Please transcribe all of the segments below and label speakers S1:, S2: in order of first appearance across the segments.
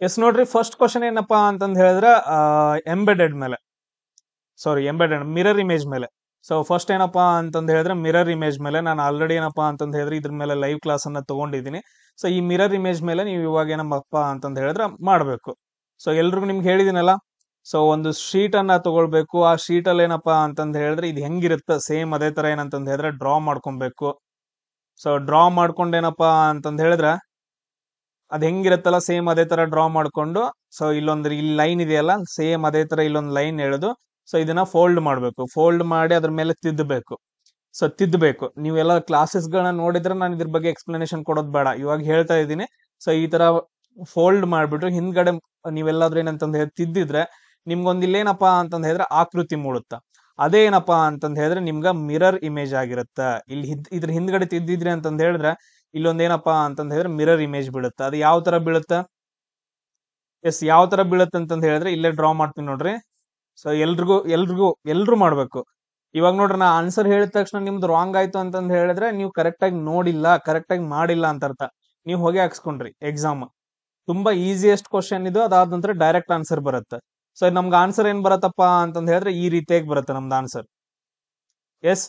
S1: S ನೋಡ್ರಿ, first question ಏನಪ್ಪಾ ಅಂತಂದ್ ಹೇಳಿದ್ರ ಎಂಬೆಡೆಡ್ ಮೇಲೆ, ಸಾರಿ ಎಂಬೆಡೆಡ್ ಮಿರರ್ ಇಮೇಜ್ ಮೇಲೆ. ಸೊ ಫಸ್ಟ್ ಏನಪ್ಪಾ ಅಂತಂದ್ ಹೇಳಿದ್ರೆ ಮಿರರ್ ಇಮೇಜ್ ಮೇಲೆ ನಾನು ಆಲ್ರೆಡಿ ಏನಪ್ಪಾ ಅಂತಂದ್ ಹೇಳಿದ್ರೆ ಇದ್ರ ಮೇಲೆ ಲೈವ್ ಕ್ಲಾಸ್ ಅನ್ನ ತಗೊಂಡಿದ್ದೀನಿ. ಸೊ ಈ ಮಿರರ್ ಇಮೇಜ್ ಮೇಲೆ ನೀವು ಇವಾಗ ಏನಪ್ಪಾ ಅಂತಂದ್ ಹೇಳಿದ್ರೆ ಮಾಡ್ಬೇಕು. ಸೊ ಎಲ್ರಿಗೂ ನಿಮ್ಗೆ ಹೇಳಿದಿನಲ್ಲ, ಸೊ ಒಂದು ಶೀಟ್ ಅನ್ನ ತಗೊಳ್ಬೇಕು. ಆ ಶೀಟ್ ಅಲ್ಲಿ ಏನಪ್ಪಾ ಅಂತಂದ್ ಹೇಳಿದ್ರೆ ಇದು ಹೆಂಗಿರುತ್ತೆ ಸೇಮ್ ಅದೇ ತರ ಏನಂತಂದ್ ಹೇಳಿದ್ರೆ ಡ್ರಾ ಮಾಡ್ಕೊಬೇಕು. ಸೊ ಡ್ರಾ ಮಾಡ್ಕೊಂಡೇನಪ್ಪಾ ಅಂತಂದ್ ಹೇಳಿದ್ರೆ ಅದ್ ಹೆಂಗಿರುತ್ತಲ್ಲ ಸೇಮ್ ಅದೇ ತರ ಡ್ರಾ ಮಾಡ್ಕೊಂಡು, ಸೊ ಇಲ್ಲಿ ಲೈನ್ ಇದೆಯಲ್ಲ ಸೇಮ್ ಅದೇ ತರ ಇಲ್ಲೊಂದು ಲೈನ್ ಎಳೆದು, ಸೊ ಇದನ್ನ ಫೋಲ್ಡ್ ಮಾಡ್ಬೇಕು. ಫೋಲ್ಡ್ ಮಾಡಿ ಅದ್ರ ಮೇಲೆ ತಿದ್ದಬೇಕು. ಸೊ ತಿದ್ದಬೇಕು. ನೀವೆಲ್ಲ ಕ್ಲಾಸಸ್ ಗಳನ್ನ ನೋಡಿದ್ರೆ ನಾನು ಇದ್ರ ಬಗ್ಗೆ ಎಕ್ಸ್ಪ್ಲನೇಷನ್ ಕೊಡೋದ್ ಬೇಡ, ಇವಾಗ ಹೇಳ್ತಾ ಇದ್ದೀನಿ. ಸೊ ಈ ತರ ಫೋಲ್ಡ್ ಮಾಡ್ಬಿಟ್ಟು ಹಿಂದ್ಗಡೆ ನೀವೆಲ್ಲಾದ್ರೂ ಏನಂತಂದ್ ಹೇಳಿ ತಿದ್ದಿದ್ರೆ ನಿಮ್ಗೊಂದ್ ಇಲ್ಲೇನಪ್ಪಾ ಅಂತಂದ್ ಹೇಳಿದ್ರೆ ಆಕೃತಿ ಮೂಡುತ್ತ. ಅದೇ ಏನಪ್ಪಾ ಅಂತಂದ್ ಹೇಳಿದ್ರೆ ನಿಮ್ಗ ಮಿರರ್ ಇಮೇಜ್ ಆಗಿರುತ್ತ. ಇದ್ರ ಹಿಂದ್ಗಡೆ ತಿದ್ದಿದ್ರಿ ಅಂತಂದ್ ಹೇಳಿದ್ರೆ ಇಲ್ಲೊಂದ್ ಏನಪ್ಪಾ ಅಂತಂದ್ ಹೇಳಿದ್ರೆ ಮಿರರ್ ಇಮೇಜ್ ಬೀಳುತ್ತೆ. ಅದು ಯಾವ ತರ ಬೀಳುತ್ತ? ಎಸ್, ಯಾವ ತರ ಬೀಳುತ್ತೆ ಅಂತಂದ್ ಹೇಳಿದ್ರೆ ಇಲ್ಲೇ ಡ್ರಾ ಮಾಡ್ತೀನಿ ನೋಡ್ರಿ. ಸೊ ಎಲ್ರು ಮಾಡ್ಬೇಕು. ಇವಾಗ ನೋಡ್ರಿ, ನಾ ಆನ್ಸರ್ ಹೇಳಿದ ತಕ್ಷಣ ನಿಮ್ದು ರಾಂಗ್ ಆಯ್ತು ಅಂತಂದ್ ಹೇಳಿದ್ರೆ ನೀವು ಕರೆಕ್ಟ್ ಆಗಿ ನೋಡಿಲ್ಲ, ಕರೆಕ್ಟ್ ಆಗಿ ಮಾಡಿಲ್ಲ ಅಂತ ಅರ್ಥ. ನೀವು ಹೋಗಿ ಹಾಕ್ಸ್ಕೊಂಡ್ರಿ ಎಕ್ಸಾಮ್. ತುಂಬಾ ಈಸಿಯೆಸ್ಟ್ ಕ್ವಶನ್ ಇದು. ಅದಾದ ನಂತರ ಡೈರೆಕ್ಟ್ ಆನ್ಸರ್ ಬರುತ್ತೆ. ಸೊ ನಮ್ಗೆ ಆನ್ಸರ್ ಏನ್ ಬರತ್ತಪ್ಪ ಅಂತಂದ್ ಹೇಳಿದ್ರೆ ಈ ರೀತಿಯಾಗಿ ಬರುತ್ತೆ ನಮ್ದು ಆನ್ಸರ್. ಎಸ್,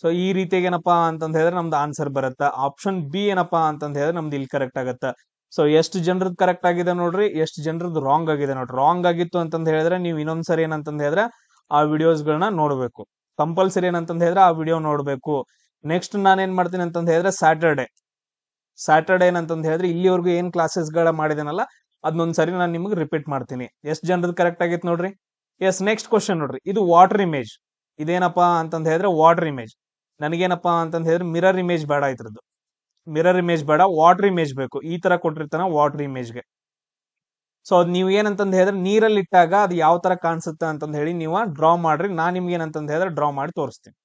S1: ಸೊ ಈ ರೀತಿಯಾಗಿ ಏನಪ್ಪಾ ಅಂತಂದ್ ಹೇಳಿದ್ರೆ ನಮ್ದು ಆನ್ಸರ್ ಬರುತ್ತೆ. ಆಪ್ಷನ್ ಬಿ ಏನಪ್ಪಾ ಅಂತಂದ್ ಹೇಳಿದ್ರೆ ನಮ್ದು ಇಲ್ಲಿ ಕರೆಕ್ಟ್ ಆಗುತ್ತೆ. ಸೊ ಎಷ್ಟು ಜನರದ್ದು ಕರೆಕ್ಟ್ ಆಗಿದೆ ನೋಡ್ರಿ, ಎಷ್ಟು ಜನರದ್ದು ರಾಂಗ್ ಆಗಿದೆ ನೋಡ್ರಿ. ರಾಂಗ್ ಆಗಿತ್ತು ಅಂತಂದ್ ಹೇಳಿದ್ರೆ ನೀವು ಇನ್ನೊಂದ್ಸರಿ ಏನಂತಂದ್ ಹೇಳಿದ್ರೆ ಆ ವಿಡಿಯೋಸ್ ಗಳನ್ನ ನೋಡ್ಬೇಕು. ಕಂಪಲ್ಸರಿ ಏನಂತಂದ್ ಹೇಳಿದ್ರೆ ಆ ವಿಡಿಯೋ ನೋಡ್ಬೇಕು. ನೆಕ್ಸ್ಟ್ ನಾನು ಏನ್ ಮಾಡ್ತೀನಿ ಅಂತಂದ್ ಹೇಳಿದ್ರೆ ಸ್ಯಾಟರ್ಡೆ ಏನಂತಂದ್ ಹೇಳಿದ್ರೆ ಇಲ್ಲಿವರೆಗೂ ಏನ್ ಕ್ಲಾಸಸ್ ಗಳ ಮಾಡಿದೇನಲ್ಲ ಅದನ್ನೊಂದ್ಸರಿ ನಾನು ನಿಮ್ಗೆ ರಿಪೀಟ್ ಮಾಡ್ತೀನಿ. ಎಷ್ಟು ಜನರದ್ದು ಕರೆಕ್ಟ್ ಆಗಿತ್ತು ನೋಡ್ರಿ. ಎಸ್, ನೆಕ್ಸ್ಟ್ ಕ್ವಶನ್ ನೋಡ್ರಿ, ಇದು ವಾಟರ್ ಇಮೇಜ್. ಇದೇನಪ್ಪಾ ಅಂತಂದ್ ಹೇಳಿದ್ರೆ ವಾಟರ್ ಇಮೇಜ್. ನನಗೇನಪ್ಪಾ ಅಂತಂದ್ ಹೇಳಿದ್ರೆ ಮಿರರ್ ಇಮೇಜ್ ಬೇಡ, ಇದ್ರದ್ದು ಮಿರರ್ ಇಮೇಜ್ ಬೇಡ, ವಾಟರ್ ಇಮೇಜ್ ಬೇಕು. ಈ ತರ ಕೊಟ್ಟಿರ್ತಾನ ವಾಟರ್ ಇಮೇಜ್ಗೆ. ಸೊ ಅದ್ ನೀವ್ ಏನಂತಂದ್ ಹೇಳಿದ್ರೆ ನೀರಲ್ಲಿ ಇಟ್ಟಾಗ ಅದು ಯಾವ ತರ ಕಾಣಿಸುತ್ತೆ ಅಂತಂದ್ ಹೇಳಿ ನೀವು ಡ್ರಾ ಮಾಡ್ರಿ. ನಾನ್ ನಿಮ್ಗೆ ಏನಂತಂದ್ ಹೇಳಿದ್ರೆ ಡ್ರಾ ಮಾಡಿ ತೋರಿಸ್ತೀನಿ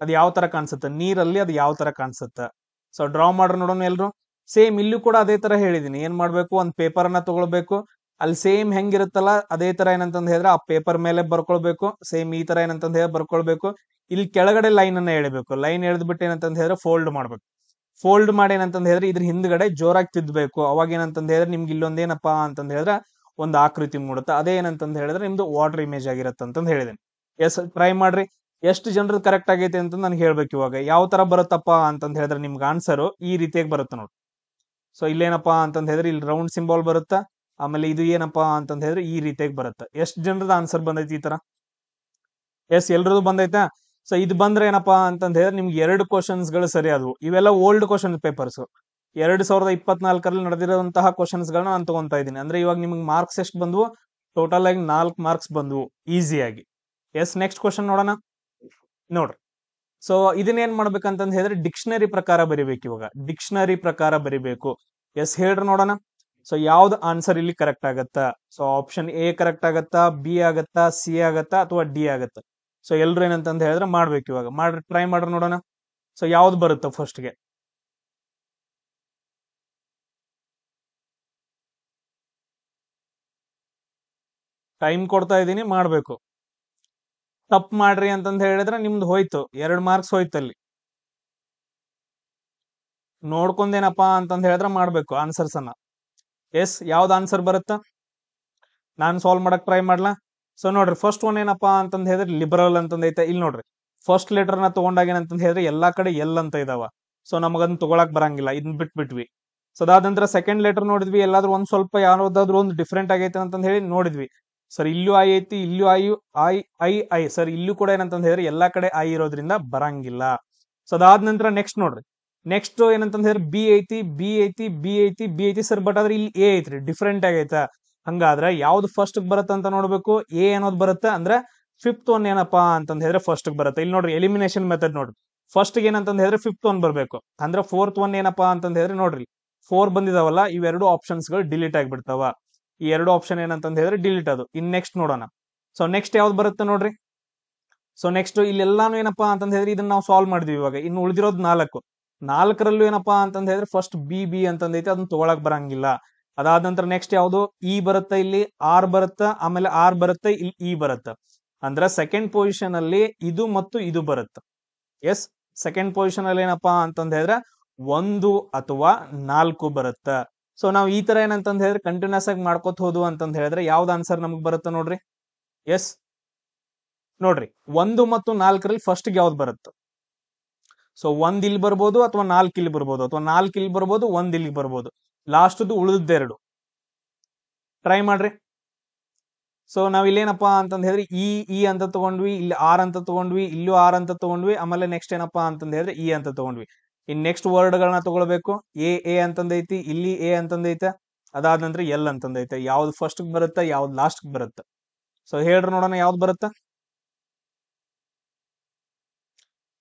S1: ಅದು ಯಾವ ತರ ಕಾಣಿಸುತ್ತೆ ನೀರಲ್ಲಿ, ಅದು ಯಾವ ತರ ಕಾಣಿಸುತ್ತೆ. ಸೊ ಡ್ರಾ ಮಾಡ್ರಿ ನೋಡೋಣ ಎಲ್ರು. ಸೇಮ್ ಇಲ್ಲೂ ಕೂಡ ಅದೇ ತರ ಹೇಳಿದೀನಿ. ಏನ್ ಮಾಡ್ಬೇಕು, ಒಂದ್ ಪೇಪರ್ ಅನ್ನ ತಗೊಳ್ಬೇಕು. ಅಲ್ಲಿ ಸೇಮ್ ಹೆಂಗಿರುತ್ತಲ್ಲ ಅದೇ ತರ ಏನಂತಂದ್ ಹೇಳಿದ್ರೆ ಆ ಪೇಪರ್ ಮೇಲೆ ಬರ್ಕೊಳ್ಬೇಕು. ಸೇಮ್ ಈ ತರ ಏನಂತಂದ್ ಹೇಳಿ ಬರ್ಕೊಳ್ಬೇಕು. ಇಲ್ಲಿ ಕೆಳಗಡೆ ಲೈನ್ ಅನ್ನ ಎಳಿಬೇಕು. ಲೈನ್ ಎಳೆದ್ಬಿಟ್ಟು ಏನಂತಂದ್ ಹೇಳಿದ್ರೆ ಫೋಲ್ಡ್ ಮಾಡ್ಬೇಕು. ಫೋಲ್ಡ್ ಮಾಡಿ ಏನಂತಂದ್ ಹೇಳಿದ್ರೆ ಇದ್ರ ಹಿಂದ್ಗಡೆ ಜೋರಾಗಿ ತಿದ್ದಬೇಕು. ಅವಾಗ ಏನಂತಂದ್ ಹೇಳಿದ್ರೆ ನಿಮ್ಗೆ ಇಲ್ಲೊಂದ್ ಏನಪ್ಪಾ ಅಂತಂದ್ ಹೇಳಿದ್ರೆ ಒಂದು ಆಕೃತಿ ಮೂಡುತ್ತೆ. ಅದೇ ಏನಂತಂದ್ ಹೇಳಿದ್ರೆ ನಿಮ್ದು ವಾಟರ್ ಇಮೇಜ್ ಆಗಿರತ್ತೆ ಅಂತಂದ್ ಹೇಳಿದೀನಿ. ಎಸ್, ಟ್ರೈ ಮಾಡ್ರಿ. ಎಷ್ಟು ಜನರದ್ದು ಕರೆಕ್ಟ್ ಆಗೈತೆ ಅಂತ ನನ್ಗೆ ಹೇಳ್ಬೇಕು. ಇವಾಗ ಯಾವ ತರ ಬರುತ್ತಪ್ಪ ಅಂತಂದ್ ಹೇಳಿದ್ರೆ ನಿಮ್ಗೆ ಆನ್ಸರ್ ಈ ರೀತಿಯಾಗಿ ಬರುತ್ತೆ ನೋಡಿ. ಸೊ ಇಲ್ಲೇನಪ್ಪಾ ಅಂತಂದ್ ಹೇಳಿದ್ರೆ ಇಲ್ಲಿ ರೌಂಡ್ ಸಿಂಬಾಲ್ ಬರುತ್ತಾ, ಆಮೇಲೆ ಇದು ಏನಪ್ಪಾ ಅಂತಂದ್ ಹೇಳಿದ್ರೆ ಈ ರೀತಿಯಾಗಿ ಬರುತ್ತೆ. ಎಷ್ಟು ಜನರದ ಆನ್ಸರ್ ಬಂದೈತಿ ಈ ತರ? ಎಸ್, ಎಲ್ರದ್ದು ಬಂದೈತಾ? ಸೊ ಇದು ಬಂದ್ರೆ ಏನಪ್ಪಾ ಅಂತಂದ್ ಹೇಳಿದ್ರೆ ನಿಮ್ಗೆ 2 ಕ್ವಶನ್ಸ್ ಗಳು ಸರಿ ಆದವು. ಇವೆಲ್ಲ ಓಲ್ಡ್ ಕ್ವಶನ್ ಪೇಪರ್ಸ್, 2024ರಲ್ಲಿ ನಡೆದಿರುವಂತಹ ಕ್ವಶನ್ಸ್ ಗಳನ್ನ ನಾನು ತಗೊಂತಾ ಇದ್ದೀನಿ. ಅಂದ್ರೆ ಇವಾಗ ನಿಮ್ಗೆ ಮಾರ್ಕ್ಸ್ ಎಷ್ಟು ಬಂದ್ವು? ಟೋಟಲ್ ಆಗಿ 4 ಮಾರ್ಕ್ಸ್ ಬಂದ್ವು ಈಸಿಯಾಗಿ. ಎಸ್, ನೆಕ್ಸ್ಟ್ ಕ್ವಶನ್ ನೋಡೋಣ. ನೋಡ್ರಿ, ಸೊ ಇದನ್ನೇನ್ ಮಾಡ್ಬೇಕಂತಂದ್ ಹೇಳಿದ್ರೆ ಡಿಕ್ಷನರಿ ಪ್ರಕಾರ ಬರಿಬೇಕು. ಇವಾಗ ಡಿಕ್ಷನರಿ ಪ್ರಕಾರ ಬರಿಬೇಕು. ಎಸ್, ಹೇಳ್ರಿ ನೋಡೋಣ. ಸೊ ಯಾವ್ದು ಆನ್ಸರ್ ಇಲ್ಲಿ ಕರೆಕ್ಟ್ ಆಗತ್ತಾ? ಸೊ ಆಪ್ಷನ್ ಎ ಕರೆಕ್ಟ್ ಆಗತ್ತಾ, ಬಿ ಆಗತ್ತಾ, ಸಿ ಆಗತ್ತಾ, ಅಥವಾ ಡಿ ಆಗತ್ತಾ? ಸೊ ಎಲ್ರು ಏನಂತಂದ್ ಹೇಳಿದ್ರೆ ಮಾಡ್ಬೇಕು. ಇವಾಗ ಮಾಡ್ರಿ, ಟ್ರೈ ಮಾಡ್ರಿ ನೋಡೋಣ. ಸೊ ಯಾವ್ದು ಬರುತ್ತೆ ಫಸ್ಟ್ಗೆ? ಟೈಮ್ ಕೊಡ್ತಾ ಇದೀನಿ, ಮಾಡ್ಬೇಕು. ತಪ್ಪು ಮಾಡ್ರಿ ಅಂತಂದ್ ಹೇಳಿದ್ರೆ ನಿಮ್ದು ಹೋಯ್ತು, 2 ಮಾರ್ಕ್ಸ್ ಹೋಯ್ತು. ಅಲ್ಲಿ ನೋಡ್ಕೊಂಡೇನಪ್ಪಾ ಅಂತಂದ್ ಹೇಳಿದ್ರೆ ಮಾಡ್ಬೇಕು ಆನ್ಸರ್ಸ್ ಅನ್ನ. ಎಸ್, ಯಾವ್ದು ಆನ್ಸರ್ ಬರುತ್ತಾ? ನಾನ್ ಸಾಲ್ವ್ ಮಾಡಕ್ ಟ್ರೈ ಮಾಡ್ಲಾ? ಸೊ ನೋಡ್ರಿ, ಫಸ್ಟ್ ಒನ್ ಏನಪ್ಪಾ ಅಂತಂದ್ ಹೇಳಿದ್ರೆ ಲಿಬರಲ್ ಅಂತಂದ್ ಐತೆ. ಇಲ್ಲಿ ನೋಡ್ರಿ, ಫಸ್ಟ್ ಲೆಟರ್ ನ ತಗೊಂಡಾಗ ಏನಂತಂದ್ ಹೇಳಿದ್ರೆ ಎಲ್ಲಾ ಕಡೆ ಎಲ್ ಅಂತ ಇದಾವ. ಸೊ ನಮಗದನ್ನ ತಗೊಳಕ್ ಬರಂಗಿಲ್ಲ, ಇದನ್ ಬಿಟ್ಬಿಟ್ವಿ. ಸೊ ಅದಾದ ನಂತರ ಸೆಕೆಂಡ್ ಲೆಟರ್ ನೋಡಿದ್ವಿ, ಎಲ್ಲಾದ್ರೂ ಒಂದ್ ಸ್ವಲ್ಪ ಯಾವ್ದಾದ್ರು ಒಂದು ಡಿಫ್ರೆಂಟ್ ಆಗೈತೆ ಅಂತಂದ್ ಹೇಳಿ ನೋಡಿದ್ವಿ. ಸರ್ ಇಲ್ಲೂ ಐ ಐತಿ, ಇಲ್ಲೂ ಐ ಸರ್ ಇಲ್ಲೂ ಕೂಡ ಏನಂತಂದ್ ಹೇಳಿದ್ರೆ ಎಲ್ಲಾ ಕಡೆ ಐ ಇರೋದ್ರಿಂದ ಬರಂಗಿಲ್ಲ. ಸೊ ಅದಾದ ನಂತರ ನೆಕ್ಸ್ಟ್ ನೋಡ್ರಿ, ನೆಕ್ಸ್ಟ್ ಏನಂತಂದ್ ಹೇಳಿದ್ರೆ ಬಿ ಐತಿ, ಬಿ ಐತಿ, ಬಿ ಐತಿ, ಬಿ ಐತಿ ಸರ್. ಬಟ್ ಆದ್ರೆ ಇಲ್ಲಿ ಎ ಐತ್ರಿ, ಡಿಫ್ರೆಂಟ್ ಆಗೈತ. ಹಂಗಾದ್ರೆ ಯಾವ್ದು ಫಸ್ಟ್ ಬರುತ್ತೆ ಅಂತ ನೋಡ್ಬೇಕು. ಎ ಅನ್ನೋದು ಬರುತ್ತೆ ಅಂದ್ರೆ ಫಿಫ್ತ್ ಒನ್ ಏನಪ್ಪಾ ಅಂತಂದ್ ಹೇಳಿದ್ರೆ ಫಸ್ಟ್ ಬರುತ್ತೆ. ಇಲ್ಲಿ ನೋಡ್ರಿ, ಎಲಿಮಿನೇಷನ್ ಮೆಥಡ್ ನೋಡ್ರಿ. ಫಸ್ಟ್ ಏನಂತಂದ್ ಹೇಳಿದ್ರೆ ಫಿಫ್ತ್ ಒನ್ ಬರ್ಬೇಕು. ಅಂದ್ರೆ ಫೋರ್ತ್ ಒನ್ ಏನಪ್ಪಾ ಅಂತಂದ್ ಹೇಳಿದ್ರೆ ನೋಡ್ರಿ, 4 ಬಂದಿದಾವಲ್ಲ, ಇವೆರಡು ಆಪ್ಷನ್ಸ್ ಗಳು ಡಿಲೀಟ್ ಆಗಿಬಿಡ್ತಾವ. ಈ 2 ಆಪ್ಷನ್ ಏನಂತಂದ್ ಹೇಳಿದ್ರೆ ಡಿಲೀಟ್ ಅದು. ಇನ್ ನೆಕ್ಸ್ಟ್ ನೋಡೋಣ. ಸೊ ನೆಕ್ಸ್ಟ್ ಯಾವ್ದು ಬರುತ್ತೆ ನೋಡ್ರಿ. ಸೊ ನೆಕ್ಸ್ಟ್ ಇಲ್ಲೆಲ್ಲಾನು ಏನಪ್ಪಾ ಅಂತಂದ್ ಹೇಳಿದ್ರೆ ಇದನ್ನ ನಾವು ಸಾಲ್ವ್ ಮಾಡಿದ್ವಿ. ಇವಾಗ ಇನ್ನು ಉಳಿದಿರೋದು 4ರಲ್ಲೂ ಏನಪ್ಪಾ ಅಂತಂದ್ ಹೇಳಿದ್ರೆ ಫಸ್ಟ್ ಬಿ ಅಂತಂದೈತೆ, ಅದನ್ನ ತಗೊಳಕ್ ಬರಂಗಿಲ್ಲ. ಅದಾದ ನಂತರ ನೆಕ್ಸ್ಟ್ ಯಾವ್ದು ಇ ಬರುತ್ತೆ, ಇಲ್ಲಿ ಆರ್ ಬರುತ್ತೆ, ಆಮೇಲೆ ಆರ್ ಬರುತ್ತೆ, ಇಲ್ಲಿ ಇ ಬರುತ್ತೆ. ಅಂದ್ರೆ ಸೆಕೆಂಡ್ ಪೊಸಿಷನ್ ಅಲ್ಲಿ ಇದು ಮತ್ತು ಇದು ಬರುತ್ತೆ. ಎಸ್, ಸೆಕೆಂಡ್ ಪೊಸಿಷನ್ ಅಲ್ಲಿ ಏನಪ್ಪಾ ಅಂತಂದ್ ಹೇಳಿದ್ರೆ 1 ಅಥವಾ 4 ಬರುತ್ತೆ. ಸೊ ನಾವು ಈ ತರ ಏನಂತಂದ್ ಹೇಳಿದ್ರೆ ಕಂಟಿನ್ಯೂಸ್ ಆಗಿ ಮಾಡ್ಕೋತ ಹೋದ್ವು ಅಂತಂದ್ ಹೇಳಿದ್ರೆ ಯಾವ್ದು ಆನ್ಸರ್ ನಮಗ್ ಬರುತ್ತೆ ನೋಡ್ರಿ. ಎಸ್ ನೋಡ್ರಿ, 1 ಮತ್ತು 4ರಲ್ಲಿ ಫಸ್ಟ್ ಯಾವ್ದು ಬರುತ್ತೆ? ಸೊ 1 ಇಲ್ಲಿ ಬರ್ಬೋದು ಅಥವಾ 4 ಇಲ್ಲಿ ಬರ್ಬೋದು, ಅಥವಾ 4 ಇಲ್ಲಿ ಬರ್ಬೋದು 1 ಇಲ್ಲಿ ಬರ್ಬೋದು. ಲಾಸ್ಟ್ದು ಉಳಿದೆರಡು ಟ್ರೈ ಮಾಡ್ರಿ. ಸೊ ನಾವ್ ಇಲ್ಲೇನಪ್ಪಾ ಅಂತಂದ್ ಹೇಳಿದ್ರೆ ಇ ಅಂತ ತಗೊಂಡ್ವಿ, ಇಲ್ಲಿ ಆರ್ ಅಂತ ತಗೊಂಡ್ವಿ, ಇಲ್ಲೂ ಆರ್ ಅಂತ ತಗೊಂಡ್ವಿ, ಆಮೇಲೆ ನೆಕ್ಸ್ಟ್ ಏನಪ್ಪಾ ಅಂತಂದ್ ಹೇಳಿದ್ರೆ ಇ ಅಂತ ತಗೊಂಡ್ವಿ. ಇನ್ ನೆಕ್ಸ್ಟ್ ವರ್ಡ್ ಗಳನ್ನ ತಗೊಳ್ಬೇಕು. ಎ ಅಂತಂದೈತಿ, ಇಲ್ಲಿ ಎ ಅಂತಂದೈತೆ, ಅದಾದ ನಂತರ ಎಲ್ ಅಂತಂದೈತೆ. ಯಾವ್ದು ಫಸ್ಟ್ ಬರುತ್ತೆ, ಯಾವ್ದು ಲಾಸ್ಟ್ ಬರುತ್ತೆ? ಸೊ ಹೇಳ್ರಿ ನೋಡೋಣ ಯಾವ್ದು ಬರುತ್ತೆ.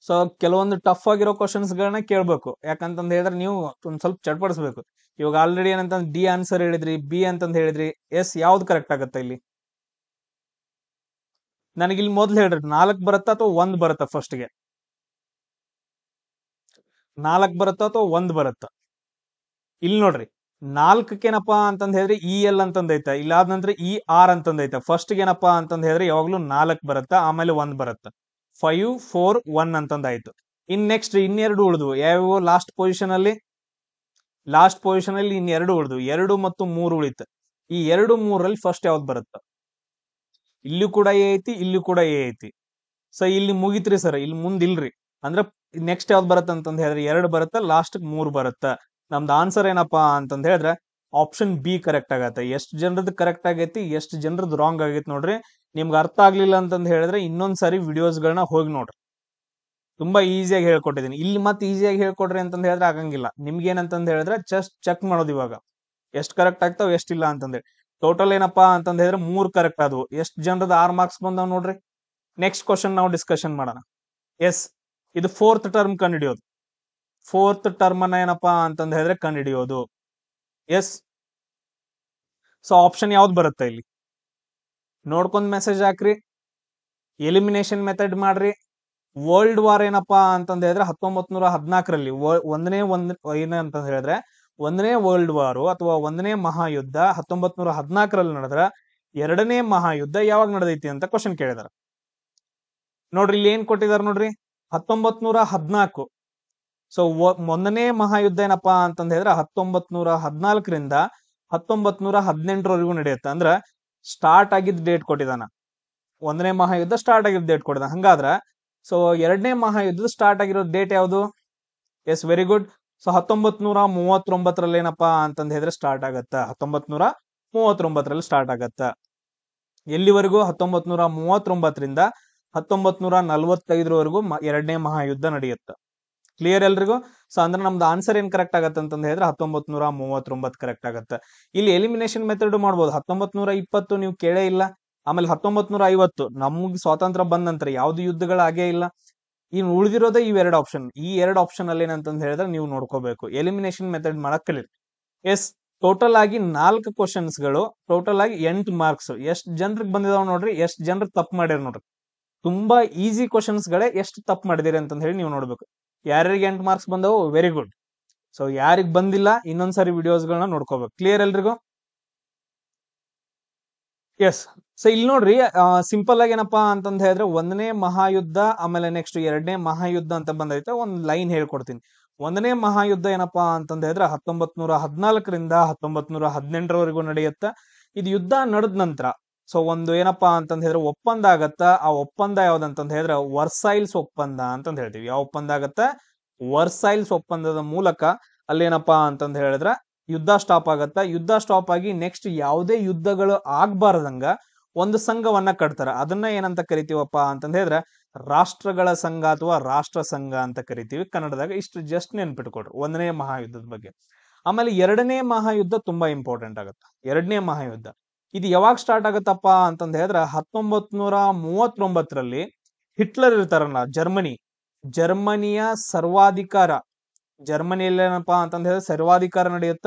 S1: ಸೊ ಕೆಲವೊಂದು ಟಫ್ ಆಗಿರೋ ಕ್ವಶನ್ಸ್ ಗಳನ್ನ ಕೇಳ್ಬೇಕು, ಯಾಕಂತಂದ್ ಹೇಳಿದ್ರೆ ನೀವು ಒಂದ್ ಸ್ವಲ್ಪ ಚಡ್ಪಡಿಸ್ಬೇಕು. ಇವಾಗ ಆಲ್ರೆಡಿ ಏನಂತಂದ್ ಡಿ ಆನ್ಸರ್ ಹೇಳಿದ್ರಿ, ಬಿ ಅಂತಂದ್ ಹೇಳಿದ್ರಿ, ಎಸ್ ಯಾವ್ದು ಕರೆಕ್ಟ್ ಆಗತ್ತೆ ಇಲ್ಲಿ? ನನಗಿಲ್ಲಿ ಮೊದ್ಲು ಹೇಳ್ರಿ, 4 ಬರುತ್ತಾ ಅಥವಾ 1 ಬರುತ್ತಾ? ಫಸ್ಟ್ಗೆ 4 ಬರುತ್ತಾ ಅಥವಾ 1 ಬರುತ್ತಾ? ಇಲ್ಲಿ ನೋಡ್ರಿ, 4ಏನಪ್ಪಾ ಅಂತಂದ್ ಹೇಳಿದ್ರೆ ಇ ಎಲ್ ಅಂತಂದೈತೆ, ಇಲ್ಲಾದ ನಂತರ ಇ ಆರ್ ಅಂತಂದೈತೆ. ಫಸ್ಟ್ ಏನಪ್ಪಾ ಅಂತಂದ್ ಹೇಳಿದ್ರೆ ಯಾವಾಗ್ಲೂ 4 ಬರುತ್ತಾ, ಆಮೇಲೆ 1 ಬರುತ್ತಾ. 5 4 1 ಅಂತಂದಾಯ್ತು. ಇನ್ ನೆಕ್ಸ್ಟ್ ಇನ್ನೆರಡು ಉಳಿದ್ವು ಯಾವ್ಯಾವ ಲಾಸ್ಟ್ ಪೊಸಿಷನ್ ಅಲ್ಲಿ ಇನ್ನೆರಡು ಉಳಿದ್ವು, 2 ಮತ್ತು 3 ಉಳಿತು. ಈ 2 3ರಲ್ಲಿ ಫಸ್ಟ್ ಯಾವ್ದು ಬರುತ್ತ? ಇಲ್ಲೂ ಕೂಡ ಎ ಐತಿ, ಇಲ್ಲೂ ಕೂಡ ಎ ಐತಿ. ಸೊ ಇಲ್ಲಿ ಮುಗಿತ್ರಿ ಸರ್, ಇಲ್ಲಿ ಮುಂದಿಲ್ರಿ. ಅಂದ್ರೆ ನೆಕ್ಸ್ಟ್ ಯಾವ್ದು ಬರುತ್ತೆ ಅಂತಂದ್ ಹೇಳಿದ್ರೆ 2 ಬರುತ್ತಾ, ಲಾಸ್ಟ್ 3 ಬರುತ್ತಾ. ನಮ್ದು ಆನ್ಸರ್ ಏನಪ್ಪಾ ಅಂತಂದ್ ಹೇಳಿದ್ರೆ ಆಪ್ಷನ್ ಬಿ ಕರೆಕ್ಟ್ ಆಗತ್ತೆ. ಎಷ್ಟು ಜನರದ್ದು ಕರೆಕ್ಟ್ ಆಗೈತಿ, ಎಷ್ಟು ಜನರದ್ದು ರಾಂಗ್ ಆಗೈತಿ ನೋಡ್ರಿ. ನಿಮ್ಗೆ ಅರ್ಥ ಆಗ್ಲಿಲ್ಲ ಅಂತಂದ್ ಹೇಳಿದ್ರೆ ಇನ್ನೊಂದ್ಸರಿ ವಿಡಿಯೋಸ್ ಗಳನ್ನ ಹೋಗಿ ನೋಡ್ರಿ, ತುಂಬಾ ಈಸಿಯಾಗಿ ಹೇಳ್ಕೊಟ್ಟಿದ್ದೀನಿ. ಇಲ್ಲಿ ಮತ್ತೆ ಈಸಿಯಾಗಿ ಹೇಳ್ಕೊಡ್ರಿ ಅಂತಂದ್ ಹೇಳಿದ್ರೆ ಆಗಂಗಿಲ್ಲ. ನಿಮ್ಗೆ ಏನಂತಂದ್ ಹೇಳಿದ್ರೆ ಜಸ್ಟ್ ಚೆಕ್ ಮಾಡೋದು ಇವಾಗ ಎಷ್ಟು ಕರೆಕ್ಟ್ ಆಗ್ತಾವ ಎಷ್ಟಿಲ್ಲ ಅಂತಂದೇಳಿ. ಟೋಟಲ್ ಏನಪ್ಪಾ ಅಂತಂದ್ ಹೇಳಿದ್ರೆ 3 ಕರೆಕ್ಟ್ ಆದವು. ಎಷ್ಟು ಜನರದ್ದು 6 ಮಾರ್ಕ್ಸ್ ಬಂದಾವ್ ನೋಡ್ರಿ. ನೆಕ್ಸ್ಟ್ ಕ್ವಶನ್ ನಾವು ಡಿಸ್ಕಷನ್ ಮಾಡೋಣ. ಎಸ್, ಇದು 4th ಟರ್ಮ್ ಕಂಡುಹಿಡಿಯೋದು. 4th ಟರ್ಮ್ ಅನ್ನ ಏನಪ್ಪಾ ಅಂತಂದ್ ಹೇಳಿದ್ರೆ ಕಂಡುಹಿಡಿಯೋದು. ಎಸ್, ಸೊ ಆಪ್ಷನ್ ಯಾವ್ದು ಬರುತ್ತೆ ಇಲ್ಲಿ ನೋಡ್ಕೊಂಡ್ ಮೆಸೇಜ್ ಹಾಕ್ರಿ. ಎಲಿಮಿನೇಷನ್ ಮೆಥಡ್ ಮಾಡ್ರಿ. ವರ್ಲ್ಡ್ ವಾರ್ ಏನಪ್ಪಾ ಅಂತಂದ್ ಹೇಳಿದ್ರೆ 1914ರಲ್ಲಿ ಏನಂತ ಹೇಳಿದ್ರೆ 1ನೇ ವರ್ಲ್ಡ್ ವಾರು ಅಥವಾ 1ನೇ ಮಹಾಯುದ್ಧ 1914ರಲ್ಲಿ ನಡೆದ್ರ 2ನೇ ಮಹಾಯುದ್ಧ ಯಾವಾಗ ನಡೆದೈತಿ ಅಂತ ಕ್ವಶನ್ ಕೇಳಿದಾರೆ ನೋಡ್ರಿ. ಇಲ್ಲಿ ಏನ್ ಕೊಟ್ಟಿದಾರ ನೋಡ್ರಿ, 1914. ಸೊ 1ನೇ ಮಹಾಯುದ್ಧ ಏನಪ್ಪಾ ಅಂತಂದ್ ಹೇಳಿದ್ರೆ 1914ರಿಂದ 1918ರವರೆಗೂ ನಡೆಯುತ್ತೆ. ಅಂದ್ರ ಸ್ಟಾರ್ಟ್ ಆಗಿದ್ದ ಡೇಟ್ ಕೊಟ್ಟಿದಾನ. 1ನೇ ಮಹಾಯುದ್ಧ ಸ್ಟಾರ್ಟ್ ಆಗಿದ್ದ ಡೇಟ್ ಕೊಟ್ಟಿದಾನ. ಹಂಗಾದ್ರ ಸೊ 2ನೇ ಮಹಾಯುದ್ಧ ಸ್ಟಾರ್ಟ್ ಆಗಿರೋ ಡೇಟ್ ಯಾವುದು? Yes, very good. ಸೊ 1939ರಲ್ಲಿ ಏನಪ್ಪಾ ಅಂತಂದ್ ಹೇಳಿದ್ರೆ ಸ್ಟಾರ್ಟ್ ಆಗತ್ತ. 1939ರಲ್ಲಿ ಸ್ಟಾರ್ಟ್ ಆಗತ್ತ. ಎಲ್ಲಿವರೆಗೂ? 1939ರಿಂದ 1945ರವರೆಗೂ 2ನೇ ಮಹಾಯುದ್ಧ ನಡೆಯುತ್ತ. ಕ್ಲಿಯರ್ ಎಲ್ರಿಗೂ? ಸೊ ಅಂದ್ರೆ ನಮ್ದು ಆನ್ಸರ್ ಏನ್ ಕರೆಕ್ಟ್ ಆಗತ್ತೆ ಅಂತಂದ್ ಹೇಳಿದ್ರೆ 1939 ಕರೆಕ್ಟ್ ಆಗತ್ತೆ. ಇಲ್ಲಿ ಎಲಿಮಿನೇಷನ್ ಮೆಥಡ್ ಮಾಡ್ಬೋದು. 1920 ನೀವು ಕೇಳೇ ಇಲ್ಲ. ಆಮೇಲೆ 1950 ನಮ್ಗೆ ಸ್ವಾತಂತ್ರ್ಯ ಬಂದ ನಂತರ ಯಾವ್ದು ಯುದ್ಧಗಳಾಗೇ ಇಲ್ಲ. ಇನ್ ಉಳಿದಿರೋದೇ ಇವೆರಡು ಆಪ್ಷನ್. ಈ 2 ಆಪ್ಷನ್ ಅಲ್ಲಿ ಏನಂತಂದ್ ಹೇಳಿದ್ರೆ ನೀವು ನೋಡ್ಕೋಬೇಕು. ಎಲಿಮಿನೇಷನ್ ಮೆಥಡ್ ಮಾಡಕ್ ಕಲೀರಿ. ಎಸ್, ಟೋಟಲ್ ಆಗಿ 4 ಕ್ವಶನ್ಸ್ ಗಳು, ಟೋಟಲ್ ಆಗಿ 8 ಮಾರ್ಕ್ಸ್. ಎಷ್ಟು ಜನರಿಗೆ ಬಂದಿದಾವ್ ನೋಡ್ರಿ, ಎಷ್ಟು ಜನರು ತಪ್ಪು ಮಾಡ್ಯಾರ ನೋಡ್ರಿ. ತುಂಬಾ ಈಸಿ ಕ್ವಶನ್ಸ್ ಗಳೇ ಎಷ್ಟು ತಪ್ಪು ಮಾಡಿದಿರಿ ಅಂತಂದ್ ಹೇಳಿ ನೀವು ನೋಡ್ಬೇಕು. ಯಾರ್ಯಾರಿಗೆ 8 ಮಾರ್ಕ್ಸ್ ಬಂದವು, ವೆರಿ ಗುಡ್. ಸೊ ಯಾರಿಗ್ ಬಂದಿಲ್ಲ ಇನ್ನೊಂದ್ಸರಿ ವಿಡಿಯೋಸ್ ಗಳನ್ನ ನೋಡ್ಕೋಬೇಕು. ಕ್ಲಿಯರ್ ಎಲ್ರಿಗೂ? ಎಸ್, ಸೊ ಇಲ್ಲಿ ನೋಡ್ರಿ, ಸಿಂಪಲ್ ಆಗಿ ಏನಪ್ಪಾ ಅಂತಂದ್ ಹೇಳಿದ್ರೆ 1ನೇ ಮಹಾಯುದ್ಧ ಆಮೇಲೆ ನೆಕ್ಸ್ಟ್ 2ನೇ ಮಹಾಯುದ್ಧ ಅಂತ ಬಂದೈತೆ. ಒಂದ್ ಲೈನ್ ಹೇಳ್ಕೊಡ್ತೀನಿ. 1ನೇ ಮಹಾಯುದ್ಧ ಏನಪ್ಪಾ ಅಂತಂದ್ ಹೇಳಿದ್ರೆ 1914ರಿಂದ 1918ರವರೆಗೂ ನಡೆಯುತ್ತ. ಇದು ಯುದ್ಧ ನಡೆದ ನಂತರ ಸೊ ಒಂದು ಏನಪ್ಪಾ ಅಂತಂದ್ ಹೇಳಿದ್ರೆ ಒಪ್ಪಂದ ಆಗತ್ತ. ಆ ಒಪ್ಪಂದ ಯಾವ್ದಂತಂದ್ ಹೇಳಿದ್ರೆ ವರ್ಸೈಲ್ಸ್ ಒಪ್ಪಂದ ಅಂತಂದ್ ಹೇಳ್ತೀವಿ. ಯಾವ ಒಪ್ಪಂದ ಆಗತ್ತ? ವರ್ಸೈಲ್ಸ್ ಒಪ್ಪಂದದ ಮೂಲಕ ಅಲ್ಲೇನಪ್ಪಾ ಅಂತಂದ್ ಹೇಳಿದ್ರೆ ಯುದ್ಧ ಸ್ಟಾಪ್ ಆಗತ್ತ. ಯುದ್ಧ ಸ್ಟಾಪ್ ಆಗಿ ನೆಕ್ಸ್ಟ್ ಯಾವುದೇ ಯುದ್ಧಗಳು ಆಗ್ಬಾರ್ದಂಗ ಒಂದು ಸಂಘವನ್ನ ಕಟ್ತಾರ. ಅದನ್ನ ಏನಂತ ಕರಿತೀವಪ್ಪ ಅಂತಂದ್ ಹೇಳಿದ್ರೆ ರಾಷ್ಟ್ರಗಳ ಸಂಘ ಅಥವಾ ರಾಷ್ಟ್ರ ಸಂಘ ಅಂತ ಕರಿತೀವಿ ಕನ್ನಡದಾಗ. ಇಷ್ಟು ಜಸ್ಟ್ ನೆನ್ಪಿಟ್ಕೊಡ್ರಿ 1ನೇ ಮಹಾಯುದ್ಧದ ಬಗ್ಗೆ. ಆಮೇಲೆ 2ನೇ ಮಹಾಯುದ್ಧ ತುಂಬಾ ಇಂಪಾರ್ಟೆಂಟ್ ಆಗುತ್ತೆ. 2ನೇ ಮಹಾಯುದ್ಧ ಇದು ಯಾವಾಗ ಸ್ಟಾರ್ಟ್ ಆಗತ್ತಪ್ಪ ಅಂತಂದ್ ಹೇಳಿದ್ರೆ 1939ರಲ್ಲಿ ಹಿಟ್ಲರ್ ಇರ್ತಾರಲ್ಲ, ಜರ್ಮನಿಯ ಸರ್ವಾಧಿಕಾರ, ಜರ್ಮನಿಯಲ್ಲಿ ಏನಪ್ಪಾ ಅಂತಂದ್ ಹೇಳಿದ್ರೆ ಸರ್ವಾಧಿಕಾರ ನಡೆಯುತ್ತ.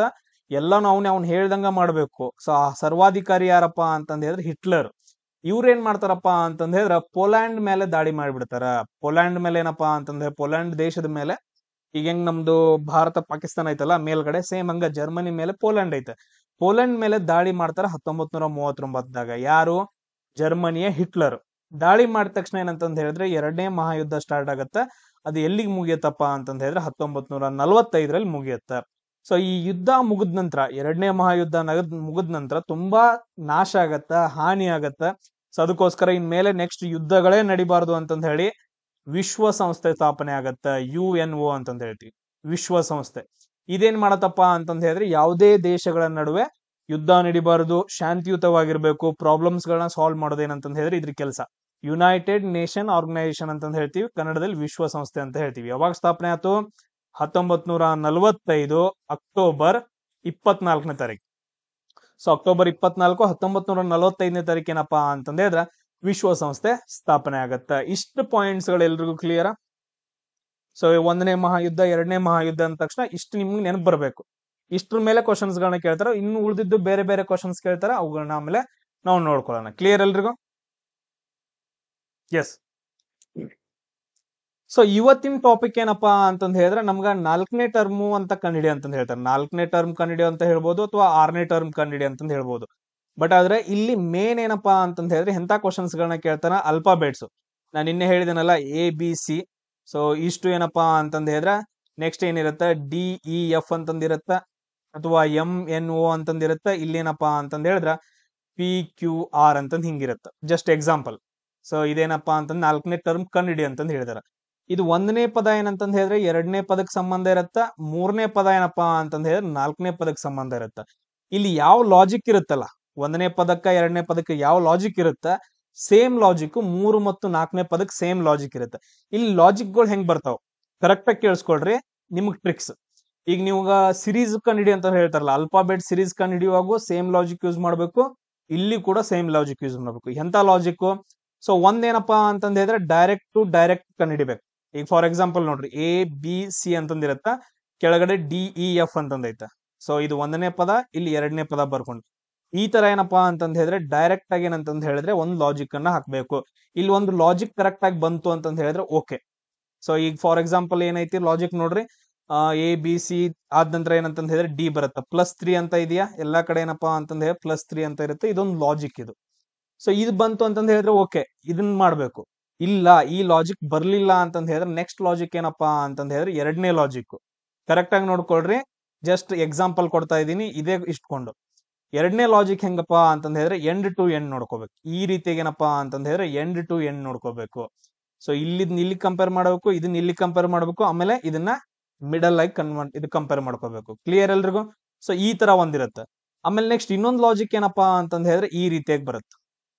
S1: ಎಲ್ಲಾನು ಅವ್ನ್ ಹೇಳ್ದಂಗ ಮಾಡ್ಬೇಕು. ಸೊ ಆ ಸರ್ವಾಧಿಕಾರಿ ಯಾರಪ್ಪ ಅಂತಂದ್ ಹೇಳಿದ್ರೆ ಹಿಟ್ಲರ್. ಇವ್ರೇನ್ ಮಾಡ್ತಾರಪ್ಪ ಅಂತಂದ್ ಹೇಳಿದ್ರೆ ಪೋಲ್ಯಾಂಡ್ ಮೇಲೆ ದಾಳಿ ಮಾಡ್ಬಿಡ್ತಾರ. ಪೋಲ್ಯಾಂಡ್ ಮೇಲೆ ಏನಪ್ಪಾ ಅಂತಂದ್ರೆ ಪೋಲ್ಯಾಂಡ್ ದೇಶದ ಮೇಲೆ, ಈಗ ಹೆಂಗ್ ನಮ್ದು ಭಾರತ ಪಾಕಿಸ್ತಾನ ಐತಲ್ಲ ಮೇಲ್ಗಡೆ, ಸೇಮ್ ಹಂಗ ಜರ್ಮನಿ ಮೇಲೆ ಪೋಲ್ಯಾಂಡ್ ಐತೆ. ಪೋಲ್ಯಾಂಡ್ ಮೇಲೆ ದಾಳಿ ಮಾಡ್ತಾರ 1939ದಾಗ. ಯಾರು? ಜರ್ಮನಿಯ ಹಿಟ್ಲರ್. ದಾಳಿ ಮಾಡಿದ ತಕ್ಷಣ ಏನಂತಂದ್ ಹೇಳಿದ್ರೆ 2ನೇ ಮಹಾಯುದ್ಧ ಸ್ಟಾರ್ಟ್ ಆಗತ್ತ. ಅದು ಎಲ್ಲಿಗೆ ಮುಗಿಯತ್ತಪ್ಪ ಅಂತಂದ್ ಹೇಳಿದ್ರೆ 1945ರಲ್ಲಿ ಮುಗಿಯತ್ತ. ಸೊ ಈ ಯುದ್ಧ ಮುಗಿದ ನಂತರ, ಎರಡನೇ ಮಹಾಯುದ್ಧ ಮುಗಿದ ನಂತರ ತುಂಬಾ ನಾಶ ಆಗತ್ತ, ಹಾನಿ ಆಗತ್ತ. ಸೊ ಅದಕ್ಕೋಸ್ಕರ ಇನ್ಮೇಲೆ ನೆಕ್ಸ್ಟ್ ಯುದ್ಧಗಳೇ ನಡಿಬಾರ್ದು ಅಂತಂದ ಹೇಳಿ ವಿಶ್ವಸಂಸ್ಥೆ ಸ್ಥಾಪನೆ ಆಗತ್ತ, UNO ಅಂತಂದ ಹೇಳ್ತೀವಿ, ವಿಶ್ವಸಂಸ್ಥೆ. ಇದೇನ್ ಮಾಡತ್ತಪ್ಪ ಅಂತಂದ ಹೇಳಿದ್ರೆ ಯಾವುದೇ ದೇಶಗಳ ನಡುವೆ ಯುದ್ಧ ನಡಿಬಾರದು, ಶಾಂತಿಯುತವಾಗಿರ್ಬೇಕು, ಪ್ರಾಬ್ಲಮ್ಸ್ ಗಳನ್ನ ಸಾಲ್ವ್ ಮಾಡೋದೇನಂತಂದ ಹೇಳಿದ್ರೆ ಇದ್ರ ಕೆಲಸ. ಯುನೈಟೆಡ್ ನೇಷನ್ ಆರ್ಗನೈಸೇಷನ್ ಅಂತಂದ ಹೇಳ್ತೀವಿ, ಕನ್ನಡದಲ್ಲಿ ವಿಶ್ವಸಂಸ್ಥೆ ಅಂತ ಹೇಳ್ತೀವಿ. ಯಾವಾಗ ಸ್ಥಾಪನೆ ಆಯ್ತು? 1945 ಅಕ್ಟೋಬರ್ 24ನೇ ತಾರೀಕು. ಸೊ ಅಕ್ಟೋಬರ್ 24, 1945ನೇ ತಾರೀಕು ಏನಪ್ಪಾ ಅಂತಂದ ಹೇಳಿದ್ರೆ ವಿಶ್ವಸಂಸ್ಥೆ ಸ್ಥಾಪನೆ ಆಗತ್ತ. ಇಷ್ಟು ಪಾಯಿಂಟ್ಸ್ ಗಳು ಎಲ್ರಿಗೂ ಕ್ಲಿಯರ್? ಸೊ ಒಂದನೇ ಮಹಾಯುದ್ಧ, ಎರಡನೇ ಮಹಾಯುದ್ಧ ಅಂದ ತಕ್ಷಣ ಇಷ್ಟು ನಿಮ್ಗೆ ನೆನಪು ಬರಬೇಕು. ಇಷ್ಟ್ರ ಮೇಲೆ ಕ್ವಶನ್ಸ್ ಗಳನ್ನ ಕೇಳ್ತಾರ. ಇನ್ನು ಉಳಿದಿದ್ದು ಬೇರೆ ಬೇರೆ ಕ್ವಶನ್ಸ್ ಕೇಳ್ತಾರ, ಅವುಗಳನ್ನ ಆಮೇಲೆ ನಾವು ನೋಡ್ಕೊಳ್ಳೋಣ. ಕ್ಲಿಯರ್ ಎಲ್ರಿಗೂ? ಎಸ್. ಸೊ ಇವತ್ತಿನ ಟಾಪಿಕ್ ಏನಪ್ಪಾ ಅಂತಂದ ಹೇಳಿದ್ರೆ ನಮ್ಗ 4ನೇ ಟರ್ಮು ಅಂತ ಕಂಡಿಡಿ ಅಂತಂದ ಹೇಳ್ತಾರೆ. 4ನೇ ಟರ್ಮ್ ಕಂಡಿಡಿ ಅಂತ ಹೇಳ್ಬೋದು, ಅಥವಾ 6ನೇ ಟರ್ಮ್ ಕಂಡಿಡಿ ಅಂತಂದ ಹೇಳ್ಬೋದು. ಬಟ್ ಆದ್ರೆ ಇಲ್ಲಿ ಮೇನ್ ಏನಪ್ಪಾ ಅಂತಂದ ಹೇಳಿದ್ರೆ ಎಂತ ಕ್ವಶನ್ಸ್ ಗಳನ್ನ ಕೇಳ್ತಾರ? ಅಲ್ಫಾಬೆಟ್ಸ್. ನಾನು ನಿನ್ನೆ ಹೇಳಿದೆನಲ್ಲ, ABC. ಸೊ ಇಷ್ಟು ಏನಪ್ಪಾ ಅಂತಂದ ಹೇಳಿದ್ರೆ ನೆಕ್ಸ್ಟ್ ಏನಿರತ್ತ? DEF ಅಂತಂದಿರತ್ತ, ಅಥವಾ MNO ಅಂತಂದಿರತ್ತ. ಇಲ್ಲೇನಪ್ಪಾ ಅಂತಂದ ಹೇಳಿದ್ರ PQR ಅಂತಂದ್ ಹಿಂಗಿರತ್ತ. Just example. ಸೊ ಇದೇನಪ್ಪಾ ಅಂತಂದ್ 4ನೇ ಟರ್ಮ್ ಕಂಡಿಡಿ ಅಂತಂದ್ ಹೇಳಿದಾರ. ಇದು 1ನೇ ಪದ ಏನಂತಂದ್ ಹೇಳಿದ್ರೆ 2ನೇ ಪದಕ್ಕೆ ಸಂಬಂಧ ಇರತ್ತ. 3ನೇ ಪದ ಏನಪ್ಪಾ ಅಂತಂದ್ ಹೇಳಿದ್ರೆ 4ನೇ ಪದಕ್ಕೆ ಸಂಬಂಧ ಇರತ್ತ. ಇಲ್ಲಿ ಯಾವ ಲಾಜಿಕ್ ಇರುತ್ತಲ್ಲ, 1ನೇ ಪದಕ್ಕ 2ನೇ ಪದಕ್ಕೆ ಯಾವ ಲಾಜಿಕ್ ಇರುತ್ತ, ಸೇಮ್ ಲಾಜಿಕ್ 3 ಮತ್ತು 4ನೇ ಪದಕ್ಕೆ ಸೇಮ್ ಲಾಜಿಕ್ ಇರುತ್ತೆ. ಇಲ್ಲಿ ಲಾಜಿಕ್ಗಳು ಹೆಂಗ್ ಬರ್ತಾವ ಕರೆಕ್ಟ್ ಆಗಿ ಕೇಳಿಸ್ಕೊಳ್ರಿ, ನಿಮ್ಗ್ ಟ್ರಿಕ್ಸ್. ಈಗ ನೀವು ಸಿರೀಸ್ ಕಂಡಿಡಿ ಅಂತ ಹೇಳ್ತಾರಲ್ಲ, ಅಲ್ಫಾಬೆಟ್ ಸಿರೀಸ್ ಕಂಡಿಡಿಯುವಾಗೂ ಸೇಮ್ ಲಾಜಿಕ್ ಯೂಸ್ ಮಾಡ್ಬೇಕು. ಇಲ್ಲಿ ಕೂಡ ಸೇಮ್ ಲಾಜಿಕ್ ಯೂಸ್ ಮಾಡ್ಬೇಕು. ಎಂತ ಲಾಜಿಕ್? ಸೊ ಒಂದೇನಪ್ಪಾ ಅಂತಂದ ಹೇಳಿದ್ರೆ ಡೈರೆಕ್ಟ್ ಟು ಡೈರೆಕ್ಟ್ ಕಂಡಿಡಿಬೇಕು. ಈಗ ಫಾರ್ ಎಕ್ಸಾಂಪಲ್ ನೋಡ್ರಿ, ABC ಅಂತಂದಿರತ್ತ, ಕೆಳಗಡೆ DEF ಅಂತಂದೈತ. ಸೊ ಇದು 1ನೇ ಪದ, ಇಲ್ಲಿ 2ನೇ ಪದ ಬರ್ಕೊಂಡು ಈ ತರ ಏನಪ್ಪಾ ಅಂತಂದ ಹೇಳಿದ್ರೆ ಡೈರೆಕ್ಟ್ ಆಗಿ ಏನಂತಂದ ಹೇಳಿದ್ರೆ ಒಂದು ಲಾಜಿಕ್ ಅನ್ನ ಹಾಕ್ಬೇಕು. ಇಲ್ಲಿ ಒಂದು ಲಾಜಿಕ್ ಕರೆಕ್ಟ್ ಆಗಿ ಬಂತು ಅಂತಂದ ಹೇಳಿದ್ರೆ ಓಕೆ. ಸೊ ಈಗ ಫಾರ್ ಎಕ್ಸಾಂಪಲ್ ಏನೈತಿ ಲಾಜಿಕ್ ನೋಡ್ರಿ, ABC ಆದ ನಂತರ ಏನಂತಂದ ಹೇಳಿದ್ರೆ D ಬರುತ್ತೆ. +3 ಅಂತ ಇದೆಯಾ? ಎಲ್ಲಾ ಕಡೆ ಏನಪ್ಪಾ ಅಂತಂದ ಹೇಳಿದ್ರೆ +3 ಅಂತ ಇರುತ್ತೆ. ಇದೊಂದು ಲಾಜಿಕ್ ಇದು. ಸೊ ಇದು ಬಂತು ಅಂತಂದ ಹೇಳಿದ್ರೆ ಓಕೆ, ಇದನ್ನ ಮಾಡ್ಬೇಕು. ಇಲ್ಲ, ಈ ಲಾಜಿಕ್ ಬರ್ಲಿಲ್ಲ ಅಂತಂದ ಹೇಳಿದ್ರೆ ನೆಕ್ಸ್ಟ್ ಲಾಜಿಕ್ ಏನಪ್ಪಾ ಅಂತಂದ ಹೇಳಿದ್ರೆ 2ನೇ ಲಾಜಿಕ್. ಕರೆಕ್ಟ್ ಆಗಿ ನೋಡ್ಕೊಳ್ರಿ, ಜಸ್ಟ್ ಎಕ್ಸಾಂಪಲ್ ಕೊಡ್ತಾ ಇದೀನಿ, ಇದೇ ಇಷ್ಟಕೊಂಡು. 2ನೇ ಲಾಜಿಕ್ ಹೆಂಗಪ್ಪಾ ಅಂತಂದ ಹೇಳಿದ್ರೆ ಎಂಡ್ ಟು ಎಂಡ್ ನೋಡ್ಕೋಬೇಕು. ಈ ರೀತಿಯಾಗಿ ಏನಪ್ಪಾ ಅಂತಂದ ಹೇಳಿದ್ರೆ ಎಂಡ್ ಟು ಎಂಡ್ ನೋಡ್ಕೋಬೇಕು. ಸೊ ಇಲ್ಲಿ ಕಂಪೇರ್ ಮಾಡಬೇಕು, ಇದನ್ನ ಇಲ್ಲಿ ಕಂಪೇರ್ ಮಾಡಬೇಕು, ಆಮೇಲೆ ಇದನ್ನ ಮಿಡಲ್ ಆಗಿ ಇದು ಕಂಪೇರ್ ಮಾಡ್ಕೋಬೇಕು. ಕ್ಲಿಯರ್ ಎಲ್ರಿಗೂ? ಸೊ ಈ ತರ ಒಂದಿರುತ್ತೆ. ಆಮೇಲೆ ನೆಕ್ಸ್ಟ್ ಇನ್ನೊಂದು ಲಾಜಿಕ್ ಏನಪ್ಪಾ ಅಂತಂದ ಹೇಳಿದ್ರೆ ಈ ರೀತಿಯಾಗಿ ಬರುತ್ತೆ.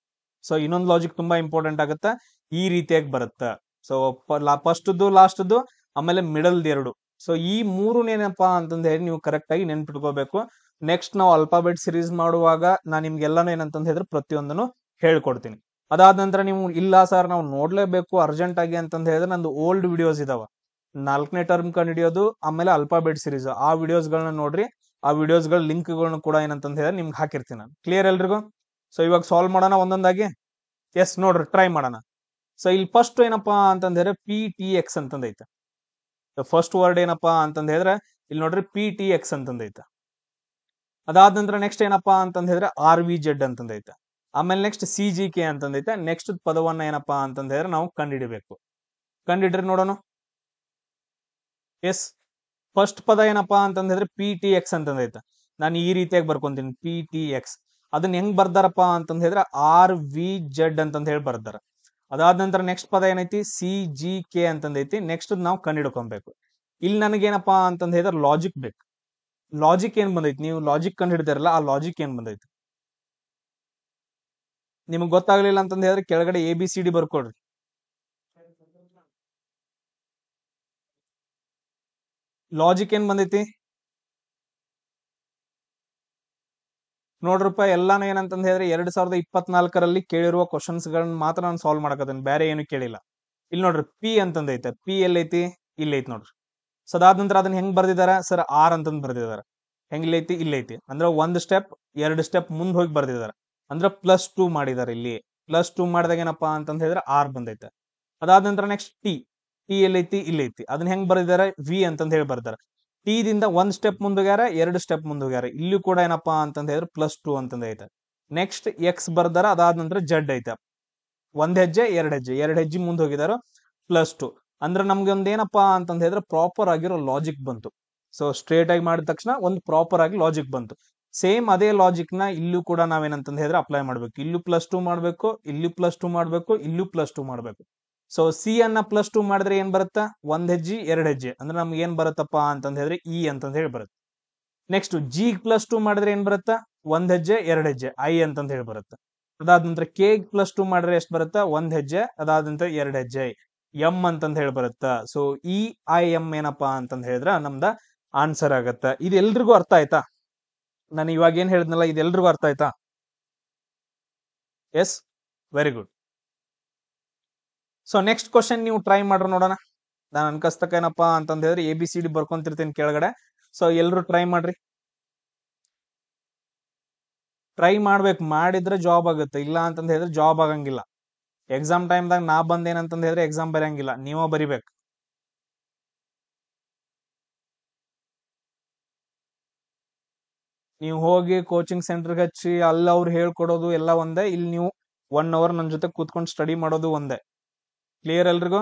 S1: ಸೊ ಇನ್ನೊಂದು ಲಾಜಿಕ್ ತುಂಬಾ ಇಂಪಾರ್ಟೆಂಟ್ ಆಗುತ್ತೆ, ಈ ರೀತಿಯಾಗಿ ಬರುತ್ತೆ. ಸೊ ಫಸ್ಟ್ದು, ಲಾಸ್ಟ್ದು, ಆಮೇಲೆ ಮಿಡಲ್ 2. ಸೊ ಈ 3 ಏನಪ್ಪಾ ಅಂತಂದ ಹೇಳಿ ನೀವು ಕರೆಕ್ಟ್ ಆಗಿ ನೆನ್ಪಿಟ್ಕೋಬೇಕು. ನೆಕ್ಸ್ಟ್ ನಾವು ಅಲ್ಫಾಬೆಟ್ ಸಿರೀಸ್ ಮಾಡುವಾಗ ನಾನು ನಿಮ್ಗೆಲ್ಲಾನು ಏನಂತಂದ ಹೇಳಿದ್ರೆ ಪ್ರತಿಯೊಂದನ್ನು ಹೇಳ್ಕೊಡ್ತೀನಿ. ಅದಾದ ನಂತರ ನೀವು ಇಲ್ಲ ಸರ್ ನಾವು ನೋಡ್ಲೇಬೇಕು ಅರ್ಜೆಂಟ್ ಆಗಿ ಅಂತಂದ ಹೇಳಿದ್ರೆ ನಂದು ಓಲ್ಡ್ ವಿಡಿಯೋಸ್ ಇದಾವ, 4ನೇ ಟರ್ಮ್ ಕಂಡಿಡಿಯೋದು, ಆಮೇಲೆ ಅಲ್ಫಾಬೆಟ್ ಸಿರೀಸ್, ಆ ವಿಡಿಯೋಸ್ ಗಳನ್ನ ನೋಡ್ರಿ. ಆ ವಿಡಿಯೋಸ್ ಗಳ ಲಿಂಕ್ ಗಳನ್ನ ಕೂಡ ಏನಂತಂದ ಹೇಳಿದ್ರೆ ನಿಮ್ಗೆ ಹಾಕಿರ್ತೀನಿ ನಾನು. ಕ್ಲಿಯರ್ ಎಲ್ರಿಗೂ? ಸೊ ಇವಾಗ ಸಾಲ್ವ್ ಮಾಡೋಣ ಒಂದೊಂದಾಗಿ. ಎಸ್, ನೋಡ್ರಿ, ಟ್ರೈ ಮಾಡೋಣ. ಸೊ ಇಲ್ಲಿ ಫಸ್ಟ್ ಏನಪ್ಪಾ ಅಂತಂದ ಹೇಳಿದ್ರೆ PTX ಅಂತಂದೈತೆ. ಫಸ್ಟ್ ವರ್ಡ್ ಏನಪ್ಪಾ ಅಂತಂದ ಹೇಳಿದ್ರೆ ಇಲ್ಲಿ ನೋಡ್ರಿ PTX ಅಂತಂದೈತೆ. ಅದಾದ ನಂತರ ನೆಕ್ಸ್ಟ್ ಏನಪ್ಪಾ ಅಂತಂದ ಹೇಳಿದ್ರೆ RVZ ಅಂತಂದೈತೆ. ಆಮೇಲೆ ನೆಕ್ಸ್ಟ್ CGK ಅಂತಂದೈತೆ. ನೆಕ್ಸ್ಟ್ ಪದವನ್ನ ಏನಪ್ಪಾ ಅಂತಂದ ಹೇಳಿದ್ರೆ ನಾವು ಕಂಡಿಡಿಬೇಕು. ಕಂಡಿಡ್ರಿ ನೋಡೋಣ. ಎಸ್, ಫಸ್ಟ್ ಪದ ಏನಪ್ಪಾ ಅಂತಂದ ಹೇಳಿದ್ರೆ PTX ಅಂತಂದೈತೆ. ನಾನು ಈ ರೀತಿಯಾಗಿ ಬರ್ಕೊಂತೀನಿ, PTX. ಅದನ್ನ ಹೆಂಗ್ ಬರ್ದಾರಪ್ಪ ಅಂತಂದ ಹೇಳಿದ್ರೆ RVZ ಅಂತಂದ ಹೇಳಿ ಬರ್ದಾರ. ಅದಾದ ನಂತರ ನೆಕ್ಸ್ಟ್ ಪದ ಏನೈತಿ? CGK ಅಂತಂದೈತಿ. ನೆಕ್ಸ್ಟ್ ನಾವು ಕಂಡಿಡ್ಕೊಬೇಕು. ಇಲ್ಲಿ ನನಗೇನಪ್ಪಾ ಅಂತಂದ ಹೇಳಿದ್ರೆ ಲಾಜಿಕ್ ಬೇಕು. ಲಾಜಿಕ್ ಏನ್ ಬಂದೈತಿ? ನೀವು ಲಾಜಿಕ್ ಕಂಡು ಹಿಡಿದಿರಲ್ಲ, ಆ ಲಾಜಿಕ್ ಏನ್ ಬಂದೈತಿ ನಿಮ್ಗೆ ಗೊತ್ತಾಗ್ಲಿಲ್ಲ ಅಂತಂದ ಹೇಳಿದ್ರೆ ಕೆಳಗಡೆ ABCD ಬರ್ಕೊಡ್ರಿ. ಲಾಜಿಕ್ ಏನ್ ಬಂದೈತಿ ನೋಡ್ರಪ್ಪ. ಎಲ್ಲಾನು ಏನಂತಂದ ಹೇಳಿದ್ರೆ 2024ರಲ್ಲಿ ಕೇಳಿರುವ ಕ್ವಶನ್ಸ್ ಗಳನ್ನ ಮಾತ್ರ ನಾನು ಸಾಲ್ವ್ ಮಾಡಕತ್ತೇನೆ, ಬೇರೆ ಏನು ಕೇಳಿಲ್ಲ. ಇಲ್ಲಿ ನೋಡ್ರಿ P ಅಂತಂದೈತೆ. P ಎಲ್ಲೈತಿ? ಇಲ್ಲೈತಿ ನೋಡ್ರಿ. ಸೊ ಅದಾದ ನಂತರ ಅದನ್ನ ಹೆಂಗ್ ಬರ್ದಿದಾರ ಸರ್? R ಅಂತಂದ್ ಬರ್ದಿದಾರ. ಹೆಂಗಿಲ್ಲೈತಿ? ಇಲ್ಲೈತಿ. ಅಂದ್ರೆ 1 ಸ್ಟೆಪ್ 2 ಸ್ಟೆಪ್ ಮುಂದ್ ಹೋಗಿ ಬರ್ದಿದಾರ. ಅಂದ್ರೆ +2 ಮಾಡಿದಾರೆ. ಇಲ್ಲಿ +2 ಮಾಡಿದಾಗ ಏನಪ್ಪಾ ಅಂತಂದ ಹೇಳಿದ್ರೆ R ಬಂದೈತೆ. ಅದಾದ ನಂತರ ನೆಕ್ಸ್ಟ್ T ಎಲ್ಲೈತಿ? ಇಲ್ಲೈತಿ. ಅದನ್ನ ಹೆಂಗ್ ಬರ್ದಿದಾರೆ? V ಅಂತಂದ ಹೇಳಿ ಬರ್ದಾರ. T ದಿಂದ 1 ಸ್ಟೆಪ್ ಮುಂದೋಗ್ಯಾರ, 2 ಸ್ಟೆಪ್ ಮುಂದೋಗ್ಯಾರ. ಇಲ್ಲಿ ಕೂಡ ಏನಪ್ಪಾ ಅಂತಂದ ಹೇಳಿದ್ರೆ +2 ಅಂತಂದ ಐತೆ. ನೆಕ್ಸ್ಟ್ X ಬರ್ದಾರ. ಅದಾದ ನಂತರ Z ಐತೆ. 1 ಹೆಜ್ಜೆ 2 ಹೆಜ್ಜೆ 2 ಹೆಜ್ಜೆ ಮುಂದೆ ಹೋಗಿದಾರ, +2. ಅಂದ್ರೆ ನಮ್ಗೆ ಒಂದ್ ಏನಪ್ಪಾ ಅಂತಂದ ಹೇಳಿದ್ರೆ ಪ್ರಾಪರ್ ಆಗಿರೋ ಲಾಜಿಕ್ ಬಂತು. ಸೊ ಸ್ಟ್ರೇಟ್ ಆಗಿ ಮಾಡಿದ ತಕ್ಷಣ ಒಂದು ಪ್ರಾಪರ್ ಆಗಿ ಲಾಜಿಕ್ ಬಂತು. ಸೇಮ್ ಅದೇ ಲಾಜಿಕ್ ನ ಇಲ್ಲೂ ಕೂಡ ನಾವೇನಂತಂದ್ ಹೇಳಿದ್ರೆ ಅಪ್ಲೈ ಮಾಡ್ಬೇಕು. ಇಲ್ಲೂ +2 ಮಾಡ್ಬೇಕು, ಇಲ್ಲೂ +2 ಮಾಡ್ಬೇಕು, ಇಲ್ಲೂ +2 ಮಾಡ್ಬೇಕು. ಸೊ ಸಿ ಅನ್ನ +2 ಮಾಡಿದ್ರೆ ಏನ್ ಬರುತ್ತಾ, ಒಂದ್ ಹೆಜ್ಜೆ ಎರಡ್ ಹೆಜ್ಜೆ ಅಂದ್ರೆ ನಮ್ಗೆ ಏನ್ ಬರುತ್ತಪ್ಪ ಅಂತಂದ್ ಹೇಳಿದ್ರೆ ಇ ಅಂತಂದ್ ಹೇಳಿ ಬರುತ್ತೆ. ನೆಕ್ಸ್ಟ್ ಜಿ +2 ಮಾಡಿದ್ರೆ ಏನ್ ಬರುತ್ತಾ, ಒಂದ್ ಹೆಜ್ಜೆ ಎರಡ್ ಹೆಜ್ಜೆ ಐ ಅಂತಂದ್ ಹೇಳಿ ಬರುತ್ತೆ. ಅದಾದ ನಂತರ ಕೆ +2 ಮಾಡಿದ್ರೆ ಎಷ್ಟು ಬರುತ್ತಾ, ಒಂದ್ ಹೆಜ್ಜೆ, ಅದಾದ ನಂತರ ಎರಡ್ ಹೆಜ್ಜೆ ಎಂ ಅಂತಂದ್ ಹೇಳಿ ಬರುತ್ತಾ. ಸೊ ಇ ಐ ಎಂ ಏನಪ್ಪಾ ಅಂತಂದ್ ಹೇಳಿದ್ರ ನಮ್ದ ಆನ್ಸರ್ ಆಗತ್ತ. ಇದು ಎಲ್ರಿಗೂ ಅರ್ಥ ಆಯ್ತಾ? ನಾನು ಇವಾಗ ಏನ್ ಹೇಳಿದ್ನಲ್ಲ ಇದು ಎಲ್ರಿಗೂ ಅರ್ಥ ಆಯ್ತಾ? Yes, very good. So next question ನೀವು ಟ್ರೈ ಮಾಡ್ರಿ ನೋಡೋಣ. ನಾನು ಅನ್ಕಸ್ತಕ್ಕ ಏನಪ್ಪಾ ಅಂತಂದ್ ಹೇಳಿದ್ರೆ ABCD ಬರ್ಕೊಂತಿರ್ತೀನಿ ಕೆಳಗಡೆ. ಸೊ ಎಲ್ರು ಟ್ರೈ ಮಾಡ್ರಿ. ಟ್ರೈ ಮಾಡ್ಬೇಕು, ಮಾಡಿದ್ರೆ ಜಾಬ್ ಆಗುತ್ತೆ, ಇಲ್ಲ ಅಂತಂದ್ ಹೇಳಿದ್ರೆ ಜಾಬ್ ಆಗಂಗಿಲ್ಲ. ಎಕ್ಸಾಮ್ ಟೈಮ್ದಾಗ ನಾ ಬಂದೇನಂತಂದ್ ಹೇಳಿದ್ರೆ ಎಕ್ಸಾಮ್ ಬರೆಯಂಗಿಲ್ಲ, ನೀವ ಬರಿಬೇಕು. ನೀವು ಹೋಗಿ ಕೋಚಿಂಗ್ ಸೆಂಟರ್ಗೆ ಹಚ್ಚಿ ಅಲ್ಲಿ ಅವ್ರು ಹೇಳ್ಕೊಡೋದು ಎಲ್ಲ ಒಂದೇ, ಇಲ್ಲಿ ನೀವು 1 hour ನನ್ನ ಜೊತೆ ಕೂತ್ಕೊಂಡು ಸ್ಟಡಿ ಮಾಡೋದು ಒಂದೇ. ಕ್ಲಿಯರ್ ಎಲ್ರಿಗೂ?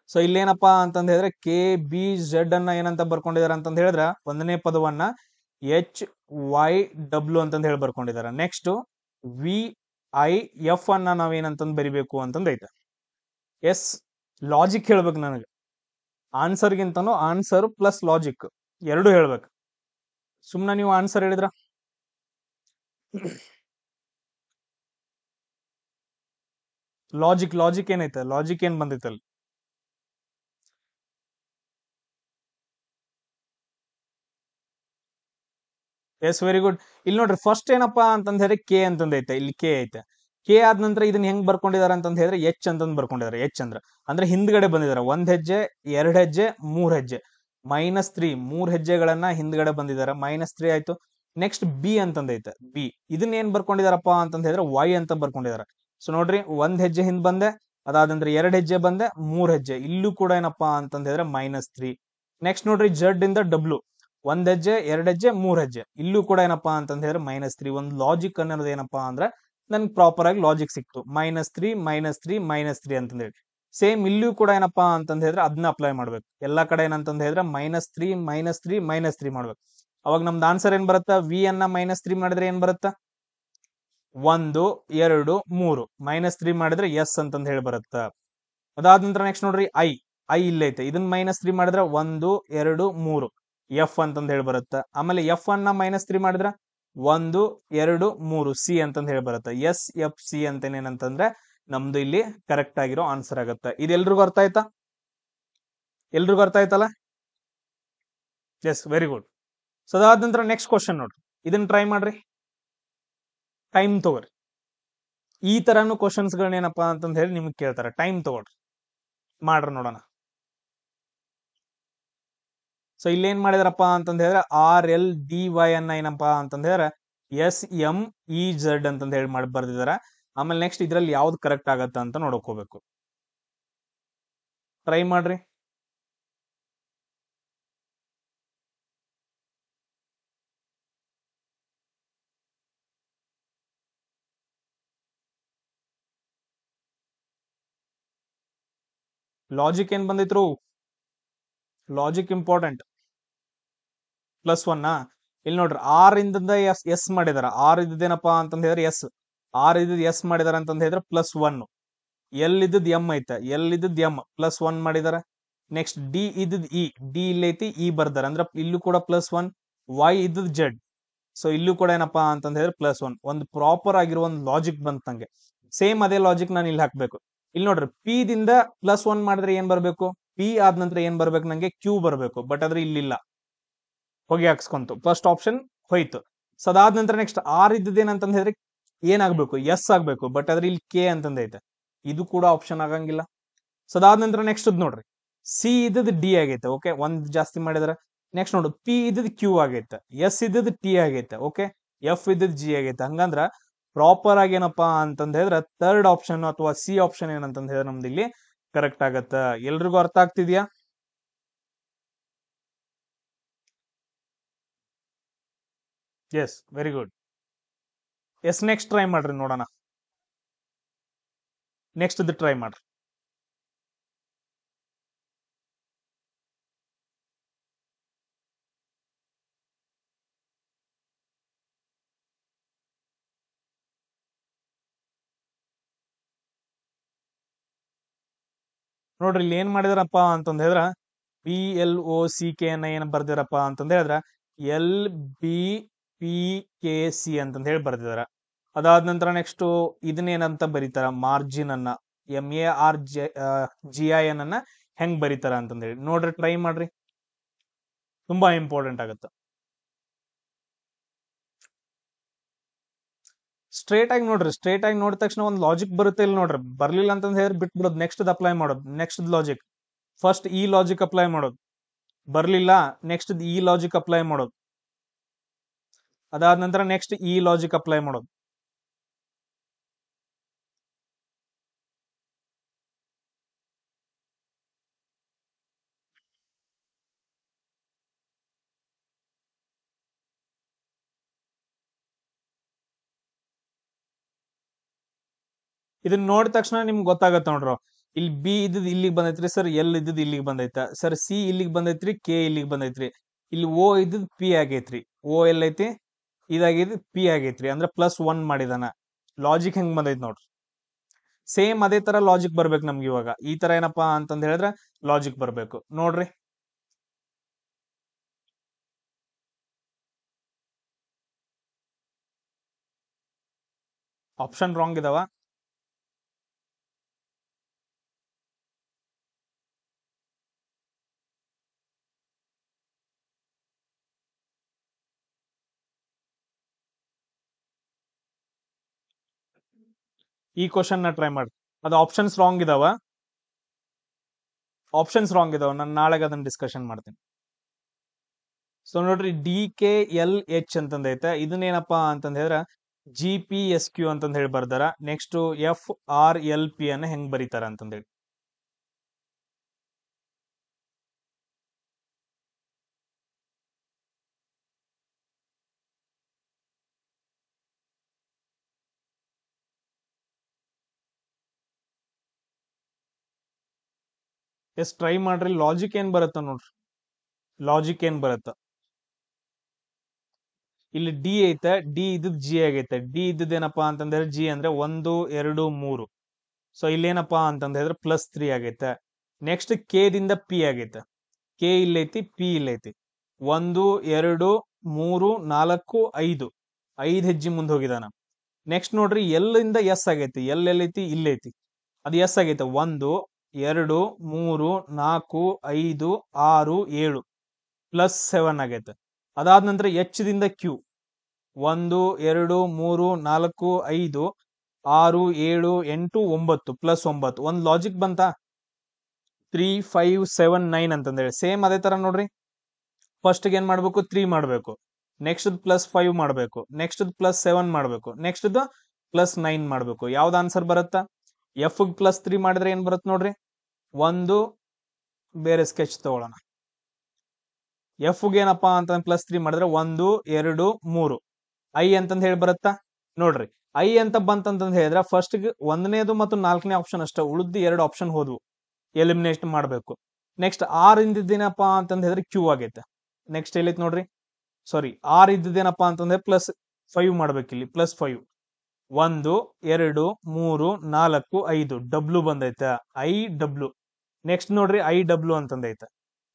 S1: ಸೊ ಇಲ್ಲೇನಪ್ಪಾ ಅಂತಂದ್ ಹೇಳಿದ್ರೆ KBZ ಅನ್ನ ಏನಂತ ಬರ್ಕೊಂಡಿದಾರೆ ಅಂತಂದ್ ಹೇಳಿದ್ರ ಒಂದನೇ ಪದವನ್ನ HYW ಅಂತಂದ್ ಹೇಳಿ ಬರ್ಕೊಂಡಿದಾರ. ನೆಕ್ಸ್ಟ್ VIF ಅನ್ನ ನಾವೇನಂತಂದ್ ಬರಿಬೇಕು ಅಂತಂದ್ ಐತೆ. ಎಸ್, ಲಾಜಿಕ್ ಹೇಳ್ಬೇಕು ನನಗೆ. ಆನ್ಸರ್ಗಿಂತನೂ ಆನ್ಸರ್ ಪ್ಲಸ್ ಲಾಜಿಕ್ ಎರಡು ಹೇಳ್ಬೇಕು. ಸುಮ್ನೆ ನೀವು ಆನ್ಸರ್ ಹೇಳಿದ್ರ ಲಾಜಿಕ್ ಏನೈತೆ, ಲಾಜಿಕ್ ಏನ್ ಬಂದೈತೆ ಅಲ್ಲಿ? Yes, very good. ಇಲ್ಲಿ ನೋಡ್ರಿ ಫಸ್ಟ್ ಏನಪ್ಪಾ ಅಂತಂದ್ ಹೇಳಿದ್ರೆ ಕೆ ಅಂತಂದೈತೆ, ಇಲ್ಲಿ ಕೆ ಐತೆ. ಕೆ ಆದ ನಂತರ ಇದನ್ನ ಹೆಂಗ್ ಬರ್ಕೊಂಡಿದಾರ ಅಂತಂದ್ ಹೇಳಿದ್ರೆ ಎಚ್ ಅಂತಂದ್ ಬರ್ಕೊಂಡಿದ್ದಾರೆ. ಎಚ್ ಅಂದ್ರೆ ಹಿಂದ್ಗಡೆ ಬಂದಿದ್ದಾರೆ, ಒಂದ್ ಹೆಜ್ಜೆ ಎರಡ್ ಹೆಜ್ಜೆ ಮೂರ್ ಹೆಜ್ಜೆ -3 ಮೂರ್ ಹೆಜ್ಜೆಗಳನ್ನ ಹಿಂದ್ಗಡೆ ಬಂದಿದ್ದಾರೆ, -3 ಆಯ್ತು. ನೆಕ್ಸ್ಟ್ ಬಿ ಅಂತಂದೈತೆ, ಬಿ ಇದನ್ನ ಏನ್ ಬರ್ಕೊಂಡಿದಾರಪ್ಪ ಅಂತಂದ್ ಹೇಳಿದ್ರೆ ವೈ ಅಂತ ಬರ್ಕೊಂಡಿದ್ದಾರೆ. ಸೊ ನೋಡ್ರಿ, ಒಂದ್ ಹೆಜ್ಜೆ ಹಿಂದ್ ಬಂದೆ, ಅದಾದ ನಂತರ ಎರಡ್ ಹೆಜ್ಜೆ ಬಂದೆ, ಮೂರ್ ಹೆಜ್ಜೆ, ಇಲ್ಲೂ ಕೂಡ ಏನಪ್ಪಾ ಅಂತಂದ್ ಹೇಳಿದ್ರೆ -3. ನೆಕ್ಸ್ಟ್ ನೋಡ್ರಿ ಜಡ್ ಇಂದ ಡಬ್ಲ್ಯೂ, ಒಂದ್ ಹೆಜ್ಜೆ ಎರಡ್ ಹೆಜ್ಜೆ ಮೂರ್ ಹೆಜ್ಜೆ, ಇಲ್ಲೂ ಕೂಡ ಏನಪ್ಪಾ ಅಂತಂದ್ ಹೇಳಿದ್ರೆ -3. ಒಂದು ಲಾಜಿಕ್ ಅನ್ನೋದು ಏನಪ್ಪಾ ಅಂದ್ರೆ ನನ್ಗೆ ಪ್ರಾಪರ್ ಆಗಿ ಲಾಜಿಕ್ ಸಿಕ್ತು, -3 -3 -3 ಅಂತಂದ್ ಹೇಳಿ. ಸೇಮ್ ಇಲ್ಲೂ ಕೂಡ ಏನಪ್ಪಾ ಅಂತಂದ್ ಹೇಳಿದ್ರೆ ಅದನ್ನ ಅಪ್ಲೈ ಮಾಡ್ಬೇಕು. ಎಲ್ಲಾ ಕಡೆ ಏನಂತಂದ್ ಹೇಳಿದ್ರೆ -3 -3 -3 ಮಾಡ್ಬೇಕು. ಅವಾಗ ನಮ್ದು ಆನ್ಸರ್ ಏನ್ ಬರುತ್ತಾ, ವಿ ಅನ್ನ -3 ಮಾಡಿದ್ರೆ ಏನ್ ಬರುತ್ತಾ, 1 2 3 -3 ಮಾಡಿದ್ರೆ ಎಸ್ ಅಂತಂದ್ ಹೇಳಿ ಬರುತ್ತ. ಅದಾದ ನಂತರ ನೆಕ್ಸ್ಟ್ ನೋಡ್ರಿ ಐ ಇಲ್ಲೈತೆ, ಇದನ್ನ -3 ಮಾಡಿದ್ರೆ 1 2 3 ಎಫ್ ಅಂತಂದ್ ಹೇಳಿ ಬರುತ್ತ. ಆಮೇಲೆ ಎಫ್ ಅನ್ನ -3 ಮಾಡಿದ್ರ 1 2 3 ಸಿ ಅಂತಂದ್ ಹೇಳಿ ಬರುತ್ತ. SFC ಅಂತೇನೇನಂತಂದ್ರೆ ನಮ್ದು ಇಲ್ಲಿ ಕರೆಕ್ಟ್ ಆಗಿರೋ ಆನ್ಸರ್ ಆಗತ್ತ. ಇದೆಲ್ರಿಗೂ ಅರ್ಥ ಆಯ್ತಾ? ಎಲ್ರಿಗೂ ಅರ್ಥ ಆಯ್ತಲ್ಲ? S, very good. ಸೊ ಅದಾದ ನಂತರ ನೆಕ್ಸ್ಟ್ ಕ್ವಶನ್ ನೋಡ್ರಿ, ಇದನ್ನ ಟ್ರೈ ಮಾಡ್ರಿ. ಟೈಮ್ ತಗೋರಿ. ಈ ತರಾನು ಕ್ವಶನ್ಸ್ ಗಳನ್ನೇನಪ್ಪಾ ಅಂತಂದ್ ಹೇಳಿ ನಿಮ್ಗೆ ಕೇಳ್ತಾರೆ, ಟೈಮ್ ತಗೊಳ್ರಿ, ಮಾಡ್ರಿ ನೋಡೋಣ. ಸೊ ಇಲ್ಲೇನ್ ಮಾಡಿದಾರಪ್ಪ ಅಂತಂದ್ ಹೇಳಿದ್ರೆ RLDY ಅನ್ನ ಏನಪ್ಪಾ ಅಂತಂದ್ ಹೇಳಿದ್ರೆ SMEZ ಅಂತಂದ್ ಹೇಳಿ ಮಾಡಿ ಬರ್ದಿದಾರ. ಆಮೇಲೆ ನೆಕ್ಸ್ಟ್ ಇದ್ರಲ್ಲಿ ಯಾವ್ದು ಕರೆಕ್ಟ್ ಆಗತ್ತ ಅಂತ ನೋಡ್ಕೋಬೇಕು. ಟ್ರೈ ಮಾಡ್ರಿ. ಲಾಜಿಕ್ ಏನ್ ಬಂದಿತ್ರು? Logic important. +1 ಇಲ್ಲಿ ನೋಡ್ರಿ, ಆರ್ ಇಂದ ಎಸ್ ಮಾಡಿದಾರ. ಆರ್ ಇದ್ದೇನಪ್ಪಾ ಅಂತಂದ್ ಹೇಳಿದ್ರೆ ಎಸ್, ಆರ್ ಇದ್ದದ್ ಎಸ್ ಮಾಡಿದಾರ ಅಂತಂದ್ ಹೇಳಿದ್ರೆ +1. ಎಲ್ ಇದ್ದದ್ ಎಂ ಐತೆ, ಎಲ್ ಇದ್ದದ್ ಎಂ +1 ಮಾಡಿದಾರ. ನೆಕ್ಸ್ಟ್ ಡಿ ಇದ್ದದ್ ಇ, ಡಿ ಇಲ್ಲೈತಿ ಇ ಬರ್ದಾರ, ಅಂದ್ರೆ ಇಲ್ಲೂ ಕೂಡ +1. ವೈ ಇದ್ದದ್ ಜೆಡ್, ಸೊ ಇಲ್ಲೂ ಕೂಡ ಏನಪ್ಪಾ ಅಂತಂದ್ ಹೇಳಿದ್ರೆ +1. ಒಂದು ಪ್ರಾಪರ್ ಆಗಿರೋ ಒಂದು ಲಾಜಿಕ್ ಬಂತ ನಂಗೆ. ಸೇಮ್ ಅದೇ ಲಾಜಿಕ್ ನಾನು ಇಲ್ಲಿ ಹಾಕ್ಬೇಕು. ಇಲ್ಲಿ ನೋಡ್ರಿ, ಪಿ ದಿಂದ +1 ಮಾಡಿದ್ರೆ ಏನ್ ಬರ್ಬೇಕು, ಪಿ ಆದ ನಂತರ ಏನ್ ಬರ್ಬೇಕು, ನಂಗೆ ಕ್ಯೂ ಬರ್ಬೇಕು. ಬಟ್ ಆದ್ರೆ ಇಲ್ಲಿಲ್ಲ, ಹೊಗೆ ಹಾಕ್ಸ್ಕೊಂತು, ಫಸ್ಟ್ ಆಪ್ಷನ್ ಹೋಯ್ತು. ಸೊ ಅದಾದ ನಂತರ ನೆಕ್ಸ್ಟ್ ಆರ್ ಇದ್ದದೇನಂತಂದ್ ಹೇಳಿದ್ರೆ ಏನಾಗ್ಬೇಕು, ಎಸ್ ಆಗ್ಬೇಕು. ಬಟ್ ಆದ್ರೆ ಇಲ್ಲಿ ಕೆ ಅಂತಂದೈತೆ, ಇದು ಕೂಡ ಆಪ್ಷನ್ ಆಗಂಗಿಲ್ಲ. ಸೊ ಅದಾದ ನಂತರ ನೆಕ್ಸ್ಟ್ ನೋಡ್ರಿ, ಸಿ ಇದ್ದದ್ ಡಿ ಆಗೈತೆ, ಓಕೆ, ಒಂದ್ ಜಾಸ್ತಿ ಮಾಡಿದಾರೆ. ನೆಕ್ಸ್ಟ್ ನೋಡು, ಪಿ ಇದ್ದದ್ ಕ್ಯೂ ಆಗೈತೆ, ಎಸ್ ಇದ್ದದ್ ಟಿ ಆಗೈತೆ, ಓಕೆ, ಎಫ್ ಇದ್ದದ್ ಜಿ ಆಗೈತೆ. ಹಂಗಂದ್ರ ಪ್ರಾಪರ್ ಆಗಿ ಏನಪ್ಪಾ ಅಂತಂದ್ ಹೇಳಿದ್ರೆ ಥರ್ಡ್ ಆಪ್ಷನ್ ಅಥವಾ ಸಿ ಆಪ್ಷನ್ ಏನಂತಂದ್ ಹೇಳಿದ್ರೆ ನಮ್ದು ಇಲ್ಲಿ ಕರೆಕ್ಟ್ ಆಗತ್ತ. ಎಲ್ರಿಗೂ ಅರ್ಥ ಆಗ್ತಿದ್ಯಾ? Yes, very good. Yes, next try ಮಾಡ್ರಿ ನೋಡೋಣ. ನೆಕ್ಸ್ಟ್ ಟ್ರೈ ಮಾಡ್ರಿ. ನೋಡ್ರಿ ಇಲ್ಲಿ ಏನ್ ಮಾಡಿದಾರಪ್ಪ ಅಂತಂದ್ ಹೇಳಿದ್ರ PLOCK ಅನ್ನ ಏನ್ ಬರ್ದಿರಪ್ಪ ಅಂತಂದ್ ಹೇಳಿದ್ರ LBPKC ಅಂತಂದ್ ಹೇಳಿ ಬರ್ದಿದಾರ. ಅದಾದ ನಂತರ ನೆಕ್ಸ್ಟ್ ಇದನ್ನೇನಂತ ಬರೀತಾರ, ಮಾರ್ಜಿನ್ ಅನ್ನ MARGIN ಅನ್ನ ಹೆಂಗ್ ಬರೀತಾರ ಅಂತಂದ್ ಹೇಳಿ ನೋಡ್ರಿ, ಟ್ರೈ ಮಾಡ್ರಿ, ತುಂಬಾ ಇಂಪಾರ್ಟೆಂಟ್ ಆಗುತ್ತೆ. ಸ್ಟ್ರೇಟ್ ಆಗಿ ನೋಡ್ರಿ, ಸ್ಟ್ರೇಟ್ ಆಗಿ ನೋಡಿದ ತಕ್ಷಣ ಒಂದು ಲಾಜಿಕ್ ಬರುತ್ತೆ ಇಲ್ಲಿ ನೋಡ್ರಿ. ಬರ್ಲಿಲ್ಲ ಅಂತಂದ್ ಹೇಳಿದ್ರೆ ಬಿಟ್ಬಿಡೋದು, ನೆಕ್ಸ್ಟ್ ಅಪ್ಲೈ ಮಾಡೋದು, ನೆಕ್ಸ್ಟ್ ಲಾಜಿಕ್ ಫಸ್ಟ್ ಈ ಲಾಜಿಕ್ ಅಪ್ಲೈ ಮಾಡೋದು, ಬರ್ಲಿಲ್ಲ ನೆಕ್ಸ್ಟ್ ಈ ಲಾಜಿಕ್ ಅಪ್ಲೈ ಮಾಡೋದು, ಅದಾದ ನಂತರ ನೆಕ್ಸ್ಟ್ ಈ ಲಾಜಿಕ್ ಅಪ್ಲೈ ಮಾಡೋದು. ಇದನ್ನ ನೋಡಿದ ತಕ್ಷಣ ನಿಮ್ಗೆ ಗೊತ್ತಾಗತ್ತ ನೋಡ್ರಿ, ಇಲ್ಲಿ ಬಿ ಇದ್ದದ್ ಇಲ್ಲಿಗೆ ಬಂದೈತ್ರಿ ಸರ್, ಎಲ್ ಇದ್ದದ್ ಇಲ್ಲಿಗೆ ಬಂದೈತ ಸರ್, ಸಿ ಇಲ್ಲಿಗೆ ಬಂದೈತ್ರಿ, ಕೆ ಇಲ್ಲಿಗೆ ಬಂದೈತ್ರಿ, ಇಲ್ಲಿ ಓ ಇದ್ದದ್ ಪಿ ಆಗೈತ್ರಿ, ಓ ಎಲ್ಲೈತಿ ಇದಾಗೈತಿ, ಪಿ ಆಗೈತ್ರಿ, ಅಂದ್ರೆ +1 ಮಾಡಿದಾನ. ಲಾಜಿಕ್ ಹೆಂಗ್ ಬಂದೈತಿ ನೋಡ್ರಿ. ಸೇಮ್ ಅದೇ ತರ ಲಾಜಿಕ್ ಬರ್ಬೇಕು ನಮ್ಗೆ ಇವಾಗ. ಈ ತರ ಏನಪ್ಪಾ ಅಂತಂದ್ ಹೇಳಿದ್ರೆ ಲಾಜಿಕ್ ಬರ್ಬೇಕು ನೋಡ್ರಿ. ಆಪ್ಷನ್ ರಾಂಗ್ ಇದಾವ. ಈ ಕ್ವಶನ್ ನ ಟ್ರೈ ಮಾಡಿ. ಅದು ಆಪ್ಷನ್ಸ್ ರಾಂಗ್ ಇದಾವ, ಆಪ್ಷನ್ಸ್ ರಾಂಗ್ ಇದಾವ. ನಾನು ನಾಳೆಗೆ ಅದನ್ನ ಡಿಸ್ಕಷನ್ ಮಾಡ್ತೀನಿ. ಸೊ ನೋಡ್ರಿ, DKLH ಅಂತಂದೈತೆ, ಇದನ್ನೇನಪ್ಪಾ ಅಂತಂದ್ ಹೇಳಿದ್ರ GPSQ ಅಂತಂದ್ ಹೇಳಿ ಬರ್ದಾರ. ನೆಕ್ಸ್ಟ್ FRLP ಅನ್ನ ಹೆಂಗ್ ಬರೀತಾರ ಅಂತಂದ್ ಹೇಳಿ. ಎಸ್ ಟ್ರೈ ಮಾಡ್ರಿ, ಲಾಜಿಕ್ ಏನ್ ಬರುತ್ತ ನೋಡ್ರಿ, ಲಾಜಿಕ್ ಏನ್ ಬರುತ್ತ. ಇಲ್ಲಿ ಡಿ ಐತೆ, ಡಿ ಇದ್ದದ್ ಜಿ ಆಗೈತೆ, ಡಿ ಇದ್ದದ್ ಏನಪ್ಪಾ ಅಂತಂದ್ರೆ ಜಿ ಅಂದ್ರೆ 1 2 3. ಸೊ ಇಲ್ಲೇನಪ್ಪಾ ಅಂತಂದ್ ಹೇಳಿದ್ರೆ +3 ಆಗೈತೆ. ನೆಕ್ಸ್ಟ್ ಕೆ ದಿಂದ ಪಿ ಆಗೈತೆ, ಕೆ ಇಲ್ಲೈತಿ, ಪಿ ಇಲ್ಲೈತಿ, 1 2 3 4 5 5 ಹೆಜ್ಜೆ ಮುಂದೆ ಹೋಗಿದಾನ. ನೆಕ್ಸ್ಟ್ ನೋಡ್ರಿ, ಎಲ್ ಇಂದ ಎಸ್ ಆಗೈತಿ, ಎಲ್ ಎಲ್ಲೈತಿ ಇಲ್ಲೈತಿ, ಅದು ಎಸ್ ಆಗೈತೆ, 1 2 3 4 5 6 7 +7 ಆಗೈತೆ. ಅದಾದ ನಂತರ ಎಚ್ ದಿಂದ ಕ್ಯೂ 1 2 3 4 5 6 7 8 9 +9. ಒಂದ್ ಲಾಜಿಕ್ ಬಂತಾ, 3 5 7 9 ಅಂತಂದೇಳಿ. ಸೇಮ್ ಅದೇ ತರ ನೋಡ್ರಿ, ಫಸ್ಟ್ ಏನ್ ಮಾಡ್ಬೇಕು, 3 ಮಾಡ್ಬೇಕು, ನೆಕ್ಸ್ಟ್ +5 ಮಾಡ್ಬೇಕು, ನೆಕ್ಸ್ಟ್ +7 ಮಾಡ್ಬೇಕು, ನೆಕ್ಸ್ಟ್ +9 ಮಾಡ್ಬೇಕು. ಯಾವ್ದು ಆನ್ಸರ್ ಬರುತ್ತಾ? ಎಫ್ +3 ಮಾಡಿದ್ರೆ ಏನ್ ಬರುತ್ತೆ ನೋಡ್ರಿ, ಒಂದು ಬೇರೆ ಸ್ಕೆಚ್ ತಗೊಳ್ಳೋಣ. ಎಫ್ ಏನಪ್ಪಾ ಅಂತ +3 ಮಾಡಿದ್ರೆ 1 2 3 ಐ ಅಂತಂದ್ ಹೇಳಿ ಬರುತ್ತಾ ನೋಡ್ರಿ. ಐ ಅಂತ ಬಂತಂತಂದ್ ಹೇಳಿದ್ರೆ ಫಸ್ಟ್ ಒಂದನೇದು ಮತ್ತು 4ನೇ ಆಪ್ಷನ್ ಅಷ್ಟೇ, ಉಳಿದ 2 ಆಪ್ಷನ್ ಹೋದ್ವು, ಎಲಿಮಿನೇಟ್ ಮಾಡ್ಬೇಕು. ನೆಕ್ಸ್ಟ್ ಆರ್ ಇಂದಿದ್ದೇನಪ್ಪಾ ಅಂತಂದ್ ಹೇಳಿದ್ರೆ ಕ್ಯೂ ಆಗೈತೆ. ನೆಕ್ಸ್ಟ್ ಎಲ್ಲೈತ್ ನೋಡ್ರಿ, ಸಾರಿ, ಆರ್ ಇದ್ದೇನಪ್ಪಾ ಅಂತಂದ್ರೆ +5 ಮಾಡ್ಬೇಕಿಲ್ಲಿ, +5 1 2 3 4 5 ಡಬ್ಲ್ಯೂ ಬಂದೈತೆ, IW. ನೆಕ್ಸ್ಟ್ ನೋಡ್ರಿ, IW ಅಂತಂದೈತೆ.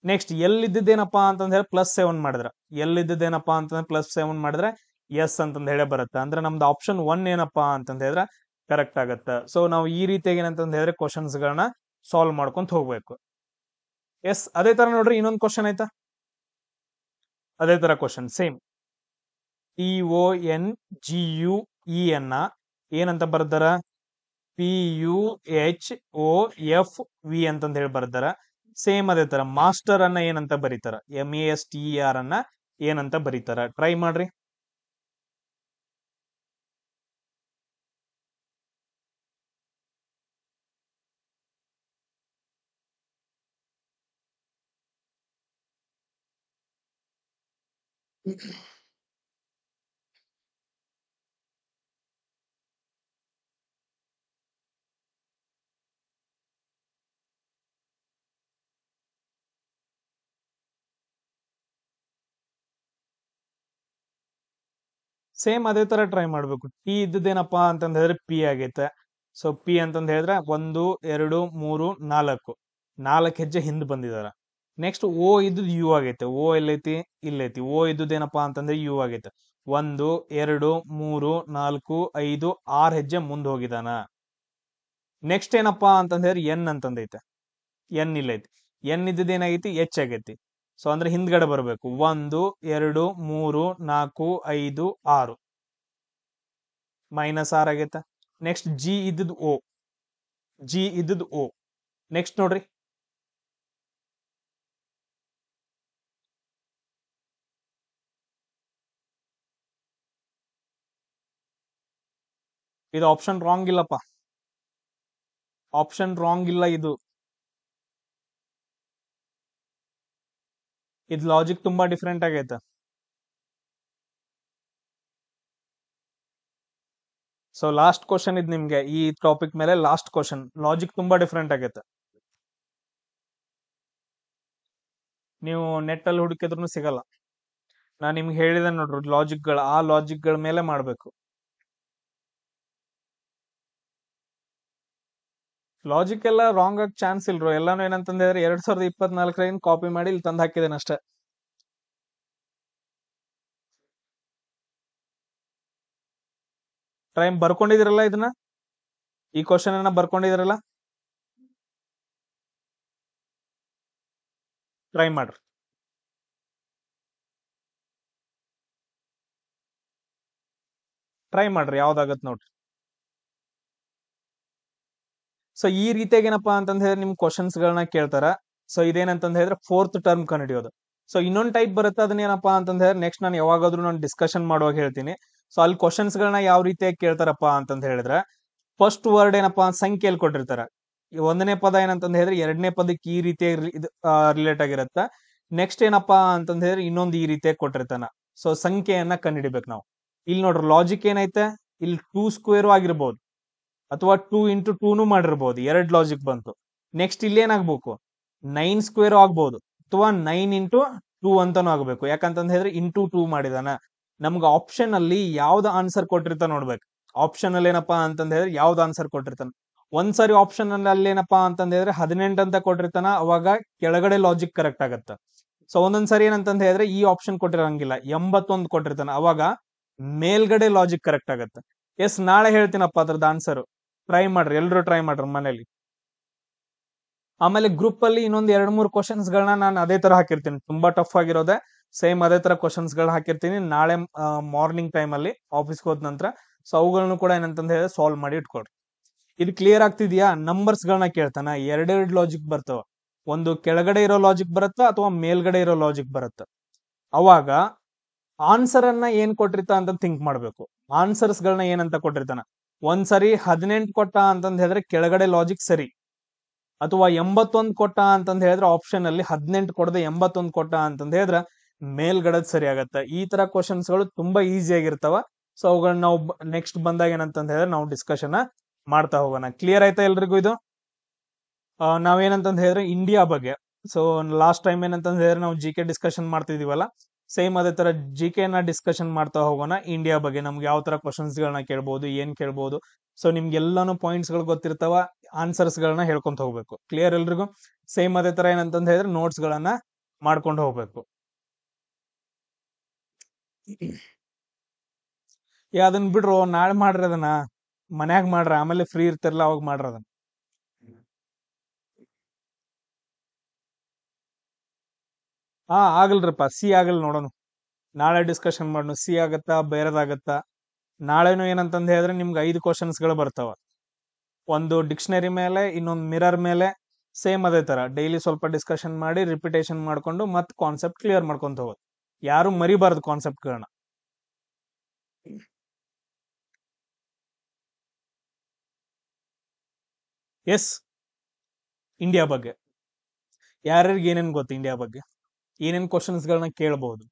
S1: ನೆಕ್ಸ್ಟ್ ಎಲ್ ಇದ್ದೇನಪ್ಪಾ ಅಂತಂದ್ ಹೇಳಿ +7 ಮಾಡಿದ್ರ, ಎಲ್ ಇದ್ದೇನಪ್ಪಾ ಅಂತಂದ್ರೆ +7 ಮಾಡಿದ್ರೆ ಎಸ್ ಅಂತಂದ್ ಹೇಳಿ ಬರುತ್ತೆ. ಅಂದ್ರೆ ನಮ್ದು ಆಪ್ಷನ್ 1 ಏನಪ್ಪಾ ಅಂತಂದ್ ಹೇಳಿದ್ರೆ ಕರೆಕ್ಟ್ ಆಗತ್ತ. ಸೊ ನಾವು ಈ ರೀತಿಯಾಗಿ ಏನಂತಂದ್ ಹೇಳಿದ್ರೆ ಕ್ವಶನ್ಸ್ ಗಳನ್ನ ಸಾಲ್ವ್ ಮಾಡ್ಕೊಂತ ಹೋಗ್ಬೇಕು. ಎಸ್, ಅದೇ ತರ ನೋಡ್ರಿ, ಇನ್ನೊಂದು ಕ್ವಶನ್ ಆಯ್ತಾ, ಅದೇ ತರ ಕ್ವಶನ್ ಸೇಮ್. PONGUE ಅನ್ನ ಏನಂತ ಬರ್ದಾರ, PUHOFV ಅಂತಂದ್ ಹೇಳಿ ಬರ್ದಾರ. ಸೇಮ್ ಅದೇ ತರ ಮಾಸ್ಟರ್ ಅನ್ನ ಏನಂತ ಬರೀತಾರ, MASTER ಅನ್ನ ಏನಂತ ಬರೀತಾರ. ಟ್ರೈ ಮಾಡ್ರಿ. ಸೇಮ್ ಅದೇ ತರ ಟ್ರೈ ಮಾಡ್ಬೇಕು. ಟಿ ಇದ್ದೇನಪ್ಪಾ ಅಂತಂದ್ ಹೇಳಿದ್ರೆ ಪಿ ಆಗೈತೆ. ಸೊ ಪಿ ಅಂತಂದ್ ಹೇಳಿದ್ರೆ 1 2 3 4 4 ಹೆಜ್ಜೆ ಹಿಂದ್ ಬಂದಿದಾರ. ನೆಕ್ಸ್ಟ್ ಓ ಇದ್ದದ್ ಯು ಆಗೈತೆ. ಓ ಎಲ್ಲೈತಿ? ಇಲ್ಲೈತಿ. ಓ ಇದ್ದದ್ದೇನಪ್ಪಾ ಅಂತಂದ್ರೆ ಯು ಆಗೈತೆ. 1 2 3 4 5 6 ಹೆಜ್ಜೆ ಮುಂದ್ ಹೋಗಿದಾನ. ನೆಕ್ಸ್ಟ್ ಏನಪ್ಪಾ ಅಂತಂದ್ರೆ ಎನ್ ಅಂತಂದೈತೆ. ಎನ್ ಇಲ್ಲೈತಿ. ಎನ್ ಇದ್ದದ್ ಏನಾಗೈತಿ? ಎಚ್ ಆಗೈತಿ. ಸೊ ಅಂದ್ರೆ ಹಿಂದ್ಗಡೆ ಬರ್ಬೇಕು. 1 2 3 4 5 6 -6 ಆಗೈತೆ. ನೆಕ್ಸ್ಟ್ ಜಿ ಇದ್ದದ್ ಓ. ಜಿ ಇದ್ದದ್ ಓ. ನೆಕ್ಸ್ಟ್ ನೋಡ್ರಿ, ಇದು ಆಪ್ಷನ್ ರಾಂಗ್ ಇಲ್ಲಪ್ಪ. ಆಪ್ಷನ್ ರಾಂಗ್ ಇಲ್ಲ. ಇದು ಲಾಜಿಕ್ ತುಂಬಾ ಡಿಫ್ರೆಂಟ್ ಆಗೈತೆ. ಸೊ ಲಾಸ್ಟ್ ಕ್ವಶನ್ ಇದು ನಿಮ್ಗೆ ಈ ಟಾಪಿಕ್ ಮೇಲೆ ಲಾಸ್ಟ್ ಕ್ವಶನ್. ಲಾಜಿಕ್ ತುಂಬಾ ಡಿಫ್ರೆಂಟ್ ಆಗೈತೆ. ನೀವು ನೆಟ್ ಅಲ್ಲಿ ಹುಡುಕಿದ್ರು ಸಿಗಲ್ಲ. ನಾನು ನಿಮ್ಗೆ ಹೇಳಿದೆ ನೋಡ್ರಿ, ಲಾಜಿಕ್ಗಳು ಆ ಲಾಜಿಕ್ಗಳ ಮೇಲೆ ಮಾಡ್ಬೇಕು. ಲಾಜಿಕ್ ಎಲ್ಲ ರಾಂಗ್ ಆಗಿ ಚಾನ್ಸ್ ಇಲ್ರು. ಎಲ್ಲಾನು ಏನಂತಂದ್ರೆ 2024 ಕಾಪಿ ಮಾಡಿ ಇಲ್ಲಿ ತಂದು ಹಾಕಿದ್ದೇನೆ ಅಷ್ಟೇ. ಟೈಮ್ ಬರ್ಕೊಂಡಿದಿರಲ್ಲ ಇದನ್ನ, ಈ ಕ್ವಶನ್ ಅನ್ನ ಬರ್ಕೊಂಡಿದಿರಲ್ಲ, ಟ್ರೈ ಮಾಡ್ರಿ. ಟ್ರೈ ಮಾಡ್ರಿ, ಯಾವ್ದಾಗತ್ ನೋಡ್ರಿ. ಸೊ ಈ ರೀತಿಯಾಗಿ ಏನಪ್ಪಾ ಅಂತಂದ್ ಹೇಳಿದ್ರೆ ನಿಮ್ ಕ್ವಶನ್ಸ್ ಗಳನ್ನ ಕೇಳ್ತಾರ. ಸೊ ಇದೇನಂತಂದ್ ಹೇಳಿದ್ರೆ 4th ಟರ್ಮ್ ಕಂಡಿಡಿಯೋದು. ಸೊ ಇನ್ನೊಂದ್ ಟೈಪ್ ಬರುತ್ತೆ, ಅದನ್ನ ಏನಪ್ಪಾ ಅಂತಂದ್ ಹೇಳಿದ್ರೆ ನೆಕ್ಸ್ಟ್ ನಾನು ಯಾವಾಗಾದ್ರೂ ನಾನು ಡಿಸ್ಕಷನ್ ಮಾಡುವಾಗ ಹೇಳ್ತೀನಿ. ಸೊ ಅಲ್ಲಿ ಕ್ವಶನ್ಸ್ ಗಳನ್ನ ಯಾವ ರೀತಿಯಾಗಿ ಕೇಳ್ತಾರಪ್ಪ ಅಂತಂದ್ ಹೇಳಿದ್ರೆ, ಫಸ್ಟ್ ವರ್ಡ್ ಏನಪ್ಪಾ ಸಂಖ್ಯೆಯಲ್ಲಿ ಕೊಟ್ಟಿರ್ತಾರ. ಈ 1ನೇ ಪದ ಏನಂತಂದ್ ಹೇಳಿದ್ರೆ 2ನೇ ಪದಕ್ಕೆ ಈ ರೀತಿಯಾಗಿ ರಿಲೇಟ್ ಆಗಿರತ್ತ. ನೆಕ್ಸ್ಟ್ ಏನಪ್ಪಾ ಅಂತಂದ್ ಹೇಳಿದ್ರೆ ಇನ್ನೊಂದು ಈ ರೀತಿಯಾಗಿ ಕೊಟ್ಟಿರ್ತಾನ. ಸೊ ಸಂಖ್ಯೆಯನ್ನ ಕಂಡುಹಿಡಿಬೇಕು ನಾವು. ಇಲ್ಲಿ ನೋಡ್ರಿ ಲಾಜಿಕ್ ಏನೈತೆ, ಇಲ್ಲಿ 2 ಸ್ಕ್ವೇರ್ ಆಗಿರ್ಬೋದು, ಅಥವಾ 2 ಇಂಟು 2 ಮಾಡಿರ್ಬೋದು. 2 ಲಾಜಿಕ್ ಬಂತು. ನೆಕ್ಸ್ಟ್ ಇಲ್ಲಿ ಏನಾಗ್ಬೇಕು? 9 ಸ್ಕ್ವೇರ್ ಆಗ್ಬಹುದು, ಅಥವಾ 9 ಇಂಟು 2 ಅಂತಾನು ಆಗ್ಬೇಕು. ಯಾಕಂತಂದ್ ಹೇಳಿದ್ರೆ ಇಂಟು 2 ಮಾಡಿದಾನ. ನಮ್ಗೆ ಆಪ್ಷನ್ ಅಲ್ಲಿ ಯಾವ್ದು ಆನ್ಸರ್ ಕೊಟ್ಟಿರ್ತಾನ ನೋಡ್ಬೇಕು. ಆಪ್ಷನ್ ಅಲ್ಲಿ ಏನಪ್ಪಾ ಅಂತಂದ್ ಹೇಳಿದ್ರೆ ಯಾವ್ದು ಆನ್ಸರ್ ಕೊಟ್ಟಿರ್ತಾನ. ಒಂದ್ಸರಿ ಆಪ್ಷನ್ ಅಲ್ಲಿ ಏನಪ್ಪಾ ಅಂತಂದ್ ಹೇಳಿದ್ರೆ 18 ಅಂತ ಕೊಟ್ಟಿರ್ತಾನ, ಅವಾಗ ಕೆಳಗಡೆ ಲಾಜಿಕ್ ಕರೆಕ್ಟ್ ಆಗತ್ತ. ಸೊ ಒಂದೊಂದ್ಸರಿ ಏನಂತಂದ್ ಹೇಳಿದ್ರೆ ಈ ಆಪ್ಷನ್ ಕೊಟ್ಟಿರಂಗಿಲ್ಲ, 81 ಕೊಟ್ಟಿರ್ತಾನ, ಅವಾಗ ಮೇಲ್ಗಡೆ ಲಾಜಿಕ್ ಕರೆಕ್ಟ್ ಆಗತ್ತ. ಎಸ್, ನಾಳೆ ಹೇಳ್ತೀನಪ್ಪ ಅದ್ರದ್ದು ಆನ್ಸರ್. ಟ್ರೈ ಮಾಡ್ರಿ, ಎಲ್ರು ಟ್ರೈ ಮಾಡ್ರಿ ಮನೇಲಿ. ಆಮೇಲೆ ಗ್ರೂಪ್ ಅಲ್ಲಿ ಇನ್ನೊಂದ್ 2-3 ಕ್ವಶನ್ಸ್ ಗಳನ್ನ ನಾನು ಅದೇ ತರ ಹಾಕಿರ್ತೀನಿ. ತುಂಬಾ ಟಫ್ ಆಗಿರೋದೆ, ಸೇಮ್ ಅದೇ ತರ ಕ್ವಶನ್ಸ್ ಗಳನ್ನ ಹಾಕಿರ್ತೀನಿ. ನಾಳೆ ಮಾರ್ನಿಂಗ್ ಟೈಮ್ ಅಲ್ಲಿ ಆಫೀಸ್ಗೆ ಹೋದ ನಂತರ ಸೊ ಅವುಗಳನ್ನು ಕೂಡ ಏನಂತಂದ್ ಹೇಳಿದ್ರೆ ಸಾಲ್ವ್ ಮಾಡಿ ಇಟ್ಕೊಡ್ರಿ. ಇದು ಕ್ಲಿಯರ್ ಆಗ್ತಿದ್ಯಾ? ನಂಬರ್ಸ್ ಗಳನ್ನ ಕೇಳ್ತಾನ, 2 ಲಾಜಿಕ್ ಬರ್ತಾವ. ಒಂದು ಕೆಳಗಡೆ ಇರೋ ಲಾಜಿಕ್ ಬರುತ್ತಾ, ಅಥವಾ ಮೇಲ್ಗಡೆ ಇರೋ ಲಾಜಿಕ್ ಬರುತ್ತ. ಅವಾಗ ಆನ್ಸರ್ ಅನ್ನ ಏನ್ ಕೊಟ್ಟಿರ್ತ ಅಂತ ಥಿಂಕ್ ಮಾಡ್ಬೇಕು. ಆನ್ಸರ್ಸ್ ಗಳನ್ನ ಏನಂತ ಕೊಟ್ಟಿರ್ತಾನ. ಒಂದ್ಸರಿ 18 ಕೊಟ್ಟ ಅಂತಂದ್ ಹೇಳಿದ್ರೆ ಕೆಳಗಡೆ ಲಾಜಿಕ್ ಸರಿ, ಅಥವಾ 81 ಕೊಟ್ಟ ಅಂತಂದ್ ಹೇಳಿದ್ರೆ ಆಪ್ಷನ್ ಅಲ್ಲಿ 18 ಕೊಡದೆ 81 ಕೊಟ್ಟ ಅಂತಂದ್ ಹೇಳಿದ್ರೆ ಮೇಲ್ಗಡೆದ್ ಸರಿ ಆಗತ್ತ. ಈ ತರ ಕ್ವಶನ್ಸ್ ಗಳು ತುಂಬಾ ಈಸಿ ಆಗಿರ್ತಾವ. ಸೊ ಅವುಗಳನ್ನ ನಾವು ನೆಕ್ಸ್ಟ್ ಬಂದಾಗ ಏನಂತಂದ್ ಹೇಳಿದ್ರೆ ನಾವು ಡಿಸ್ಕಷನ್ ಮಾಡ್ತಾ ಹೋಗೋಣ. ಕ್ಲಿಯರ್ ಆಯ್ತಾ ಎಲ್ರಿಗೂ ಇದು? ನಾವೇನಂತಂದ್ ಹೇಳಿದ್ರೆ ಇಂಡಿಯಾ ಬಗ್ಗೆ, ಸೊ ಲಾಸ್ಟ್ ಟೈಮ್ ಏನಂತಂದ್ ಹೇಳಿದ್ರೆ ನಾವು ಜಿ ಕೆ ಡಿಸ್ಕಷನ್ ಮಾಡ್ತಿದೀವಲ್ಲ, ಸೇಮ್ ಅದೇ ತರ ಜಿ ಕೆ ನ ಡಿಸ್ಕಷನ್ ಮಾಡ್ತಾ ಹೋಗೋಣ. ಇಂಡಿಯಾ ಬಗ್ಗೆ ನಮ್ಗೆ ಯಾವ ತರ ಕ್ವಶನ್ಸ್ ಗಳನ್ನ ಕೇಳ್ಬಹುದು, ಏನ್ ಕೇಳ್ಬಹುದು. ಸೊ ನಿಮ್ಗೆಲ್ಲಾನು ಪಾಯಿಂಟ್ಸ್ ಗಳು ಗೊತ್ತಿರ್ತಾವ, ಆನ್ಸರ್ಸ್ ಗಳನ್ನ ಹೇಳ್ಕೊಂತ ಹೋಗ್ಬೇಕು. ಕ್ಲಿಯರ್ ಎಲ್ರಿಗೂ? ಸೇಮ್ ಅದೇ ತರ ಏನಂತಂದ್ ಹೇಳಿದ್ರೆ ನೋಟ್ಸ್ ಗಳನ್ನ ಮಾಡ್ಕೊಂಡು ಹೋಗ್ಬೇಕು. ಅದನ್ನ ಬಿಡ್ರು, ನಾಳೆ ಮಾಡ್ರಿ ಅದನ್ನ, ಮನ್ಯಾಗ ಮಾಡ್ರ, ಆಮೇಲೆ ಫ್ರೀ ಇರ್ತಿರಲ್ಲ ಅವಾಗ ಮಾಡ್ರ ಅದನ್ನ. ಆಗಲ್ರಪ್ಪ, ಸಿ ಆಗಲ್, ನೋಡೋಣ ನಾಳೆ ಡಿಸ್ಕಷನ್ ಮಾಡೋಣ. ಸಿ ಆಗತ್ತಾ ಬೇರೆದಾಗತ್ತಾ? ನಾಳೆನು ಏನಂತಂದ್ ಹೇಳಿದ್ರೆ ನಿಮ್ಗೆ 5 ಕ್ವಶನ್ಸ್ ಗಳು ಬರ್ತಾವ. ಒಂದು ಡಿಕ್ಷನರಿ ಮೇಲೆ, ಇನ್ನೊಂದು ಮಿರರ್ ಮೇಲೆ. ಸೇಮ್ ಅದೇ ತರ ಡೈಲಿ ಸ್ವಲ್ಪ ಡಿಸ್ಕಷನ್ ಮಾಡಿ ರಿಪಿಟೇಷನ್ ಮಾಡ್ಕೊಂಡು ಮತ್ತೆ ಕಾನ್ಸೆಪ್ಟ್ ಕ್ಲಿಯರ್ ಮಾಡ್ಕೊಂತ ಹೋಗೋದು. ಯಾರು ಮರಿಬಾರ್ದು ಕಾನ್ಸೆಪ್ಟ್ ಗಳನ್ನ. ಎಸ್, ಇಂಡಿಯಾ ಬಗ್ಗೆ ಯಾರ್ಯಾರಿಗೆ ಏನೇನ್ ಗೊತ್ತು, ಇಂಡಿಯಾ ಬಗ್ಗೆ ಏನೇನ್ ಕ್ವಶನ್ಸ್ ಗಳನ್ನ ಕೇಳಬಹುದು.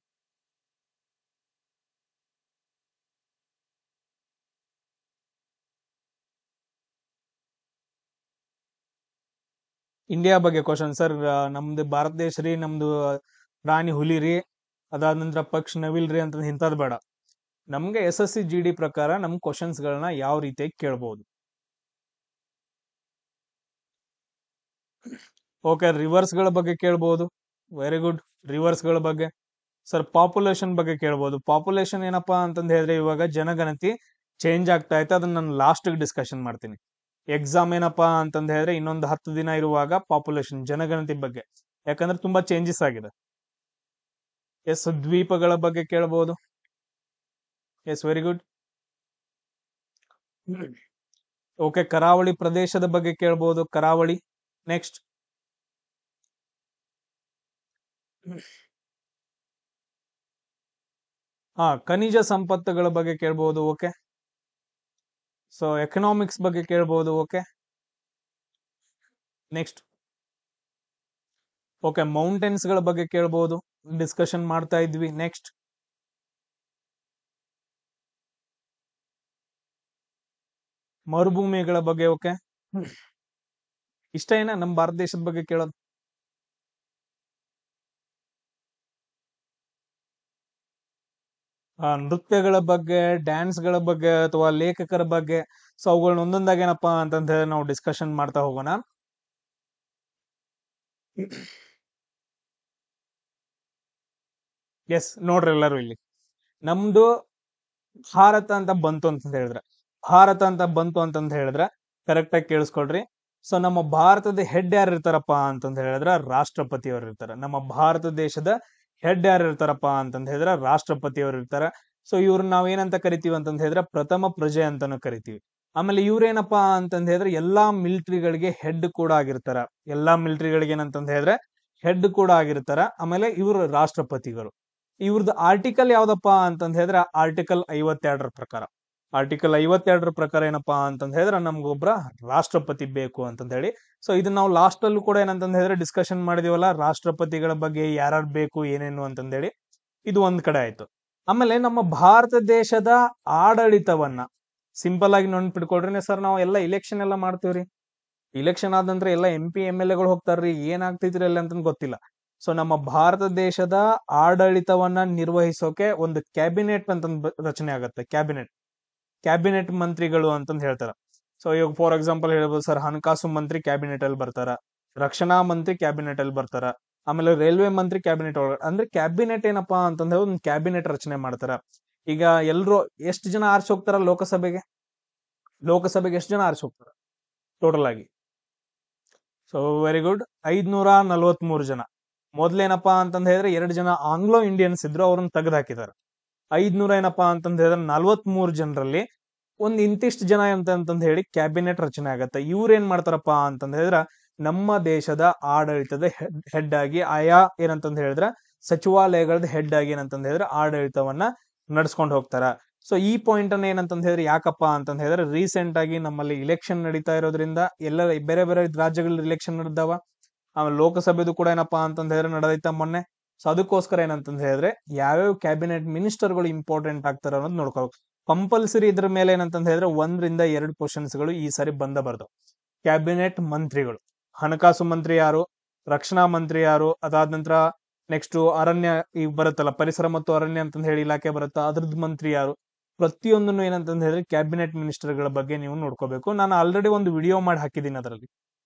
S1: ಇಂಡಿಯಾ ಬಗ್ಗೆ ಕ್ವಶನ್ ಸರ್, ನಮ್ದು ಭಾರತ ದೇಶ ರೀ, ನಮ್ದು ಪ್ರಾಣಿ ಹುಲಿ ರೀ, ಅದಾದ ನಂತರ ಪಕ್ಷ ನವಿಲ್ ರೀ ಅಂತ ಇಂಥದ್ ಬೇಡ. ನಮ್ಗೆ SSC GD ಪ್ರಕಾರ ನಮ್ ಕ್ವಶನ್ಸ್ ಗಳನ್ನ ಯಾವ ರೀತಿಯಾಗಿ ಕೇಳಬಹುದು. ಓಕೆ, ರಿವರ್ಸ್ ಗಳ ಬಗ್ಗೆ ಕೇಳ್ಬೋದು. Very good. ರಿವರ್ಸ್ ಗಳ ಬಗ್ಗೆ. ಸರ್, ಪಾಪ್ಯುಲೇಷನ್ ಬಗ್ಗೆ ಕೇಳ್ಬೋದು. ಪಾಪ್ಯುಲೇಷನ್ ಏನಪ್ಪಾ ಅಂತಂದ್ ಹೇಳಿದ್ರೆ ಇವಾಗ ಜನಗಣತಿ ಚೇಂಜ್ ಆಗ್ತಾ ಐತೆ, ಅದನ್ನ ನಾನು ಲಾಸ್ಟ್ ಡಿಸ್ಕಷನ್ ಮಾಡ್ತೀನಿ. ಎಕ್ಸಾಮ್ ಏನಪ್ಪಾ ಅಂತಂದ್ ಹೇಳಿದ್ರೆ ಇನ್ನೊಂದು 10 ದಿನ ಇರುವಾಗ ಪಾಪ್ಯುಲೇಷನ್ ಜನಗಣತಿ ಬಗ್ಗೆ, ಯಾಕಂದ್ರೆ ತುಂಬಾ ಚೇಂಜಸ್ ಆಗಿದೆ. ಎಸ್, ದ್ವೀಪಗಳ ಬಗ್ಗೆ ಕೇಳ್ಬೋದು. S, very good. ಓಕೆ, ಕರಾವಳಿ ಪ್ರದೇಶದ ಬಗ್ಗೆ ಕೇಳ್ಬೋದು. ಕರಾವಳಿ. ನೆಕ್ಸ್ಟ್. ಖನಿಜ ಸಂಪತ್ತುಗಳ ಬಗ್ಗೆ ಕೇಳ್ಬೋದು. ಓಕೆ. ಸೊ ಎಕನಾಮಿಕ್ಸ್ ಬಗ್ಗೆ ಕೇಳ್ಬೋದು. ಓಕೆ. ನೆಕ್ಸ್ಟ್. ಓಕೆ, ಮೌಂಟೇನ್ಸ್ ಗಳ ಬಗ್ಗೆ ಕೇಳ್ಬೋದು, ಡಿಸ್ಕಷನ್ ಮಾಡ್ತಾ ಇದ್ವಿ. ನೆಕ್ಸ್ಟ್. ಮರುಭೂಮಿಗಳ ಬಗ್ಗೆ. ಓಕೆ. ಇಷ್ಟ ಏನ ನಮ್ಮ ಭಾರತ ದೇಶದ ಬಗ್ಗೆ ಕೇಳೋದು? ನೃತ್ಯಗಳ ಬಗ್ಗೆ, ಡ್ಯಾನ್ಸ್ ಗಳ ಬಗ್ಗೆ ಅಥವಾ ಲೇಖಕರ ಬಗ್ಗೆ. ಸೊ ಅವುಗಳನ್ನ ಒಂದೊಂದಾಗಿ ಏನಪ್ಪಾ ಅಂತಂದ ಹೇಳಿ ನಾವು ಡಿಸ್ಕಷನ್ ಮಾಡ್ತಾ ಹೋಗೋಣ. ಎಸ್, ನೋಡ್ರಿ ಎಲ್ಲರೂ ಇಲ್ಲಿ ನಮ್ದು ಭಾರತ ಅಂತ ಬಂತು ಅಂತ ಹೇಳಿದ್ರೆ, ಭಾರತ ಅಂತ ಬಂತು ಅಂತಂದ ಹೇಳಿದ್ರೆ ಕರೆಕ್ಟ್ ಆಗಿ ಕೇಳಿಸ್ಕೊಳ್ರಿ. ಸೊ ನಮ್ಮ ಭಾರತದ ಹೆಡ್ ಯಾರು ಇರ್ತಾರಪ್ಪ ಅಂತಂದ ಹೇಳಿದ್ರೆ ರಾಷ್ಟ್ರಪತಿಯವರು ಇರ್ತಾರೆ. ನಮ್ಮ ಭಾರತ ದೇಶದ ಹೆಡ್ ಯಾರು ಇರ್ತಾರಪ್ಪ ಅಂತಂದ ಹೇಳಿದ್ರೆ ರಾಷ್ಟ್ರಪತಿಯವರು ಇರ್ತಾರೆ. ಸೊ ಇವ್ರನ್ನ ನಾವ್ ಏನಂತ ಕರಿತೀವಿ ಅಂತಂದ ಹೇಳಿದ್ರೆ ಪ್ರಥಮ ಪ್ರಜೆ ಅಂತಾನು ಕರಿತೀವಿ. ಆಮೇಲೆ ಇವ್ರೇನಪ್ಪಾ ಅಂತಂದ ಹೇಳಿದ್ರೆ ಎಲ್ಲಾ ಮಿಲಿಟರಿಗಳಿಗೆ ಹೆಡ್ ಕೂಡ ಆಗಿರ್ತಾರ. ಎಲ್ಲಾ ಮಿಲಿಟರಿಗಳಿಗೆ ಏನಂತಂದ ಹೇಳಿದ್ರೆ ಹೆಡ್ ಕೂಡ ಆಗಿರ್ತಾರ. ಆಮೇಲೆ ಇವರು ರಾಷ್ಟ್ರಪತಿಗಳು. ಇವ್ರದ್ದು ಆರ್ಟಿಕಲ್ ಯಾವ್ದಪ್ಪ ಅಂತಂದ ಹೇಳಿದ್ರೆ ಆರ್ಟಿಕಲ್ 52 ಪ್ರಕಾರ. ಆರ್ಟಿಕಲ್ 52 ಪ್ರಕಾರ ಏನಪ್ಪಾ ಅಂತಂದ ಹೇಳಿದ್ರೆ ನಮ್ಗೊಬ್ರ ರಾಷ್ಟ್ರಪತಿ ಬೇಕು ಅಂತಂದ ಹೇಳಿ. ಸೊ ಇದನ್ನ ನಾವು ಲಾಸ್ಟ್ ಅಲ್ಲೂ ಕೂಡ ಏನಂತಂದ ಹೇಳಿದ್ರೆ ಡಿಸ್ಕಷನ್ ಮಾಡಿದೀವಲ್ಲ, ರಾಷ್ಟ್ರಪತಿಗಳ ಬಗ್ಗೆ ಯಾರ್ಯಾರು ಬೇಕು ಏನೇನು ಅಂತಂದೇಳಿ. ಇದು ಒಂದ್ ಕಡೆ ಆಯ್ತು. ಆಮೇಲೆ ನಮ್ಮ ಭಾರತ ದೇಶದ ಆಡಳಿತವನ್ನ ಸಿಂಪಲ್ ಆಗಿ ನೆನ್ಪಿಟ್ಕೊಳ್ರಿ ಸರ್. ನಾವು ಎಲ್ಲ ಇಲೆಕ್ಷನ್ ಎಲ್ಲ ಮಾಡ್ತೀವ್ರಿ. ಇಲೆಕ್ಷನ್ ಆದ ನಂತರ ಎಲ್ಲ MP MLA ಗಳು ಹೋಗ್ತಾರ್ರಿ, ಏನಾಗ್ತೈತ್ರಿ ಅಲ್ಲಿ ಅಂತ ಗೊತ್ತಿಲ್ಲ. ಸೊ ನಮ್ಮ ಭಾರತ ದೇಶದ ಆಡಳಿತವನ್ನ ನಿರ್ವಹಿಸೋಕೆ ಒಂದು ಕ್ಯಾಬಿನೆಟ್ ಅಂತ ರಚನೆ ಆಗತ್ತೆ. ಕ್ಯಾಬಿನೆಟ್ ಮಂತ್ರಿಗಳು ಅಂತಂದ್ ಹೇಳ್ತಾರ. ಸೊ ಇವಾಗ ಫಾರ್ ಎಕ್ಸಾಂಪಲ್ ಹೇಳ್ಬೋದು ಸರ್, ಹಣಕಾಸು ಮಂತ್ರಿ ಕ್ಯಾಬಿನೆಟ್ ಅಲ್ಲಿ ಬರ್ತಾರ, ರಕ್ಷಣಾ ಮಂತ್ರಿ ಕ್ಯಾಬಿನೆಟ್ ಅಲ್ಲಿ ಬರ್ತಾರ, ಆಮೇಲೆ ರೈಲ್ವೆ ಮಂತ್ರಿ ಕ್ಯಾಬಿನೆಟ್ ಒಳಗಡೆ. ಅಂದ್ರೆ ಕ್ಯಾಬಿನೆಟ್ ಏನಪ್ಪಾ ಅಂತಂದ್ರೆ ಒಂದು ಕ್ಯಾಬಿನೆಟ್ ರಚನೆ ಮಾಡ್ತಾರ. ಈಗ ಎಲ್ರು ಎಷ್ಟು ಜನ ಆರ್ಸಿ ಹೋಗ್ತಾರ ಲೋಕಸಭೆಗೆ ಎಷ್ಟು ಜನ ಆರ್ಸಿ ಹೋಗ್ತಾರ ಟೋಟಲ್ ಆಗಿ? ಸೊ ವೆರಿ ಗುಡ್, 543 ಜನ. ಮೊದ್ಲೇನಪ್ಪಾ ಅಂತಂದ್ ಹೇಳಿದ್ರೆ 2 ಜನ ಆಂಗ್ಲೋ ಇಂಡಿಯನ್ಸ್ ಇದ್ರು, ಅವ್ರನ್ನ ತೆಗೆದು ಹಾಕಿದಾರೆ. 500 ಏನಪ್ಪಾ ಅಂತಂದ್ ಹೇಳಿದ್ರೆ 43 ಜನರಲ್ಲಿ ಒಂದ್ ಇಂತಿಷ್ಟು ಜನ ಅಂತಂದ್ ಹೇಳಿ ಕ್ಯಾಬಿನೆಟ್ ರಚನೆ ಆಗತ್ತೆ. ಇವ್ರ ಏನ್ ಮಾಡ್ತಾರಪ್ಪ ಅಂತಂದ್ ಹೇಳಿದ್ರ ನಮ್ಮ ದೇಶದ ಆಡಳಿತದ ಹೆಡ್ ಆಗಿ, ಆಯಾ ಏನಂತಂದ್ ಹೇಳಿದ್ರ ಸಚಿವಾಲಯಗಳದ ಹೆಡ್ ಆಗಿ ಏನಂತಂದ್ ಹೇಳಿದ್ರೆ ಆಡಳಿತವನ್ನ ನಡ್ಸ್ಕೊಂಡು ಹೋಗ್ತಾರ. ಸೊ ಈ ಪಾಯಿಂಟ್ ಅನ್ನ ಏನಂತಂದ್ ಹೇಳಿದ್ರೆ ಯಾಕಪ್ಪ ಅಂತಂದ್ ಹೇಳಿದ್ರೆ ರೀಸೆಂಟ್ ಆಗಿ ನಮ್ಮಲ್ಲಿ ಇಲೆಕ್ಷನ್ ನಡೀತಾ ಇರೋದ್ರಿಂದ ಎಲ್ಲ ಬೇರೆ ಬೇರೆ ರಾಜ್ಯಗಳಲ್ಲಿ ಇಲೆಕ್ಷನ್ ನಡೆದಾವ. ಆಮೇಲೆ ಲೋಕಸಭೆದು ಕೂಡ ಏನಪ್ಪಾ ಅಂತಂದ್ ಹೇಳಿದ್ರೆ ನಡೆದೈತ ಮೊನ್ನೆ. ಸೊ ಅದಕ್ಕೋಸ್ಕರ ಏನಂತಂದ್ ಹೇಳಿದ್ರೆ ಯಾವ್ಯಾವ ಕ್ಯಾಬಿನೆಟ್ ಮಿನಿಸ್ಟರ್ಗಳು ಇಂಪಾರ್ಟೆಂಟ್ ಆಗ್ತಾರ ಅನ್ನೋದು ನೋಡ್ಕೋಬೇಕು. ಕಂಪಲ್ಸರಿ ಇದ್ರ ಮೇಲೆ ಏನಂತಂದ್ ಹೇಳಿದ್ರೆ 1 ರಿಂದ 2 ಕ್ವಶನ್ಸ್ ಗಳು ಈ ಸಾರಿ ಬರ್ತಾವ. ಕ್ಯಾಬಿನೆಟ್ ಮಂತ್ರಿಗಳು, ಹಣಕಾಸು ಮಂತ್ರಿ ಯಾರು, ರಕ್ಷಣಾ ಮಂತ್ರಿ ಯಾರು, ಅದಾದ ನಂತರ ನೆಕ್ಸ್ಟ್ ಅರಣ್ಯ ಈಗ ಬರುತ್ತಲ್ಲ, ಪರಿಸರ ಮತ್ತು ಅರಣ್ಯ ಅಂತಂದ್ ಹೇಳಿ ಇಲಾಖೆ ಬರುತ್ತಾ, ಅದ್ರದ್ದು ಮಂತ್ರಿ ಯಾರು, ಪ್ರತಿಯೊಂದನ್ನು ಏನಂತಂದ್ ಹೇಳಿದ್ರೆ ಕ್ಯಾಬಿನೆಟ್ ಮಿನಿಸ್ಟರ್ಗಳ ಬಗ್ಗೆ ನೀವು ನೋಡ್ಕೋಬೇಕು. ನಾನು ಆಲ್ರೆಡಿ ಒಂದು ವಿಡಿಯೋ ಮಾಡಿ ಹಾಕಿದ್ದೀನಿ ಅದರಲ್ಲಿ.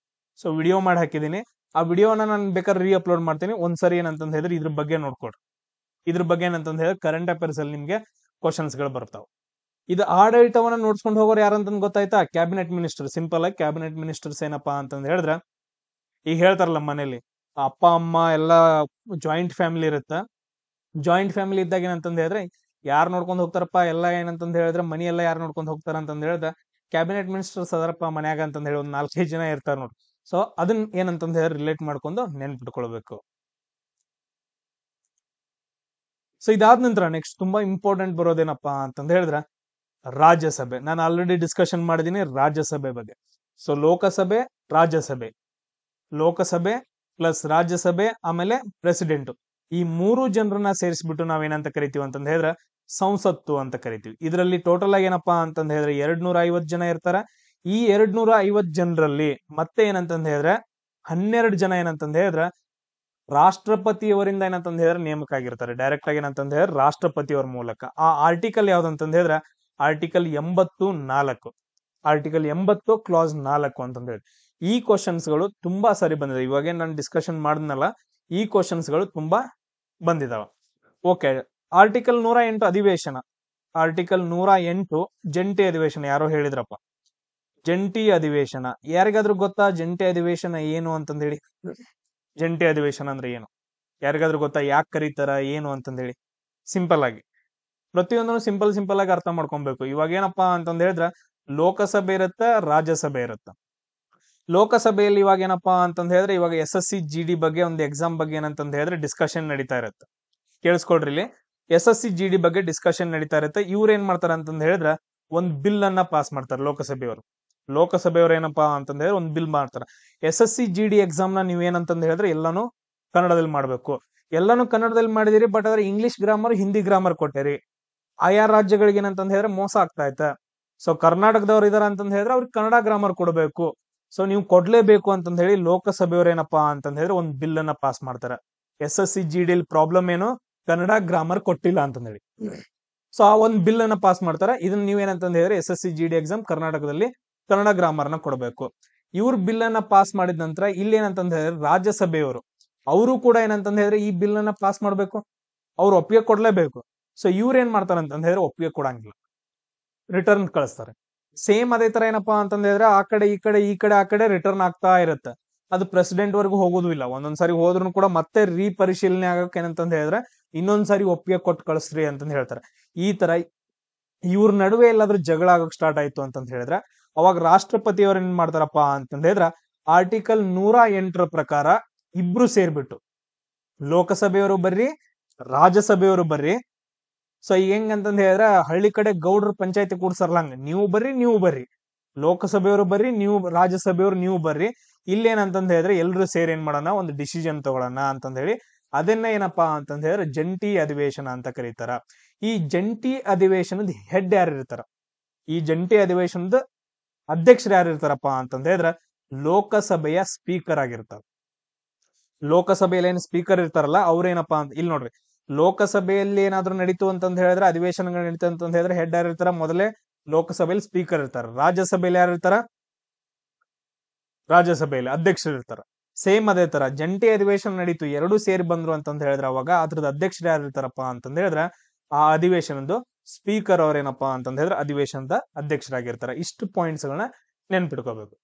S1: ಸೊ ವಿಡಿಯೋ ಮಾಡಿ ಹಾಕಿದ್ದೀನಿ. ಆ ವಿಡಿಯೋನ ನಾನು ಬೇಕಾದ್ರೆ ರೀ ಅಪ್ಲೋಡ್ ಮಾಡ್ತೀನಿ. ಒಂದ್ಸರಿ ಏನಂತಂದ್ ಹೇಳಿದ್ರೆ ಇದ್ರ ಬಗ್ಗೆ ನೋಡ್ಕೊಡ್ರಿ. ಇದ್ರ ಬಗ್ಗೆ ಏನಂತಂದ್ ಹೇಳಿದ್ರೆ ಕರೆಂಟ್ ಅಫೇರ್ಸ್ ಅಲ್ಲಿ ನಿಮ್ಗೆ ಕ್ವಶನ್ಸ್ ಗಳು ಬರ್ತಾವ. ಇದು ಆಡಳಿತವನ್ನ ನೋಡ್ಸ್ಕೊಂಡು ಹೋಗೋರು ಯಾರಂತಂದ್ ಗೊತ್ತಾಯ್ತಾ? Cabinet minister. ಸಿಂಪಲ್ ಆಗಿ ಕ್ಯಾಬಿನೆಟ್ ಮಿನಿಸ್ಟರ್ಸ್ ಏನಪ್ಪಾ ಅಂತಂದ್ ಹೇಳಿದ್ರೆ, ಈಗ ಹೇಳ್ತಾರಲ್ಲ ಮನೇಲಿ ಅಪ್ಪ ಅಮ್ಮ ಎಲ್ಲ ಜಾಯಿಂಟ್ ಫ್ಯಾಮಿಲಿ ಇರುತ್ತೆ. ಜಾಯಿಂಟ್ ಫ್ಯಾಮಿಲಿ ಇದ್ದಾಗ ಏನಂತಂದ್ ಹೇಳಿದ್ರೆ ಯಾರು ನೋಡ್ಕೊಂಡ್ ಹೋಗ್ತಾರಪ್ಪ ಎಲ್ಲ ಏನಂತಂದ್ ಹೇಳಿದ್ರೆ ಮನಿ ಎಲ್ಲ ಯಾರು ನೋಡ್ಕೊಂಡ್ ಹೋಗ್ತಾರ ಅಂತಂದ್ ಹೇಳಿದ್ರೆ ಕ್ಯಾಬಿನೆಟ್ ಮಿನಿಸ್ಟರ್ಸ್ ಅದರಪ್ಪ ಮನ್ಯಾಗ ಅಂತಂದ್ ಹೇಳಿ ಒಂದು 4-5 ಜನ ಇರ್ತಾರ ನೋಡಿ. ಸೊ ಅದನ್ನ ಏನಂತಂದ್ ಹೇಳಿ ರಿಲೇಟ್ ಮಾಡ್ಕೊಂಡು ನೆನ್ಪಿಟ್ಕೊಳ್ಬೇಕು. ಸೊ ಇದಾದ ನಂತರ ನೆಕ್ಸ್ಟ್ ತುಂಬಾ ಇಂಪಾರ್ಟೆಂಟ್ ಬರೋದೇನಪ್ಪಾ ಅಂತಂದ್ ಹೇಳಿದ್ರೆ ರಾಜ್ಯಸಭೆ. ನಾನು ಆಲ್ರೆಡಿ ಡಿಸ್ಕಷನ್ ಮಾಡಿದೀನಿ ರಾಜ್ಯಸಭೆ ಬಗ್ಗೆ. ಸೊ ಲೋಕಸಭೆ, ಲೋಕಸಭೆ ಪ್ಲಸ್ ರಾಜ್ಯಸಭೆ ಆಮೇಲೆ ಪ್ರೆಸಿಡೆಂಟ್, ಈ 3 ಜನರನ್ನ ಸೇರಿಸ್ಬಿಟ್ಟು ನಾವೇನಂತ ಕರಿತೀವಿ ಅಂತಂದ್ ಹೇಳಿದ್ರೆ ಸಂಸತ್ತು ಅಂತ ಕರಿತೀವಿ. ಇದರಲ್ಲಿ ಟೋಟಲ್ ಆಗಿ ಏನಪ್ಪಾ ಅಂತಂದ್ ಹೇಳಿದ್ರೆ 250 ಜನ ಇರ್ತಾರ. ಈ 250 ಜನರಲ್ಲಿ ಮತ್ತೆ ಏನಂತಂದ್ ಹೇಳಿದ್ರೆ 12 ಜನ ಏನಂತಂದ್ ಹೇಳಿದ್ರೆ ರಾಷ್ಟ್ರಪತಿಯವರಿಂದ ಏನಂತಂದ್ ಹೇಳಿದ್ರೆ ನೇಮಕ ಆಗಿರ್ತಾರೆ. ಡೈರೆಕ್ಟ್ ಆಗಿ ಏನಂತಂದ್ ಹೇಳಿದ್ರೆ ರಾಷ್ಟ್ರಪತಿಯವರ ಮೂಲಕ. ಆ ಆರ್ಟಿಕಲ್ ಯಾವ್ದಂತಂದ್ ಹೇಳಿದ್ರೆ ಆರ್ಟಿಕಲ್ 84. ಆರ್ಟಿಕಲ್ 80 ಕ್ಲಾಸ್ 4 ಅಂತಂದ ಹೇಳಿ. ಈ ಕ್ವಶನ್ಸ್ಗಳು ತುಂಬಾ ಸರಿ ಬಂದಿದೆ. ಇವಾಗ ನಾನು ಡಿಸ್ಕಷನ್ ಮಾಡಿದ್ನಲ್ಲ, ಈ ಕ್ವಶನ್ಸ್ಗಳು ತುಂಬಾ ಬಂದಿದಾವ. ಓಕೆ, ಆರ್ಟಿಕಲ್ 108 ಅಧಿವೇಶನ. ಆರ್ಟಿಕಲ್ 108 ಜಂಟಿ ಅಧಿವೇಶನ. ಯಾರೋ ಹೇಳಿದ್ರಪ್ಪ ಜಂಟಿ ಅಧಿವೇಶನ. ಯಾರಿಗಾದ್ರೂ ಗೊತ್ತಾ ಜಂಟಿ ಅಧಿವೇಶನ ಏನು ಅಂತಂದ ಹೇಳಿ? ಜಂಟಿ ಅಧಿವೇಶನ ಅಂದ್ರೆ ಏನು? ಯಾರಿಗಾದ್ರೂ ಗೊತ್ತಾ? ಯಾಕೆ ಕರೀತಾರ, ಏನು ಅಂತಂದ ಹೇಳಿ? ಸಿಂಪಲ್ ಆಗಿ ಪ್ರತಿಯೊಂದನ್ನು ಸಿಂಪಲ್ ಆಗಿ ಅರ್ಥ ಮಾಡ್ಕೊಬೇಕು. ಇವಾಗ ಏನಪ್ಪಾ ಅಂತಂದ ಹೇಳಿದ್ರ, ಲೋಕಸಭೆ ಇರತ್ತ, ರಾಜ್ಯಸಭೆ ಇರತ್ತ. ಲೋಕಸಭೆಯಲ್ಲಿ ಇವಾಗ ಏನಪ್ಪಾ ಅಂತಂದ ಹೇಳಿದ್ರೆ, ಇವಾಗ SSC GD ಬಗ್ಗೆ ಒಂದು ಎಕ್ಸಾಮ್ ಬಗ್ಗೆ ಏನಂತಂದ ಹೇಳಿದ್ರೆ ಡಿಸ್ಕಷನ್ ನಡೀತಾ ಇರತ್ತೆ. ಕೇಳಿಸ್ಕೊಡ್ರಿ, ಇಲ್ಲಿ SSC GD ಬಗ್ಗೆ ಡಿಸ್ಕಷನ್ ನಡೀತಾ ಇರುತ್ತೆ. ಇವ್ರು ಏನ್ ಮಾಡ್ತಾರ ಅಂತಂದ ಹೇಳಿದ್ರ, ಒಂದ್ ಬಿಲ್ ಅನ್ನ ಪಾಸ್ ಮಾಡ್ತಾರೆ ಲೋಕಸಭೆಯವರು ಏನಪ್ಪಾ ಅಂತಂದ ಹೇಳಿದ್ರೆ ಒಂದ್ ಬಿಲ್ ಮಾಡ್ತಾರ. SSC GD ಎಕ್ಸಾಮ್ ನ ನೀವ್ ಏನಂತಂದ ಹೇಳಿದ್ರೆ ಎಲ್ಲಾನು ಕನ್ನಡದಲ್ಲಿ ಮಾಡ್ಬೇಕು. ಎಲ್ಲಾನು ಕನ್ನಡದಲ್ಲಿ ಮಾಡಿದಿರಿ, ಬಟ್ ಆದ್ರೆ ಇಂಗ್ಲಿಷ್ ಗ್ರಾಮರ್, ಹಿಂದಿ ಗ್ರಾಮರ್ ಕೊಟ್ಟಿರಿ. ಆಯಾ ರಾಜ್ಯಗಳಿಗೆ ಏನಂತಂದ ಹೇಳಿದ್ರೆ ಮೋಸ ಆಗ್ತಾ ಐತೆ. ಸೊ ಕರ್ನಾಟಕದವ್ರು ಇದಾರ ಅಂತಂದ ಹೇಳಿದ್ರೆ ಅವ್ರಿಗೆ ಕನ್ನಡ ಗ್ರಾಮರ್ ಕೊಡಬೇಕು. ಸೊ ನೀವು ಕೊಡ್ಲೇಬೇಕು ಅಂತಂದ ಹೇಳಿ ಲೋಕಸಭೆಯವರು ಏನಪ್ಪಾ ಅಂತಂದ ಹೇಳಿದ್ರೆ ಒಂದ್ ಬಿಲ್ ಅನ್ನ ಪಾಸ್ ಮಾಡ್ತಾರೆ. SSC GD ಪ್ರಾಬ್ಲಮ್ ಏನು? ಕನ್ನಡ ಗ್ರಾಮರ್ ಕೊಟ್ಟಿಲ್ಲ ಅಂತಂದ ಹೇಳಿ. ಸೊ ಆ ಒಂದ್ ಬಿಲ್ ಅನ್ನ ಪಾಸ್ ಮಾಡ್ತಾರೆ. ಇದನ್ನ ನೀವೇನಂತಂದ ಹೇಳಿದ್ರೆ SSC GD ಎಕ್ಸಾಮ್ ಕರ್ನಾಟಕದಲ್ಲಿ ಕನ್ನಡ ಗ್ರಾಮರ್ ನ ಕೊಡಬೇಕು. ಇವ್ರ ಬಿಲ್ ಅನ್ನ ಪಾಸ್ ಮಾಡಿದ ನಂತರ ಇಲ್ಲಿ ಏನಂತಂದ ಹೇಳಿದ್ರೆ ರಾಜ್ಯಸಭೆಯವರು ಅವರು ಕೂಡ ಏನಂತಂದ ಹೇಳಿದ್ರೆ ಈ ಬಿಲ್ ಅನ್ನ ಪಾಸ್ ಮಾಡ್ಬೇಕು, ಅವ್ರು ಒಪ್ಪಿಗೆ ಕೊಡ್ಲೇಬೇಕು. ಸೊ ಇವ್ರ ಏನ್ ಮಾಡ್ತಾರೆ ಅಂತಂದ ಹೇಳಿದ್ರೆ ಒಪ್ಪಿಗೆ ಕೊಡಂಗಿಲ್ಲ, ರಿಟರ್ನ್ ಕಳಿಸ್ತಾರೆ. ಸೇಮ್ ಅದೇ ತರ ಏನಪ್ಪಾ ಅಂತಂದ ಹೇಳಿದ್ರೆ ಆ ಕಡೆ ಆ ಕಡೆ ರಿಟರ್ನ್ ಆಗ್ತಾ ಇರುತ್ತೆ. ಅದು ಪ್ರೆಸಿಡೆಂಟ್ ವರ್ಗು ಹೋಗೋದು ಇಲ್ಲ. ಒಂದೊಂದ್ಸರಿ ಹೋದ್ರು ಕೂಡ ಮತ್ತೆ ರೀಪರಿಶೀಲನೆ ಆಗಕ್ಕೆ ಏನಂತಂದ ಹೇಳಿದ್ರೆ ಇನ್ನೊಂದ್ಸರಿ ಒಪ್ಪಿಗೆ ಕೊಟ್ಟು ಕಳಿಸ್ರಿ ಅಂತಂದ ಹೇಳ್ತಾರೆ. ಈ ತರ ಇವ್ರ ನಡುವೆ ಎಲ್ಲಾದ್ರೂ ಜಗಳ ಆಗಕ್ ಸ್ಟಾರ್ಟ್ ಆಯ್ತು ಅಂತಂದ ಹೇಳಿದ್ರೆ ಅವಾಗ ರಾಷ್ಟ್ರಪತಿ ಅವ್ರ ಏನ್ ಮಾಡ್ತಾರಪ್ಪ ಅಂತಂದ ಹೇಳಿದ್ರೆ ಆರ್ಟಿಕಲ್ 108 ಪ್ರಕಾರ ಇಬ್ರು ಸೇರ್ಬಿಟ್ಟು ಲೋಕಸಭೆಯವರು ಬರ್ರಿ, ರಾಜ್ಯಸಭೆಯವರು ಬರ್ರಿ. ಸೊ ಈಗ ಹೆಂಗಂತಂದ ಹೇಳಿದ್ರೆ ಹಳ್ಳಿ ಕಡೆ ಗೌಡ್ರ ಪಂಚಾಯತಿ ಕೂಡ್ಸರ್ಲ ಹಂಗ, ನೀವು ಬರ್ರಿ, ಲೋಕಸಭೆಯವರು ಬರ್ರಿ, ನೀವು ರಾಜ್ಯಸಭೆಯವರು ನೀವು ಬರ್ರಿ. ಇಲ್ಲೇನಂತಂದ ಹೇಳಿದ್ರೆ ಎಲ್ರು ಸೇರಿ ಏನ್ ಮಾಡೋಣ, ಒಂದು ಡಿಸಿಷನ್ ತಗೊಳ್ಳೋಣ ಅಂತಂದ ಹೇಳಿ ಅದನ್ನ ಏನಪ್ಪಾ ಅಂತಂದ ಹೇಳಿದ್ರೆ ಜಂಟಿ ಅಧಿವೇಶನ ಅಂತ ಕರೀತಾರ. ಈ ಜಂಟಿ ಅಧಿವೇಶನದ ಹೆಡ್ ಯಾರು ಇರ್ತಾರ? ಈ ಜಂಟಿ ಅಧಿವೇಶನದ ಅಧ್ಯಕ್ಷರು ಯಾರು ಇರ್ತಾರಪ್ಪ ಅಂತಂದ ಹೇಳಿದ್ರೆ ಲೋಕಸಭೆಯ ಸ್ಪೀಕರ್ ಆಗಿರ್ತಾರ. ಲೋಕಸಭೆಯಲ್ಲಿ ಏನ್ ಸ್ಪೀಕರ್ ಇರ್ತಾರಲ್ಲ ಅವ್ರೇನಪ್ಪಾ ಅಂತ ಇಲ್ಲಿ ನೋಡ್ರಿ, ಲೋಕಸಭೆಯಲ್ಲಿ ಏನಾದ್ರು ನಡೀತು ಅಂತಂದ ಹೇಳಿದ್ರೆ ಅಧಿವೇಶನಗಳು ನಡೀತು ಅಂತಂದ ಹೇಳಿದ್ರೆ ಹೆಡ್ ಯಾರು ಇರ್ತಾರ? ಮೊದಲೇ ಲೋಕಸಭೆಯಲ್ಲಿ ಸ್ಪೀಕರ್ ಇರ್ತಾರ. ರಾಜ್ಯಸಭೆಯಲ್ಲಿ ಯಾರು ಇರ್ತಾರ? ರಾಜ್ಯಸಭೆಯಲ್ಲಿ ಅಧ್ಯಕ್ಷರು ಇರ್ತಾರ. ಸೇಮ್ ಅದೇ ತರ ಜಂಟಿ ಅಧಿವೇಶನ ನಡೀತು, ಎರಡು ಸೇರಿ ಬಂದ್ರು ಅಂತಂದ ಹೇಳಿದ್ರೆ ಅವಾಗ ಅದ್ರದ್ದು ಅಧ್ಯಕ್ಷರು ಯಾರು ಇರ್ತಾರಪ್ಪ ಅಂತಂದ ಹೇಳಿದ್ರೆ ಆ ಅಧಿವೇಶನದ್ದು ಸ್ಪೀಕರ್ ಅವ್ರೇನಪ್ಪಾ ಅಂತಂದ ಹೇಳಿದ್ರೆ ಅಧಿವೇಶನದ ಅಧ್ಯಕ್ಷರಾಗಿರ್ತಾರ. ಇಷ್ಟು ಪಾಯಿಂಟ್ಸ್ ಗಳನ್ನ ನೆನ್ಪಿಟ್ಕೋಬೇಕು.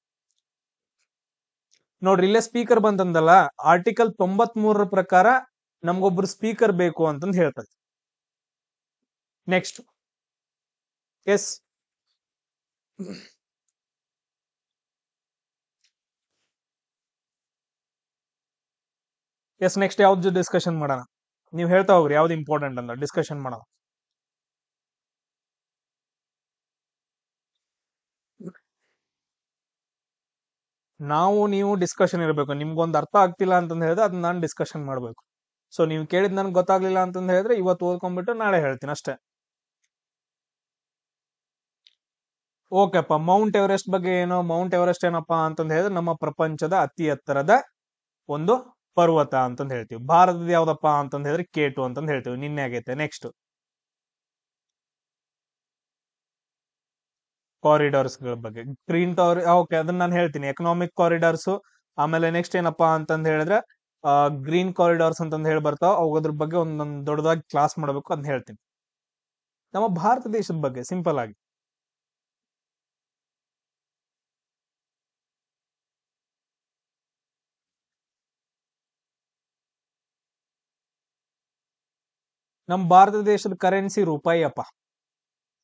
S1: ನೋಡ್ರಿ, ಇಲ್ಲೇ ಸ್ಪೀಕರ್ ಬಂತಂದಲ್ಲ, ಆರ್ಟಿಕಲ್ 93 ಪ್ರಕಾರ ನಮ್ಗೊಬ್ರು ಸ್ಪೀಕರ್ ಬೇಕು ಅಂತಂದ ಹೇಳ್ತದೆ. ನೆಕ್ಸ್ಟ್ ಎಸ್ ನೆಕ್ಸ್ಟ್ ಯಾವ್ದು ಡಿಸ್ಕಷನ್ ಮಾಡೋಣ? ನೀವು ಹೇಳ್ತಾ ಹೋಗ್ರಿ ಯಾವ್ದು ಇಂಪಾರ್ಟೆಂಟ್ ಅಂತ ಡಿಸ್ಕಷನ್ ಮಾಡೋಣ. ನೀವು ಡಿಸ್ಕಷನ್ ಇರಬೇಕು. ನಿಮ್ಗೊಂದು ಅರ್ಥ ಆಗ್ತಿಲ್ಲ ಅಂತಂದ ಹೇಳಿದ್ರೆ ಅದನ್ನ ನಾನು ಡಿಸ್ಕಷನ್ ಮಾಡ್ಬೇಕು. ಸೊ ನೀವು ಕೇಳಿದ್ ನನ್ಗೆ ಗೊತ್ತಾಗ್ಲಿಲ್ಲ ಅಂತಂದ ಹೇಳಿದ್ರೆ ಇವತ್ತು ಓದ್ಕೊಂಡ್ಬಿಟ್ಟು ನಾಳೆ ಹೇಳ್ತೀನಿ ಅಷ್ಟೇ. ಓಕೆಪ್ಪ, ಮೌಂಟ್ ಎವರೆಸ್ಟ್ ಬಗ್ಗೆ ಏನು? ಮೌಂಟ್ ಎವರೆಸ್ಟ್ ಏನಪ್ಪಾ ಅಂತಂದ ಹೇಳಿದ್ರೆ ನಮ್ಮ ಪ್ರಪಂಚದ ಅತಿ ಎತ್ತರದ ಒಂದು ಪರ್ವತ ಅಂತಂದ ಹೇಳ್ತೀವಿ. ಭಾರತದ ಯಾವ್ದಪ್ಪ ಅಂತಂದ ಹೇಳಿದ್ರೆ K2 ಅಂತಂದ ಹೇಳ್ತೀವಿ. ನಿನ್ನೆ ಆಗೈತೆ. ನೆಕ್ಸ್ಟ್ ಕಾರಿಡಾರ್ಸ್ ಗಳ ಬಗ್ಗೆ ಗ್ರೀನ್ ಟವರ್, ಓಕೆ ಅದನ್ನ ನಾನು ಹೇಳ್ತೀನಿ. ಎಕನಾಮಿಕ್ ಕಾರಿಡಾರ್ಸ್, ಆಮೇಲೆ ನೆಕ್ಸ್ಟ್ ಏನಪ್ಪಾ ಅಂತಂದ ಹೇಳಿದ್ರೆ ಗ್ರೀನ್ ಕಾರಿಡಾರ್ಸ್ ಅಂತಂದ ಹೇಳಿ ಬರ್ತಾವ. ಅದ್ರ ಬಗ್ಗೆ ಒಂದೊಂದು ದೊಡ್ಡದಾಗಿ ಕ್ಲಾಸ್ ಮಾಡಬೇಕು, ಅದನ್ನ ಹೇಳ್ತೀನಿ. ನಮ್ಮ ಭಾರತ ದೇಶದ ಬಗ್ಗೆ ಸಿಂಪಲ್ ಆಗಿ ನಮ್ಮ ಭಾರತ ದೇಶದ ಕರೆನ್ಸಿ ರೂಪಾಯಿ ಅಪ್ಪ,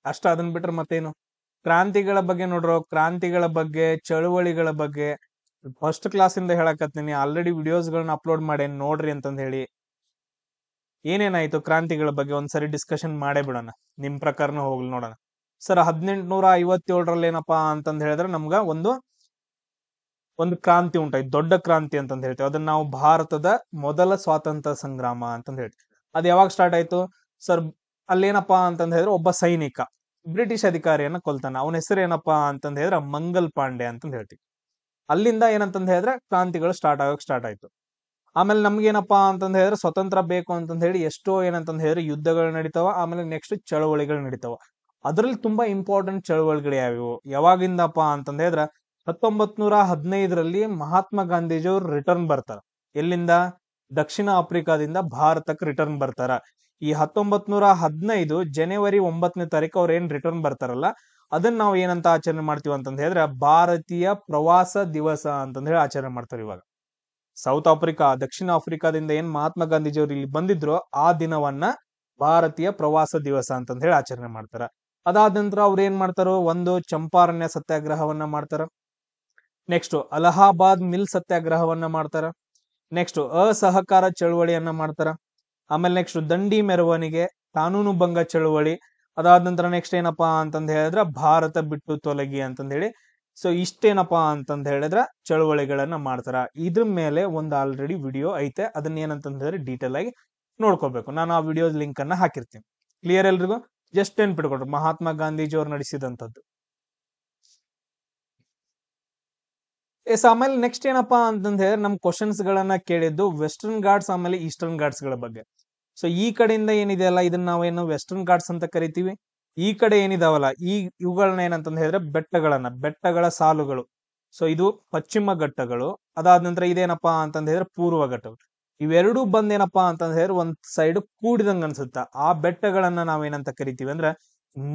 S1: ಅಷ್ಟ. ಅದನ್ನ ಬಿಟ್ರೆ ಮತ್ತೇನು? ಕ್ರಾಂತಿಗಳ ಬಗ್ಗೆ ನೋಡ್ರೋ, ಕ್ರಾಂತಿಗಳ ಬಗ್ಗೆ, ಚಳುವಳಿಗಳ ಬಗ್ಗೆ ಫಸ್ಟ್ ಕ್ಲಾಸ್ ಇಂದ ಹೇಳಕತ್ತೀನಿ. ಆಲ್ರೆಡಿ ವಿಡಿಯೋಸ್ ಗಳನ್ನ ಅಪ್ಲೋಡ್ ಮಾಡೇನಿ, ನೋಡ್ರಿ ಅಂತಂದ ಹೇಳಿ. ಏನೇನಾಯ್ತು ಕ್ರಾಂತಿಗಳ ಬಗ್ಗೆ ಒಂದ್ಸರಿ ಡಿಸ್ಕಷನ್ ಮಾಡೇ ಬಿಡೋಣ. ನಿಮ್ ಪ್ರಕಾರನ ಹೋಗ್ಲಿ ನೋಡೋಣ. ಸರ್ 1857ರಲ್ಲಿ ಏನಪ್ಪಾ ಅಂತಂದ ಹೇಳಿದ್ರೆ ನಮ್ಗ ಒಂದು ಕ್ರಾಂತಿ ಉಂಟಾಯ್ತು, ದೊಡ್ಡ ಕ್ರಾಂತಿ ಅಂತಂದ ಹೇಳ್ತೀವಿ. ಅದನ್ನ ನಾವು ಭಾರತದ ಮೊದಲ ಸ್ವಾತಂತ್ರ್ಯ ಸಂಗ್ರಾಮ ಅಂತಂದ ಹೇಳ್ತೀವಿ. ಅದ್ ಯಾವಾಗ ಸ್ಟಾರ್ಟ್ ಆಯ್ತು ಸರ್? ಅಲ್ಲೇನಪ್ಪಾ ಅಂತಂದ ಹೇಳಿದ್ರೆ ಒಬ್ಬ ಸೈನಿಕ ಬ್ರಿಟಿಷ್ ಅಧಿಕಾರಿಯನ್ನ ಕೊಲ್ತಾನ. ಅವನ ಹೆಸರು ಏನಪ್ಪಾ ಅಂತಂದ ಹೇಳಿದ್ರೆ ಮಂಗಲ್ ಪಾಂಡೆ ಅಂತಂದ ಹೇಳ್ತೀವಿ. ಅಲ್ಲಿಂದ ಏನಂತಂದ ಹೇಳಿದ್ರೆ ಕ್ರಾಂತಿಗಳು ಸ್ಟಾರ್ಟ್ ಆಯ್ತು. ಆಮೇಲೆ ನಮ್ಗೇನಪ್ಪಾ ಅಂತಂದ ಹೇಳಿದ್ರೆ ಸ್ವತಂತ್ರ ಬೇಕು ಅಂತಂದ ಹೇಳಿ ಎಷ್ಟೋ ಏನಂತಂದ ಹೇಳಿದ್ರೆ ಯುದ್ಧಗಳು ನಡೀತಾವ. ಆಮೇಲೆ ನೆಕ್ಸ್ಟ್ ಚಳವಳಿಗಳು ನಡೀತಾವ. ಅದರಲ್ಲಿ ತುಂಬಾ ಇಂಪಾರ್ಟೆಂಟ್ ಚಳವಳಿಗಳು ಯಾವ್ಯಾವು, ಯಾವಾಗಿಂದಪ್ಪ ಅಂತಂದ ಹೇಳಿದ್ರ 1915ರಲ್ಲಿ ಮಹಾತ್ಮ ಗಾಂಧೀಜಿಯವರು ರಿಟರ್ನ್ ಬರ್ತಾರ. ಎಲ್ಲಿಂದ? ದಕ್ಷಿಣ ಆಫ್ರಿಕಾದಿಂದ ಭಾರತಕ್ಕೆ ರಿಟರ್ನ್ ಬರ್ತಾರ. ಈ 1915 ಜನವರಿ 9ನೇ ತಾರೀಕು ಅವ್ರ ಏನ್ ರಿಟರ್ನ್ ಬರ್ತಾರಲ್ಲ, ಅದನ್ನ ನಾವು ಏನಂತ ಆಚರಣೆ ಮಾಡ್ತೀವಿ ಅಂತಂದ ಹೇಳಿದ್ರೆ ಭಾರತೀಯ ಪ್ರವಾಸ ದಿವಸ ಅಂತಂದ ಹೇಳಿ ಆಚರಣೆ ಮಾಡ್ತಾರೆ. ಇವಾಗ ಸೌತ್ ಆಫ್ರಿಕಾ, ದಕ್ಷಿಣ ಆಫ್ರಿಕಾದಿಂದ ಏನ್ ಮಹಾತ್ಮ ಗಾಂಧೀಜಿಯವರು ಇಲ್ಲಿ ಬಂದಿದ್ರು ಆ ದಿನವನ್ನ ಭಾರತೀಯ ಪ್ರವಾಸ ದಿವಸ ಅಂತಂದ ಹೇಳಿ ಆಚರಣೆ ಮಾಡ್ತಾರ. ಅದಾದ ನಂತರ ಅವ್ರು ಏನ್ ಮಾಡ್ತಾರೋ, ಒಂದು ಚಂಪಾರಣ್ಯ ಸತ್ಯಾಗ್ರಹವನ್ನ ಮಾಡ್ತಾರ. ನೆಕ್ಸ್ಟ್ ಅಲಹಾಬಾದ್ ಮಿಲ್ ಸತ್ಯಾಗ್ರಹವನ್ನ ಮಾಡ್ತಾರ. ನೆಕ್ಸ್ಟ್ ಅಸಹಕಾರ ಚಳವಳಿಯನ್ನ ಮಾಡ್ತಾರ. ಆಮೇಲೆ ನೆಕ್ಸ್ಟ್ ದಂಡಿ ಮೆರವಣಿಗೆ, ಕಾನೂನು ಭಂಗ ಚಳವಳಿ. ಅದಾದ ನಂತರ ನೆಕ್ಸ್ಟ್ ಏನಪ್ಪಾ ಅಂತಂದ ಹೇಳಿದ್ರ ಭಾರತ ಬಿಟ್ಟು ತೊಲಗಿ ಅಂತಂದ ಹೇಳಿ. ಸೊ ಇಷ್ಟೇನಪ್ಪಾ ಅಂತಂದ ಹೇಳಿದ್ರ ಚಳವಳಿಗಳನ್ನ ಮಾಡ್ತಾರ. ಇದ್ರ ಮೇಲೆ ಒಂದು ಆಲ್ರೆಡಿ ವಿಡಿಯೋ ಐತೆ, ಅದನ್ನ ಏನಂತಂದ ಹೇಳಿದ್ರೆ ಡೀಟೇಲ್ ಆಗಿ ನೋಡ್ಕೋಬೇಕು. ನಾನು ಆ ವಿಡಿಯೋ ಲಿಂಕ್ ಅನ್ನ ಹಾಕಿರ್ತೀನಿ. ಕ್ಲಿಯರ್ ಎಲ್ರಿಗೂ? ಜಸ್ಟ್ ನೆನ್ಪಿಟ್ಕೊಡ್ರಿ, ಮಹಾತ್ಮ ಗಾಂಧೀಜಿ ಅವ್ರು ನಡೆಸಿದಂಥದ್ದು. ಆಮೇಲೆ ನೆಕ್ಸ್ಟ್ ಏನಪ್ಪಾ ಅಂತಂದ ಹೇಳಿದ್ರೆ ನಮ್ ಕ್ವಶನ್ಸ್ ಗಳನ್ನ ಕೇಳಿದ್ದು ವೆಸ್ಟರ್ನ್ ಘಾಟ್ಸ್ ಆಮೇಲೆ ಈಸ್ಟರ್ನ್ ಘಾಟ್ಸ್ ಗಳ ಬಗ್ಗೆ. ಸೊ ಈ ಕಡೆಯಿಂದ ಏನಿದೆಯಲ್ಲ ಇದನ್ನ ನಾವೇನು ವೆಸ್ಟರ್ನ್ ಘಾಟ್ಸ್ ಅಂತ ಕರಿತೀವಿ. ಈ ಕಡೆ ಏನಿದಾವಲ್ಲ ಇವುಗಳನ್ನ ಏನಂತಂದ ಹೇಳಿದ್ರೆ ಬೆಟ್ಟಗಳ ಸಾಲುಗಳು. ಸೊ ಇದು ಪಶ್ಚಿಮ ಘಟ್ಟಗಳು. ಅದಾದ ನಂತರ ಇದೇನಪ್ಪಾ ಅಂತಂದ ಹೇಳಿದ್ರೆ ಪೂರ್ವ ಘಟ್ಟಗಳು. ಇವೆರಡೂ ಬಂದೇನಪ್ಪಾ ಅಂತಂದ ಹೇಳಿದ್ರೆ ಒಂದ್ ಸೈಡ್ ಕೂಡಿದಂಗ ಅನ್ಸುತ್ತ. ಆ ಬೆಟ್ಟಗಳನ್ನ ನಾವೇನಂತ ಕರಿತೀವಿ ಅಂದ್ರೆ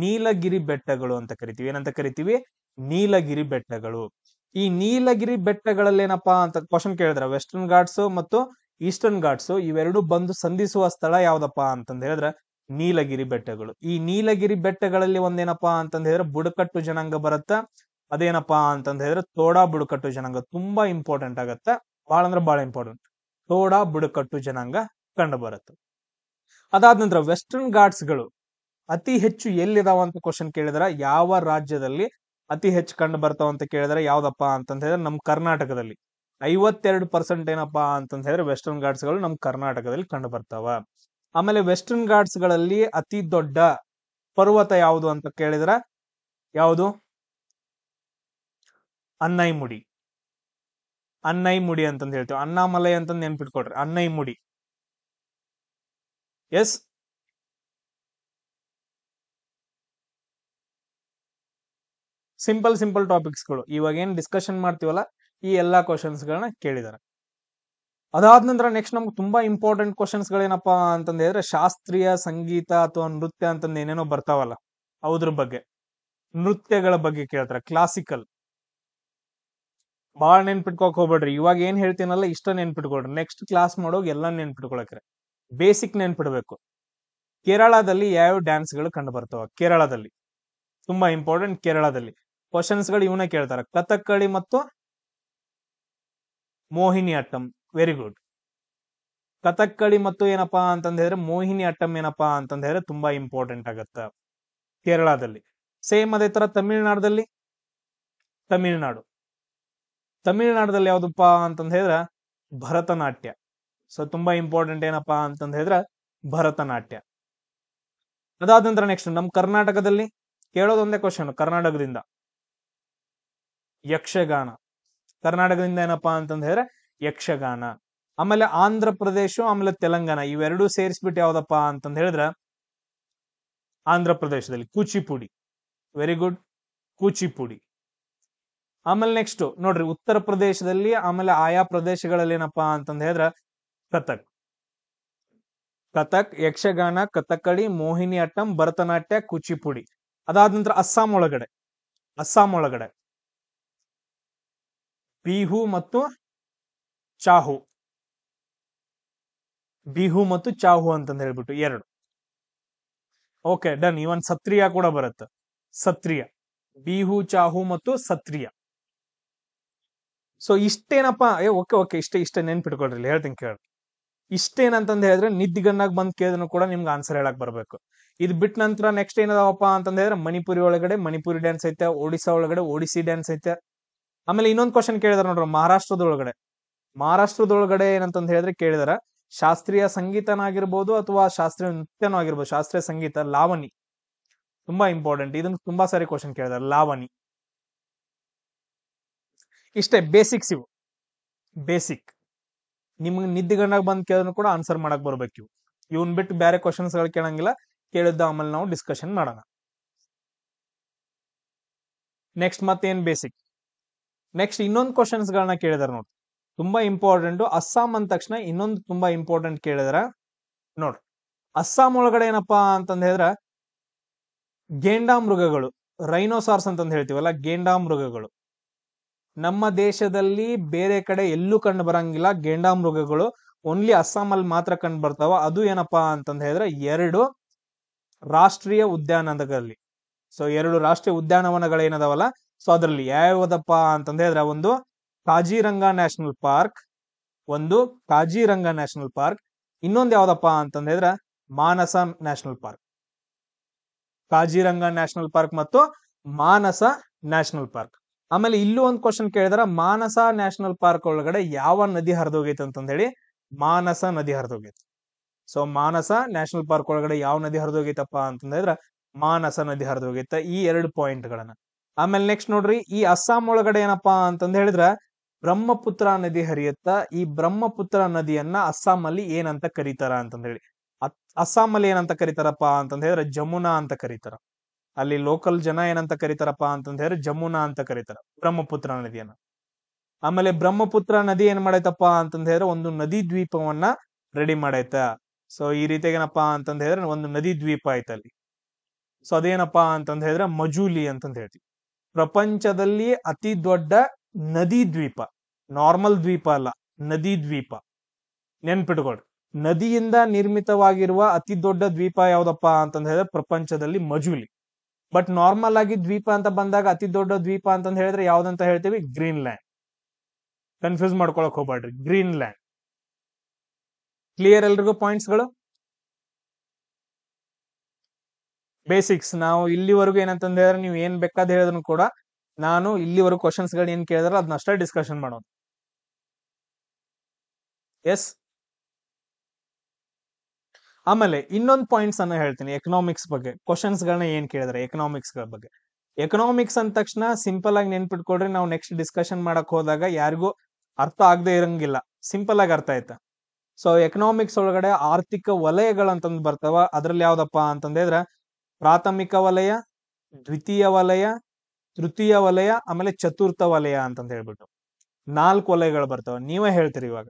S1: ನೀಲಗಿರಿ ಬೆಟ್ಟಗಳು ಅಂತ ಕರಿತೀವಿ. ಏನಂತ ಕರಿತೀವಿ? ನೀಲಗಿರಿ ಬೆಟ್ಟಗಳು. ಈ ನೀಲಗಿರಿ ಬೆಟ್ಟಗಳಲ್ಲಿ ಏನಪ್ಪಾ ಅಂತ ಕ್ವಶನ್ ಕೇಳಿದ್ರ, ವೆಸ್ಟರ್ನ್ ಘಾಟ್ಸ್ ಮತ್ತು ಈಸ್ಟರ್ನ್ ಘಾಟ್ಸ್ ಇವೆರಡು ಬಂದು ಸಂಧಿಸುವ ಸ್ಥಳ ಯಾವ್ದಪ್ಪ ಅಂತಂದ ಹೇಳಿದ್ರೆ ನೀಲಗಿರಿ ಬೆಟ್ಟಗಳು. ಈ ನೀಲಗಿರಿ ಬೆಟ್ಟಗಳಲ್ಲಿ ಒಂದೇನಪ್ಪಾ ಅಂತಂದ ಹೇಳಿದ್ರೆ ಬುಡಕಟ್ಟು ಜನಾಂಗ ಬರುತ್ತ. ಅದೇನಪ್ಪಾ ಅಂತಂದ ಹೇಳಿದ್ರೆ ತೋಡಾ ಬುಡಕಟ್ಟು ಜನಾಂಗ. ತುಂಬಾ ಇಂಪಾರ್ಟೆಂಟ್ ಆಗತ್ತ, ಬಹಳ ಅಂದ್ರೆ ಬಹಳ ಇಂಪಾರ್ಟೆಂಟ್. ತೋಡಾ ಬುಡಕಟ್ಟು ಜನಾಂಗ ಕಂಡು ಬರುತ್ತೆ. ಅದಾದ ನಂತರ ವೆಸ್ಟರ್ನ್ ಘಾಟ್ಸ್ ಗಳು ಅತಿ ಹೆಚ್ಚು ಎಲ್ಲಿದಾವ ಅಂತ ಕ್ವಶನ್ ಕೇಳಿದ್ರ, ಯಾವ ರಾಜ್ಯದಲ್ಲಿ ಅತಿ ಹೆಚ್ಚು ಕಂಡು ಬರ್ತಾವ ಅಂತ ಕೇಳಿದ್ರೆ ಯಾವ್ದಪ್ಪ ಅಂತಂದ ಹೇಳಿದ್ರೆ ನಮ್ ಕರ್ನಾಟಕದಲ್ಲಿ 52% ಏನಪ್ಪಾ ಅಂತಂದ ಹೇಳಿದ್ರೆ ವೆಸ್ಟರ್ನ್ ಘಾಟ್ಸ್ ಗಳು ನಮ್ ಕರ್ನಾಟಕದಲ್ಲಿ ಕಂಡು ಬರ್ತಾವ. ಆಮೇಲೆ ವೆಸ್ಟರ್ನ್ ಘಾಟ್ಸ್ ಗಳಲ್ಲಿ ಅತಿ ದೊಡ್ಡ ಪರ್ವತ ಯಾವುದು ಅಂತ ಕೇಳಿದ್ರ ಯಾವುದು? ಅನ್ನೈಮುಡಿ ಅಂತಂದ ಹೇಳ್ತೀವಿ. ಅಣ್ಣಾಮಲೈ ಅಂತಂದ್ ನೆನ್ಪಿಟ್ಕೊಡ್ರಿ, ಅನ್ನೈಮುಡಿ. ಎಸ್, ಸಿಂಪಲ್ ಟಾಪಿಕ್ಸ್ ಗಳು ಇವಾಗ ಏನ್ ಡಿಸ್ಕಷನ್ ಮಾಡ್ತೀವಲ್ಲ ಈ ಎಲ್ಲಾ ಕ್ವಶನ್ಸ್ ಗಳನ್ನ ಕೇಳಿದಾರೆ. ಅದಾದ ನಂತರ ನೆಕ್ಸ್ಟ್ ನಮ್ಗೆ ತುಂಬಾ ಇಂಪಾರ್ಟೆಂಟ್ ಕ್ವಶನ್ಸ್ ಗಳೇನಪ್ಪಾ ಅಂತಂದ ಹೇಳಿದ್ರೆ ಶಾಸ್ತ್ರೀಯ ಸಂಗೀತ ಅಥವಾ ನೃತ್ಯ ಅಂತಂದ್ ಏನೇನೋ ಬರ್ತಾವಲ್ಲ ಅದ್ರ ಬಗ್ಗೆ, ನೃತ್ಯಗಳ ಬಗ್ಗೆ ಕೇಳ್ತಾರೆ. ಕ್ಲಾಸಿಕಲ್ ಬಾಳ್ ನೆನ್ಪಿಟ್ಕೋಕ್ ಹೋಗ್ಬೇಡ್ರಿ. ಇವಾಗ ಏನ್ ಹೇಳ್ತೀನಲ್ಲ ಇಷ್ಟ ನೆನ್ಪಿಟ್ಕೊಳ್ರಿ. ನೆಕ್ಸ್ಟ್ ಕ್ಲಾಸ್ ಮಾಡೋಗ್ ಎಲ್ಲಾ ನೆನ್ಪಿಟ್ಕೊಳಕ್ರೆ ಬೇಸಿಕ್ ನೆನ್ಪಿಡ್ಬೇಕು. ಕೇರಳದಲ್ಲಿ ಯಾವ ಡ್ಯಾನ್ಸ್ ಗಳು ಕಂಡು ಬರ್ತಾವ? ಕೇರಳದಲ್ಲಿ ತುಂಬಾ ಇಂಪಾರ್ಟೆಂಟ್. ಕೇರಳದಲ್ಲಿ ಕ್ವಶನ್ಸ್ ಗಳು ಇವನ್ನ ಕೇಳ್ತಾರ, ಕಥಕ್ಕಳಿ ಮತ್ತು ಮೋಹಿನಿ ಅಟ್ಟಂ. Very good. ಕಥಕ್ಕಳಿ ಮತ್ತು ಏನಪ್ಪಾ ಅಂತಂದ ಹೇಳಿದ್ರೆ ಮೋಹಿನಿ ಅಟ್ಟಂ ಏನಪ್ಪಾ ಅಂತಂದ ಹೇಳಿದ್ರೆ ತುಂಬಾ ಇಂಪಾರ್ಟೆಂಟ್ ಆಗತ್ತ ಕೇರಳದಲ್ಲಿ. ಸೇಮ್ ಅದೇ ತರ ತಮಿಳುನಾಡದಲ್ಲಿ ಯಾವ್ದಪ್ಪ ಅಂತಂದ ಹೇಳಿದ್ರೆ ಭರತನಾಟ್ಯ. ಸೊ ತುಂಬಾ ಇಂಪಾರ್ಟೆಂಟ್ ಏನಪ್ಪಾ ಅಂತಂದ ಹೇಳಿದ್ರೆ ಭರತನಾಟ್ಯ. ಅದಾದ ನಂತರ ನೆಕ್ಸ್ಟ್ ನಮ್ ಕರ್ನಾಟಕದಲ್ಲಿ ಕೇಳೋದೊಂದೇ ಕ್ವಶನ್, ಕರ್ನಾಟಕದಿಂದ ಯಕ್ಷಗಾನ. ಕರ್ನಾಟಕದಿಂದ ಏನಪ್ಪಾ ಅಂತಂದ ಹೇಳಿದ್ರೆ ಯಕ್ಷಗಾನ. ಆಮೇಲೆ ಆಂಧ್ರ ಪ್ರದೇಶ ಆಮೇಲೆ ತೆಲಂಗಾಣ ಇವೆರಡೂ ಸೇರಿಸ್ಬಿಟ್ಟು ಯಾವ್ದಪ್ಪ ಅಂತಂದ ಹೇಳಿದ್ರೆ ಆಂಧ್ರ ಪ್ರದೇಶದಲ್ಲಿ ಕೂಚಿಪುಡಿ. Very good, Kuchipudi. ಆಮೇಲೆ ನೆಕ್ಸ್ಟ್ ನೋಡ್ರಿ ಉತ್ತರ ಪ್ರದೇಶದಲ್ಲಿ ಆಮೇಲೆ ಆಯಾ ಪ್ರದೇಶಗಳಲ್ಲಿ ಏನಪ್ಪಾ ಅಂತಂದ ಹೇಳಿದ್ರೆ ಕಥಕ್, ಯಕ್ಷಗಾನ, ಕಥಕ್ಕಳಿ, ಮೋಹಿನಿ ಅಟ್ಟಂ, ಭರತನಾಟ್ಯ, ಕೂಚಿಪುಡಿ. ಅದಾದ ನಂತರ ಅಸ್ಸಾಂ ಒಳಗಡೆ ಬಿಹು ಮತ್ತು ಚಾಹು ಅಂತಂದ ಹೇಳ್ಬಿಟ್ಟು ಎರಡು. Okay done. ಇವನ್ ಸತ್ರಿಯ ಕೂಡ ಬರುತ್ತೆ. ಸತ್ರಿಯ, ಬಿಹು, ಚಾಹು ಮತ್ತು ಸತ್ರಿಯ. ಸೊ ಇಷ್ಟೇನಪ್ಪಾ. ಓಕೆ ಇಷ್ಟೇ ನೆನ್ಪಿಟ್ಕೊಳ್ರಿ, ಹೇಳ್ತೀನಿ ಕೇಳಿ. ಇಷ್ಟೇನಂತಂದ ಹೇಳಿದ್ರೆ ನಿದ್ದಿಗನ್ನಾಗ ಬಂದ್ ಕೇಳಿದ್ರು ಕೂಡ ನಿಮ್ಗೆ ಆನ್ಸರ್ ಹೇಳಕ್ ಬರ್ಬೇಕು. ಇದು ಬಿಟ್ಟ ನಂತರ ನೆಕ್ಸ್ಟ್ ಏನದಾವಪ್ಪ ಅಂತಂದ ಹೇಳಿದ್ರೆ ಮಣಿಪುರಿ ಒಳಗಡೆ ಮಣಿಪುರಿ ಡ್ಯಾನ್ಸ್ ಐತೆ, ಒಡಿಶಾ ಒಳಗಡೆ ಒಡಿಸಿ ಡ್ಯಾನ್ಸ್ ಐತೆ. ಆಮೇಲೆ ಇನ್ನೊಂದು ಕ್ವಶನ್ ಕೇಳಿದಾರೆ ನೋಡ್ರಿ, ಮಹಾರಾಷ್ಟ್ರದೊಳಗಡೆ ಏನಂತಂದ ಹೇಳಿದ್ರೆ ಕೇಳಿದಾರ ಶಾಸ್ತ್ರೀಯ ಸಂಗೀತನಾಗಿರ್ಬೋದು ಅಥವಾ ಶಾಸ್ತ್ರೀಯ ನೃತ್ಯನೂ ಆಗಿರ್ಬೋದು. ಶಾಸ್ತ್ರೀಯ ಸಂಗೀತ ಲಾವಣಿ ತುಂಬಾ ಇಂಪಾರ್ಟೆಂಟ್. ಇದನ್ನ ತುಂಬಾ ಸಾರಿ ಕ್ವಶನ್ ಕೇಳಿದಾರೆ, ಲಾವಣಿ. ಇಷ್ಟೇ ಬೇಸಿಕ್ಸ್. ಇವು ಬೇಸಿಕ್ ನಿಮ್ಗೆ ನಿದ್ದಿಗಣ್ಣಾಗ ಬಂದ್ ಕೇಳಿದ್ರು ಕೂಡ ಆನ್ಸರ್ ಮಾಡಕ್ ಬರ್ಬೇಕು. ಇವನ್ ಬಿಟ್ಟು ಬೇರೆ ಕ್ವಶನ್ಸ್ ಗಳು ಕೇಳಂಗಿಲ್ಲ. ಕೇಳಿದ್ದ ಆಮೇಲೆ ನಾವು ಡಿಸ್ಕಷನ್ ಮಾಡೋಣ. ನೆಕ್ಸ್ಟ್ ಮತ್ತೇನ್ ಬೇಸಿಕ್. ನೆಕ್ಸ್ಟ್ ಇನ್ನೊಂದು ಕ್ವಶನ್ಸ್ ಗಳನ್ನ ಕೇಳಿದಾರೆ ನೋಡಿ, ತುಂಬಾ ಇಂಪಾರ್ಟೆಂಟ್. ಅಸ್ಸಾಂ ಅಂದ ತಕ್ಷಣ ಇನ್ನೊಂದು ತುಂಬಾ ಇಂಪಾರ್ಟೆಂಟ್ ಕೇಳಿದಾರ ನೋಡ್ರಿ. ಅಸ್ಸಾಂ ಒಳಗಡೆ ಏನಪ್ಪಾ ಅಂತಂದ ಹೇಳಿದ್ರ ಗೇಂಡಾಮೃಗಗಳು, ರೈನೋಸಾರ್ಸ್ ಅಂತಂದ್ ಹೇಳ್ತೀವಲ್ಲ, ಗೇಂಡಾಮೃಗಗಳು ನಮ್ಮ ದೇಶದಲ್ಲಿ ಬೇರೆ ಕಡೆ ಎಲ್ಲೂ ಕಂಡು ಬರಂಗಿಲ್ಲ. ಗೇಂಡಾಮೃಗಗಳು ಓನ್ಲಿ ಅಸ್ಸಾಂ ಅಲ್ಲಿ ಮಾತ್ರ ಕಂಡು ಬರ್ತಾವ. ಅದು ಏನಪ್ಪಾ ಅಂತಂದ ಹೇಳಿದ್ರೆ 2 ರಾಷ್ಟ್ರೀಯ ಉದ್ಯಾನದಲ್ಲಿ. ಸೊ 2 ರಾಷ್ಟ್ರೀಯ ಉದ್ಯಾನವನಗಳೇನದಾವಲ್ಲ, ಸೊ ಅದ್ರಲ್ಲಿ ಯಾವ್ದಪ್ಪ ಅಂತಂದ ಹೇಳಿದ್ರೆ ಒಂದು ಕಾಜಿರಂಗ ನ್ಯಾಷನಲ್ ಪಾರ್ಕ್, ಇನ್ನೊಂದು ಯಾವ್ದಪ್ಪ ಅಂತಂದ ಹೇಳಿದ್ರೆ Manas national park. Kaziranga national park ಮತ್ತು ಮಾನಸ ನ್ಯಾಷನಲ್ ಪಾರ್ಕ್. ಆಮೇಲೆ ಇಲ್ಲೂ ಒಂದು ಕ್ವಶನ್ ಕೇಳಿದಾರ, ಮಾನಸ ನ್ಯಾಷನಲ್ ಪಾರ್ಕ್ ಒಳಗಡೆ ಯಾವ ನದಿ ಹರಿದೋಗೈತೆ ಅಂತಂದ ಹೇಳಿ, ಮಾನಸ ನದಿ ಹರಿದೋಗೈತೆ. ಸೊ ಮಾನಸ ನ್ಯಾಷನಲ್ ಪಾರ್ಕ್ ಒಳಗಡೆ ಯಾವ ನದಿ ಹರಿದೋಗೈತಪ್ಪ ಅಂತಂದ್ರೆ ಮಾನಸ ನದಿ ಹರಿದೋಗೈತೆ. ಈ 2 ಪಾಯಿಂಟ್ ಗಳನ್ನ. ಆಮೇಲೆ ನೆಕ್ಸ್ಟ್ ನೋಡ್ರಿ, ಈ ಅಸ್ಸಾಂ ಒಳಗಡೆ ಏನಪ್ಪಾ ಅಂತಂದ ಹೇಳಿದ್ರ ಬ್ರಹ್ಮಪುತ್ರ ನದಿ ಹರಿಯುತ್ತ. ಈ ಬ್ರಹ್ಮಪುತ್ರ ನದಿಯನ್ನ ಅಸ್ಸಾಂ ಅಲ್ಲಿ ಏನಂತ ಕರೀತಾರ ಅಂತಂದ ಹೇಳಿ, ಅಸ್ಸಾಂ ಅಲ್ಲಿ ಏನಂತ ಕರೀತಾರಪ್ಪ ಅಂತಂದ ಹೇಳಿದ್ರೆ ಜಮುನಾ ಅಂತ ಕರೀತಾರ. ಅಲ್ಲಿ ಲೋಕಲ್ ಜನ ಏನಂತ ಕರೀತಾರಪ್ಪ ಅಂತಂದ ಹೇಳಿದ್ರೆ ಜಮುನಾ ಅಂತ ಕರೀತಾರ ಬ್ರಹ್ಮಪುತ್ರ ನದಿಯನ್ನ. ಆಮೇಲೆ ಬ್ರಹ್ಮಪುತ್ರ ನದಿ ಏನ್ ಮಾಡೈತಪ್ಪ ಅಂತಂದ ಹೇಳಿದ್ರೆ ಒಂದು ನದಿ ದ್ವೀಪವನ್ನ ರೆಡಿ ಮಾಡೈತ. ಸೊ ಈ ರೀತಿಯಾಗಿ ಏನಪ್ಪಾ ಅಂತಂದ ಹೇಳಿದ್ರೆ ಒಂದು ನದಿ ದ್ವೀಪ ಐತ ಅಲ್ಲಿ. ಸೊ ಅದೇನಪ್ಪಾ ಅಂತಂದ ಹೇಳಿದ್ರೆ ಮಜೂಲಿ ಅಂತಂದ ಹೇಳ್ತೀವಿ. ಪ್ರಪಂಚದಲ್ಲಿ ಅತಿ ದೊಡ್ಡ ನದಿ ದ್ವೀಪ, ನಾರ್ಮಲ್ ದ್ವೀಪ ಅಲ್ಲ, ನದಿ ದ್ವೀಪ. ನೆನ್ಪಿಟ್ಕೊಳ್ರಿ, ನದಿಯಿಂದ ನಿರ್ಮಿತವಾಗಿರುವ ಅತಿ ದೊಡ್ಡ ದ್ವೀಪ ಯಾವ್ದಪ್ಪ ಅಂತಂದ ಹೇಳಿದ್ರೆ ಪ್ರಪಂಚದಲ್ಲಿ ಮಜೂಲಿ. ಬಟ್ ನಾರ್ಮಲ್ ಆಗಿ ದ್ವೀಪ ಅಂತ ಬಂದಾಗ ಅತಿ ದೊಡ್ಡ ದ್ವೀಪ ಅಂತಂದ ಹೇಳಿದ್ರೆ ಯಾವ್ದಂತ ಹೇಳ್ತೀವಿ, ಗ್ರೀನ್ಲ್ಯಾಂಡ್. ಕನ್ಫ್ಯೂಸ್ ಮಾಡ್ಕೊಳಕ್ ಹೋಗ್ಬೇಡ್ರಿ, ಗ್ರೀನ್ಲ್ಯಾಂಡ್. ಕ್ಲಿಯರ್ ಎಲ್ರಿಗೂ ಪಾಯಿಂಟ್ಸ್ ಗಳು? ಬೇಸಿಕ್ಸ್ ನಾವು ಇಲ್ಲಿವರೆಗೂ ಏನಂತಂದ ಹೇಳಿದ್ರೆ ನೀವು ಏನ್ ಬೇಕಾದ ಹೇಳಿದ್ರು ಕೂಡ ನಾನು ಇಲ್ಲಿವರೆಗೂ ಕ್ವಶನ್ಸ್ ಗಳು ಏನ್ ಕೇಳಿದ್ರೆ ಅದನ್ನಷ್ಟೇ ಡಿಸ್ಕಷನ್ ಮಾಡೋದು. ಎಸ್. ಆಮೇಲೆ ಇನ್ನೊಂದು ಪಾಯಿಂಟ್ಸ್ ಅನ್ನ ಹೇಳ್ತೀನಿ ಎಕನಾಮಿಕ್ಸ್ ಬಗ್ಗೆ. ಕ್ವಶನ್ಸ್ ಗಳನ್ನ ಏನ್ ಕೇಳಿದ್ರೆ ಎಕನಾಮಿಕ್ಸ್ ಗಳ ಬಗ್ಗೆ. ಎಕನಾಮಿಕ್ಸ್ ಅಂದ ತಕ್ಷಣ ಸಿಂಪಲ್ ಆಗಿ ನೆನ್ಪಿಟ್ಕೊಡ್ರಿ, ನಾವು ನೆಕ್ಸ್ಟ್ ಡಿಸ್ಕಷನ್ ಮಾಡಕ್ ಹೋದಾಗ ಯಾರಿಗೂ ಅರ್ಥ ಆಗದೆ ಇರಂಗಿಲ್ಲ, ಸಿಂಪಲ್ ಆಗಿ ಅರ್ಥ ಆಯ್ತಾ. ಸೊ ಎಕನಾಮಿಕ್ಸ್ ಒಳಗಡೆ ಆರ್ಥಿಕ ವಲಯಗಳಂತಂದ್ ಬರ್ತಾವ. ಅದ್ರಲ್ಲಿ ಯಾವ್ದಪ್ಪ ಅಂತಂದ್ರೆ ಪ್ರಾಥಮಿಕ ವಲಯ, ದ್ವಿತೀಯ ವಲಯ, ತೃತೀಯ ವಲಯ, ಆಮೇಲೆ ಚತುರ್ಥ ವಲಯ ಅಂತಂದ ಹೇಳ್ಬಿಟ್ಟು 4 ವಲಯಗಳು ಬರ್ತಾವ. ನೀವೇ ಹೇಳ್ತೀರಿ ಇವಾಗ.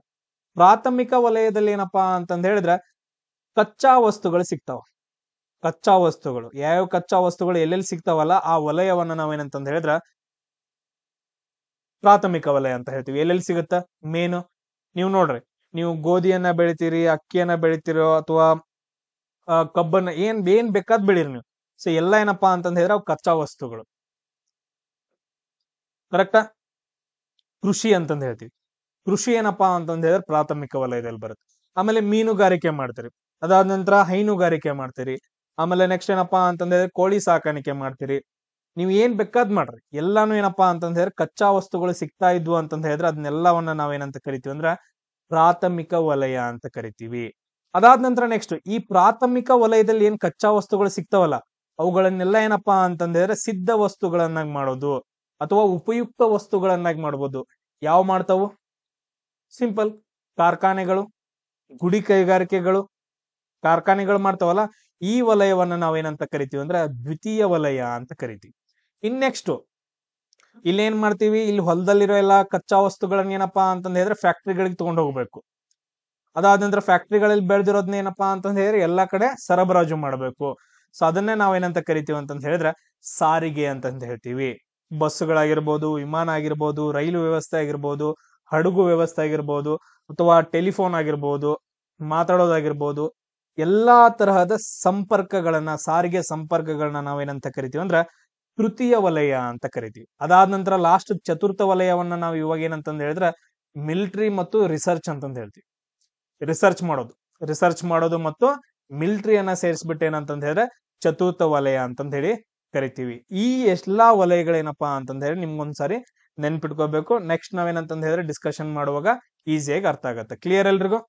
S1: ಪ್ರಾಥಮಿಕ ವಲಯದಲ್ಲಿ ಏನಪ್ಪಾ ಅಂತಂದ ಹೇಳಿದ್ರೆ ಕಚ್ಚಾ ವಸ್ತುಗಳು ಸಿಗ್ತಾವ. ಕಚ್ಚಾ ವಸ್ತುಗಳು ಯಾವ ಕಚ್ಚಾ ವಸ್ತುಗಳು ಎಲ್ಲೆಲ್ಲಿ ಸಿಗ್ತಾವಲ್ಲ ಆ ವಲಯವನ್ನ ನಾವೇನಂತಂದ ಹೇಳಿದ್ರ ಪ್ರಾಥಮಿಕ ವಲಯ ಅಂತ ಹೇಳ್ತೀವಿ. ಎಲ್ಲೆಲ್ಲಿ ಸಿಗುತ್ತ ಮೇನು, ನೀವು ನೋಡ್ರಿ, ನೀವು ಗೋಧಿಯನ್ನ ಬೆಳಿತೀರಿ, ಅಕ್ಕಿಯನ್ನ ಬೆಳಿತೀರೋ ಅಥವಾ ಕಬ್ಬನ್ನ ಏನ್ ಬೇಕಾದ್ ಬೆಳೀರಿ ನೀವು. ಸೊ ಎಲ್ಲ ಏನಪ್ಪಾ ಅಂತಂದ ಹೇಳಿದ್ರೆ ಅವು ಕಚ್ಚಾ ವಸ್ತುಗಳು. ಕರೆಕ್ಟಾ? ಕೃಷಿ ಅಂತಂದ ಹೇಳ್ತೀವಿ. ಕೃಷಿ ಏನಪ್ಪಾ ಅಂತಂದ ಹೇಳಿದ್ರೆ ಪ್ರಾಥಮಿಕ ವಲಯದಲ್ಲಿ ಬರುತ್ತೆ. ಆಮೇಲೆ ಮೀನುಗಾರಿಕೆ ಮಾಡ್ತೀರಿ, ಅದಾದ ನಂತರ ಹೈನುಗಾರಿಕೆ ಮಾಡ್ತೀರಿ. ಆಮೇಲೆ ನೆಕ್ಸ್ಟ್ ಏನಪ್ಪಾ ಅಂತಂದ್ರೆ ಕೋಳಿ ಸಾಕಾಣಿಕೆ ಮಾಡ್ತೀರಿ. ನೀವ್ ಏನ್ ಬೇಕಾದ್ ಮಾಡ್ರಿ, ಎಲ್ಲಾನು ಏನಪ್ಪಾ ಅಂತಂದ ಹೇಳಿದ್ರೆ ಕಚ್ಚಾ ವಸ್ತುಗಳು ಸಿಗ್ತಾ ಇದ್ವು ಅಂತಂದ ಹೇಳಿದ್ರೆ ಅದನ್ನೆಲ್ಲವನ್ನ ನಾವೇನಂತ ಕರಿತೀವಿ ಅಂದ್ರೆ ಪ್ರಾಥಮಿಕ ವಲಯ ಅಂತ ಕರಿತೀವಿ. ಅದಾದ ನಂತರ ನೆಕ್ಸ್ಟ್ ಈ ಪ್ರಾಥಮಿಕ ವಲಯದಲ್ಲಿ ಏನ್ ಕಚ್ಚಾ ವಸ್ತುಗಳು ಸಿಗ್ತಾವಲ್ಲ ಅವುಗಳನ್ನೆಲ್ಲ ಏನಪ್ಪಾ ಅಂತಂದ ಹೇಳಿದ್ರೆ ಸಿದ್ಧ ವಸ್ತುಗಳನ್ನಾಗಿ ಮಾಡೋದು ಅಥವಾ ಉಪಯುಕ್ತ ವಸ್ತುಗಳನ್ನಾಗಿ ಮಾಡ್ಬೋದು. ಯಾವ ಮಾಡ್ತಾವು? ಸಿಂಪಲ್, ಕಾರ್ಖಾನೆಗಳು, ಗುಡಿ ಕೈಗಾರಿಕೆಗಳು, ಕಾರ್ಖಾನೆಗಳು ಮಾಡ್ತಾವಲ್ಲ, ಈ ವಲಯವನ್ನ ನಾವೇನಂತ ಕರಿತೀವಿ ಅಂದ್ರೆ ದ್ವಿತೀಯ ವಲಯ ಅಂತ ಕರಿತೀವಿ. ಇನ್ ನೆಕ್ಸ್ಟ್ ಇಲ್ಲಿ ಏನ್ ಮಾಡ್ತೀವಿ, ಇಲ್ಲಿ ಹೊಲದಲ್ಲಿರೋ ಎಲ್ಲಾ ಕಚ್ಚಾ ವಸ್ತುಗಳನ್ನ ಏನಪ್ಪಾ ಅಂತಂದ ಹೇಳಿದ್ರೆ ಫ್ಯಾಕ್ಟ್ರಿಗಳಿಗೆ ತಗೊಂಡು ಹೋಗ್ಬೇಕು. ಅದಾದ ನಂತರ ಫ್ಯಾಕ್ಟ್ರಿಗಳಲ್ಲಿ ಬೆಳೆದಿರೋದನ್ನ ಏನಪ್ಪಾ ಅಂತಂದ ಹೇಳಿದ್ರೆ ಎಲ್ಲಾ ಕಡೆ ಸರಬರಾಜು ಮಾಡಬೇಕು. ಸೊ ಅದನ್ನೇ ನಾವೇನಂತ ಕರಿತೀವಿ ಅಂತಂದ ಹೇಳಿದ್ರೆ ಸಾರಿಗೆ ಅಂತಂದ ಹೇಳ್ತೀವಿ. ಬಸ್ಸುಗಳಾಗಿರ್ಬೋದು, ವಿಮಾನ ಆಗಿರ್ಬೋದು, ರೈಲು ವ್ಯವಸ್ಥೆ ಆಗಿರ್ಬೋದು, ಹಡಗು ವ್ಯವಸ್ಥೆ ಆಗಿರ್ಬೋದು, ಅಥವಾ ಟೆಲಿಫೋನ್ ಆಗಿರ್ಬೋದು, ಮಾತಾಡೋದಾಗಿರ್ಬೋದು, ಎಲ್ಲಾ ತರಹದ ಸಂಪರ್ಕಗಳನ್ನ, ಸಾರಿಗೆ ಸಂಪರ್ಕಗಳನ್ನ ನಾವೇನಂತ ಕರಿತೀವಿ ಅಂದ್ರೆ ತೃತೀಯ ವಲಯ ಅಂತ ಕರಿತೀವಿ. ಅದಾದ ನಂತರ ಲಾಸ್ಟ್ ಚತುರ್ಥ ವಲಯವನ್ನ ನಾವು ಇವಾಗ ಏನಂತಂದ ಹೇಳಿದ್ರೆ ಮಿಲಿಟರಿ ಮತ್ತು ರಿಸರ್ಚ್ ಅಂತಂದ ಹೇಳ್ತೀವಿ. ರಿಸರ್ಚ್ ಮಾಡೋದು ಮತ್ತು ಮಿಲಿಟರಿಯನ್ನ ಸೇರಿಸ್ಬಿಟ್ಟು ಏನಂತಂದ ಹೇಳಿದ್ರೆ ಚತುರ್ಥ ವಲಯ ಅಂತಂದ ಹೇಳಿ ಕರಿತೀವಿ. ಈ ಎಲ್ಲಾ ವಲಯಗಳೇನಪ್ಪಾ ಅಂತಂದ ಹೇಳಿ ನಿಮ್ಗೊಂದ್ಸಾರಿ ನೆನ್ಪಿಟ್ಕೋಬೇಕು. ನೆಕ್ಸ್ಟ್ ನಾವೇನಂತಂದ ಹೇಳಿದ್ರೆ ಡಿಸ್ಕಷನ್ ಮಾಡುವಾಗ ಈಸಿಯಾಗಿ ಅರ್ಥ ಆಗತ್ತೆ. ಕ್ಲಿಯರ್ ಎಲ್ರಿಗೂ?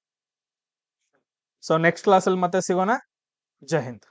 S1: ಸೊ ನೆಕ್ಸ್ಟ್ ಕ್ಲಾಸ್ ಅಲ್ಲಿ ಮತ್ತೆ ಸಿಗೋಣ. ಜೈ ಹಿಂದ್.